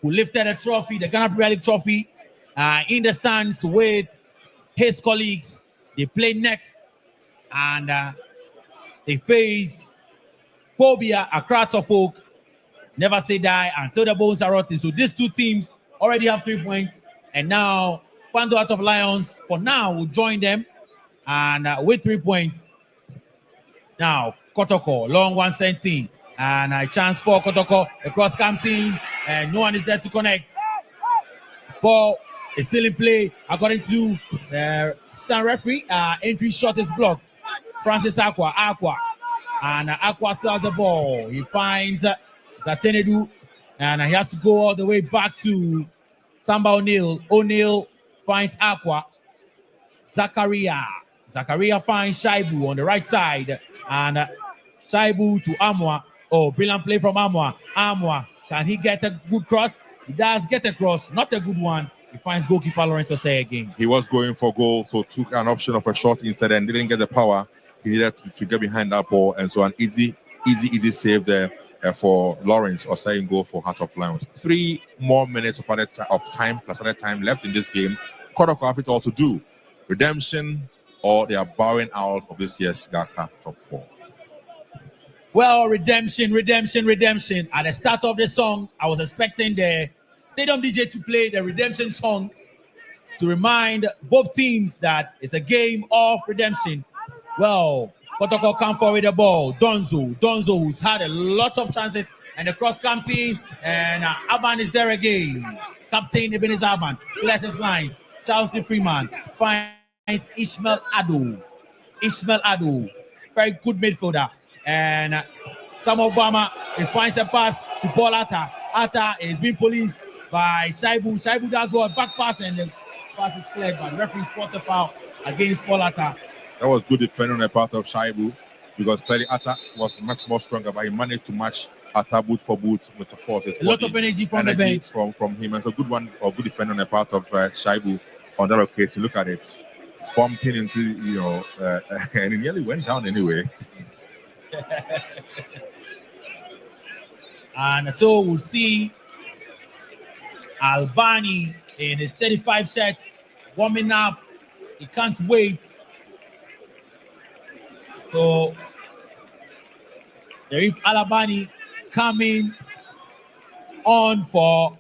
who lifted a trophy, the Ghana Premier League trophy, in the stands with his colleagues. They play next, and they face Phobia, Accra Suffolk, never say die until the bones are rotten. So these two teams already have 3 points, and now Pando Heart of Lions for now will join them, and with 3 points. Now Kotoko, long 117, and a chance for Kotoko. The cross comes in, and no one is there to connect. Ball is still in play according to the stand referee. Entry shot is blocked. Francis Aqua, and Aqua still has the ball. He finds Zatenedu, And he has to go all the way back to Samba O'Neal. O'Neal finds Aqua. Zakaria finds Shaibu on the right side. And Shaibu to Amwa. Oh, brilliant play from Amwa. Amwa, can he get a good cross? He does get a cross, not a good one. He finds goalkeeper Lorenzo Say again. He was going for goal, so took an option of a shot instead and didn't get the power. He needed to get behind that ball, and so an easy save there for Lawrence Osei goal for Heart of Lions. 3 more minutes of time plus other time left in this game. Kotoko have it all to do. Redemption, or they are bowing out of this year's Ghalca top 4. Well, redemption. At the start of the song, I was expecting the Stadium DJ to play the redemption song to remind both teams that it's a game of redemption. Well, Kotoko come forward with the ball. Donzo, who's had a lot of chances, and the cross comes in, and Aban is there again. Captain Ebenezer Aban clears his lines. Chelsea Freeman finds Ishmael Ado, very good midfielder. And Sam Obama, he finds a pass to Paul Atta. Atta is being policed by Shaibu. Shaibu does what? Back pass, and the pass is cleared, but referee spots a foul against Paul Atta. That was good defending on the part of Shaibu, because clearly Atta was much more stronger, but he managed to match Atta boot for boot with, of course, his a lot of energy from the bench from him. And so good one, or good defending on the part of Shaibu on that occasion. Look at it, bumping into and he nearly went down anyway. And so we'll see Albani in his 35 shirt warming up. He can't wait. So there is Albani coming on for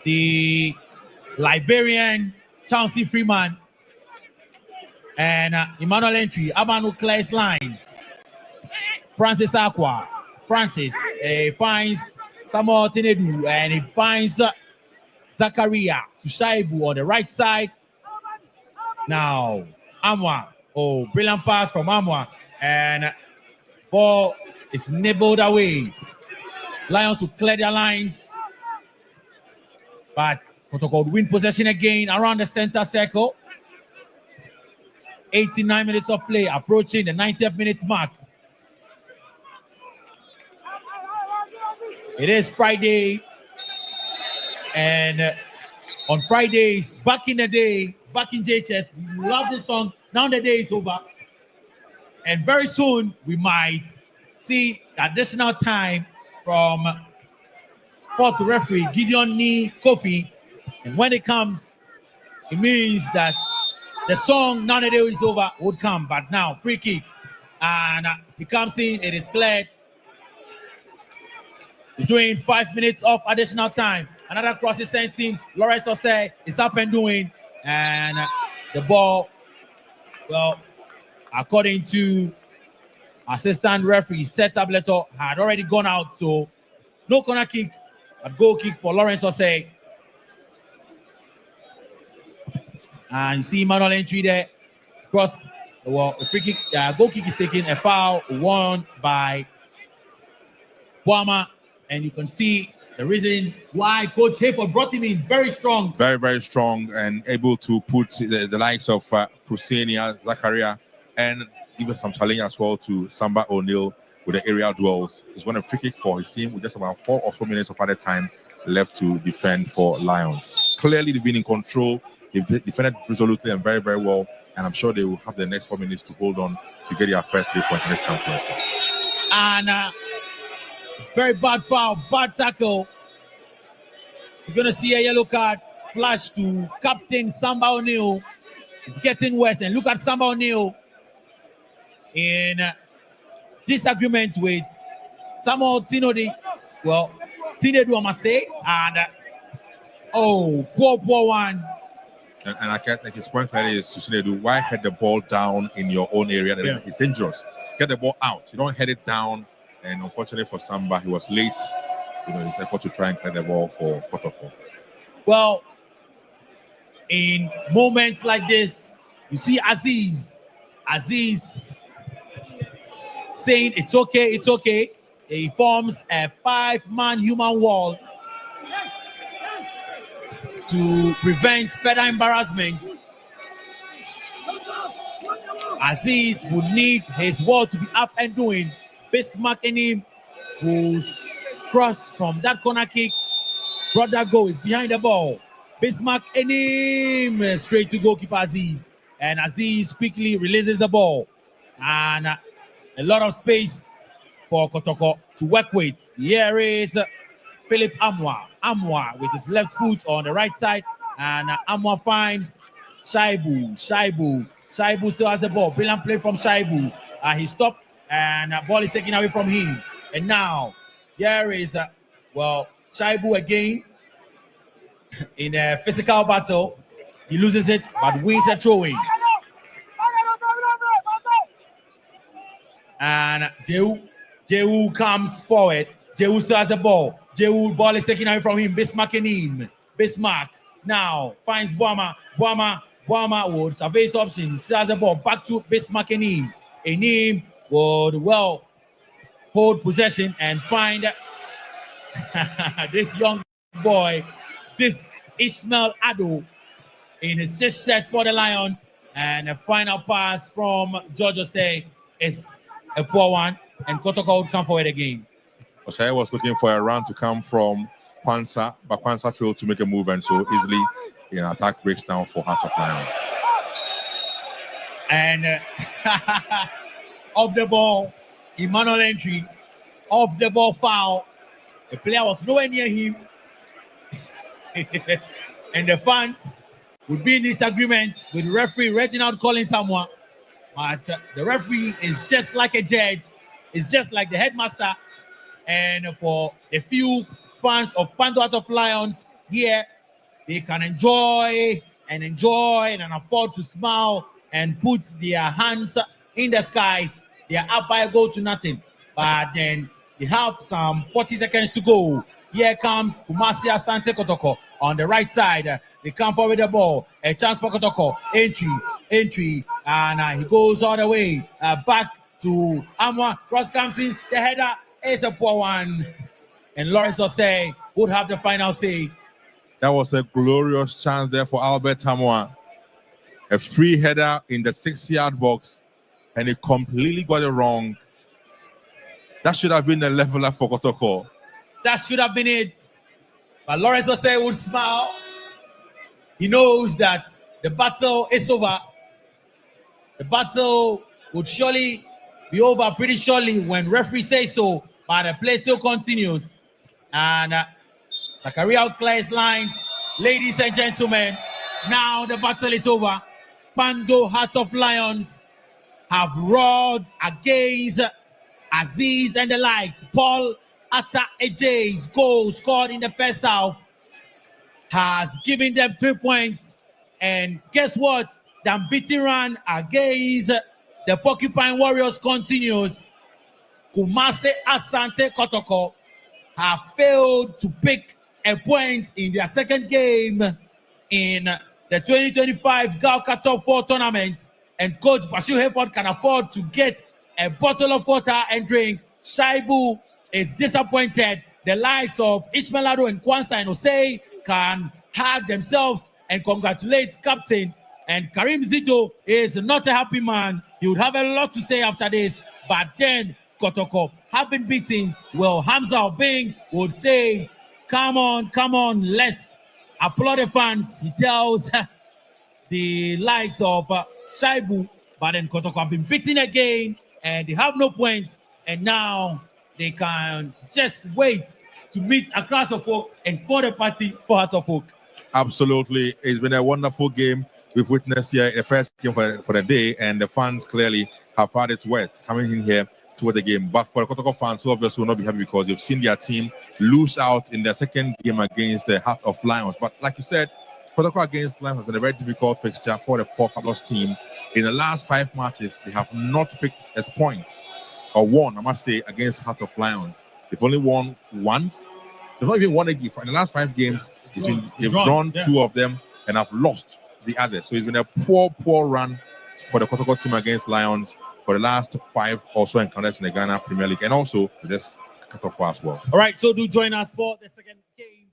the Liberian Chauncey Freeman and Emmanuel Entry. Abanu clears lines. Francis Aqua. Francis finds Samuel Tinedu, and he finds Zakaria to Shaibu on the right side. Now, Amwa. Oh, brilliant pass from Amwa. And ball is nibbled away. Lions will clear their lines. But Kotoko would win possession again around the center circle. 89 minutes of play, approaching the 90th minute mark. It is Friday, and on Fridays, back in the day, back in JHS, we love this song. Now the day is over, and very soon we might see additional time from fourth referee Gideon Nee Kofi, and when it comes, it means that the song "Now the Day is Over" would come. But now, free kick, and he comes in. It is cleared. Doing 5 minutes of additional time. Another cross is sent in. Lawrence Osei is up and doing. And the ball, well, according to assistant referee, Seth Tableto had already gone out. So no corner kick, a goal kick for Lawrence Osei. And you see Emmanuel Entry there. Cross, well, a free kick, goal kick is taken. A foul won by Boama. And you can see the reason why Coach Hayford brought him in. Very strong. Very, very strong, and able to put the likes of Fusenia, Zakaria, and even some challenge as well to Samba O'Neal with the aerial duels. He's won a free kick for his team with just about 4 or so minutes of added time left to defend for Lions. Clearly, they've been in control. They've defended resolutely and very, very well. And I'm sure they will have the next 4 minutes to hold on to get their first 3 points in this championship. And very bad foul, bad tackle. You're going to see a yellow card flash to Captain Samba O'Neal. It's getting worse. And look at Samba O'Neal in disagreement with Samuel Tinedu. Well, Tinedu, I must say. And, poor one. And I can't think his point clearly is to Tinedu, why head the ball down in your own area? Yeah. It's dangerous. Get the ball out. You don't head it down. And unfortunately for Samba, he was late. His effort to try and clear the ball for Kotoko. Well, in moments like this, you see Aziz saying it's okay. He forms a 5-man human wall to prevent further embarrassment. Aziz would need his wall to be up and doing. Bismarck in him, who's crossed from that corner kick, brought that goal, is behind the ball. Bismarck in him, straight to goalkeeper Aziz. And Aziz quickly releases the ball. And a lot of space for Kotoko to work with. Here is Philip Amwa. Amwa with his left foot on the right side. And Amwa finds Shaibu. Shaibu still has the ball. Brilliant play from Shaibu. He stopped and the ball is taken away from him. And now, here is, Shaibu again in a physical battle. He loses it, but wins a throw-in. And Jehu comes forward. Jehu still has the ball. Ball is taken away from him. Bismarck in him. Bismarck now finds Boama. Boama would survey his options. Still has the ball. Back to Bismarck in him. Enim would hold possession and find this young boy, this Ishmael Ado, in his 6th set for the Lions. And a final pass from George Osei is a poor one, and Kotoko would come forward again. Osei was looking for a run to come from Kwanzaa, but Kwanzaa failed to make a move, and so easily attack breaks down for Heart of Lions. And off the ball, Emmanuel entry, off the ball foul. The player was nowhere near him. And the fans would be in disagreement with the referee Reginald calling someone. But the referee is just like a judge, is just like the headmaster. And for the few fans of Pando Heart of Lions here, they can enjoy and afford to smile and put their hands in the skies. They are up by a goal to nothing. But then they have some 40 seconds to go. Here comes Kumasi Asante Kotoko on the right side. They come forward with the ball. A chance for Kotoko. Entry. And he goes all the way back to Amwa. Cross comes in. The header is a poor one. And Lawrence Osei would have the final say. That was a glorious chance there for Albert Amwa. A free header in the 6-yard box. And he completely got it wrong. That should have been the leveler for Kotoko. That should have been it. But Lawrence Osei would smile. He knows that the battle is over. The battle would surely be over pretty shortly when referee says so. But the play still continues. And Zakaria clears lines. Ladies and gentlemen, now the battle is over. Pando Heart of Lions have roared against Aziz and the likes. Paul Atta Ejay's goal scored in the first half has given them 3 points. And guess what? The unbeaten run against the Porcupine Warriors continues. Kumasi Asante Kotoko have failed to pick a point in their second game in the 2025 Ghalca Top 4 tournament. And Coach Bashir Hayford can afford to get a bottle of water and drink. Shaibu is disappointed. The likes of Ishmael Ado and Kwanzaa and Osei can hug themselves and congratulate captain. And Karim Zito is not a happy man. He would have a lot to say after this. But then Kotoko have been beaten. Well, Hamza Obeng would say, come on, let's applaud the fans. He tells the likes of Shaibu, but then Kotoko have been beaten again and they have no points. And now they can just wait to meet across the folk and score the party for Hearts of Folk. Absolutely. It's been a wonderful game. We've witnessed here the first game for the day, and the fans clearly have had it worth coming in here toward the game. But for the Kotoko fans, who obviously will not be happy because they've seen their team lose out in their second game against the Heart of Lions. But like you said, Kotoko against Lions has been a very difficult fixture for the Port Harcourt team. In the last 5 matches, they have not picked a point or won, I must say, against Heart of Lions. They've only won once. They've not even won a game. In the last 5 games, they've drawn 2 of them and have lost the other. So it's been a poor run for the Kotoko team against Lions for the last 5 or so encounters in the Ghana Premier League. And also, just Kotoko as well. All right, so do join us for the second game.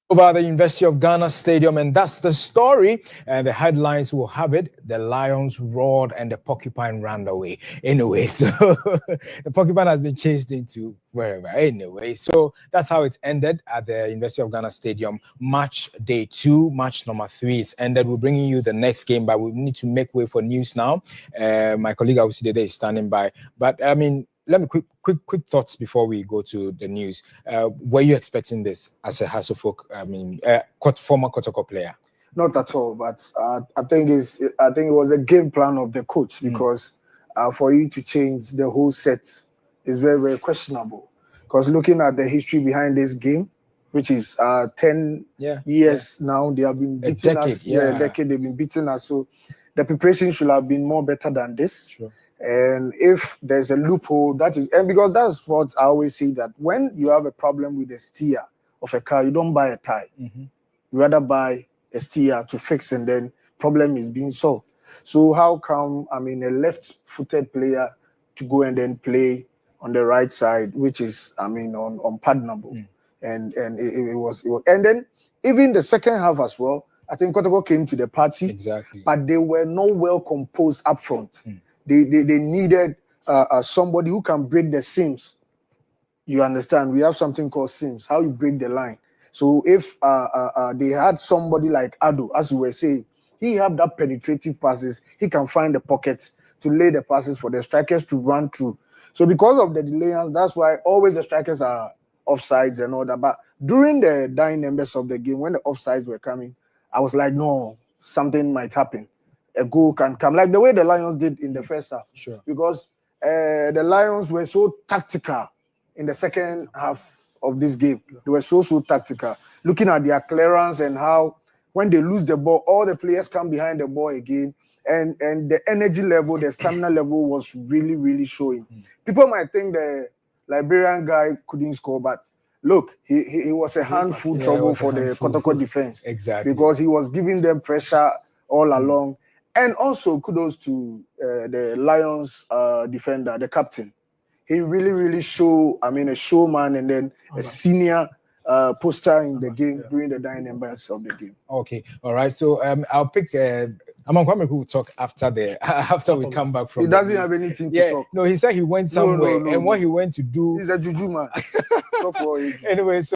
Over the University of Ghana Stadium, and that's the story. And the headlines will have it: the lions roared and the porcupine ran away. Anyway, so the porcupine has been chased into wherever. Anyway, so that's how it ended at the University of Ghana Stadium. Match day 2, match number 3 is ended. We're bringing you the next game, but we need to make way for news now. My colleague Awusidede is standing by, but I mean, let me quick thoughts before we go to the news. Were you expecting this as a Hasselhoff, former Kotoko player? Not at all, but I think it was a game plan of the coach, because for you to change the whole set is very, very questionable. Because looking at the history behind this game, which is 10 years now, they have been beating us. A decade they've been beating us. So the preparation should have been more better than this. Sure. And if there's a loophole, and because that's what I always say, that when you have a problem with the steer of a car, you don't buy a tire. You rather buy a steer to fix, and then problem is being solved. So how come, a left-footed player to go and then play on the right side, which is, unpardonable. And it was, and then even the second half as well, I think Kotoko came to the party. Exactly. But they were not well composed up front. They needed somebody who can break the seams. You understand? We have something called seams, how you break the line. So if they had somebody like Ado, as you were saying, he have that penetrative passes, he can find the pockets to lay the passes for the strikers to run through. So because of the delayance, that's why always the strikers are offsides and all that. But during the dying numbers of the game, when the offsides were coming, I was like, no, something might happen. A goal can come, like the way the Lions did in the first half. Sure. Because the Lions were so tactical in the second half of this game. They were so tactical. Looking at their clearance and how when they lose the ball, all the players come behind the ball again. And the energy level, the stamina level was really, really showing. People might think the Liberian guy couldn't score, but look, he was a handful trouble for the Kotoko defense. Exactly. Because he was giving them pressure all along. And also kudos to the Lions defender, the captain. He really, really showed, a showman and then a senior poster in the game during the dying embers of the game. Okay, all right. So I'll pick Aman Kwame, who will talk after we come back from. He doesn't have anything to talk. No, he said he went somewhere, and what he went to do. He's a juju man. So for anyway, so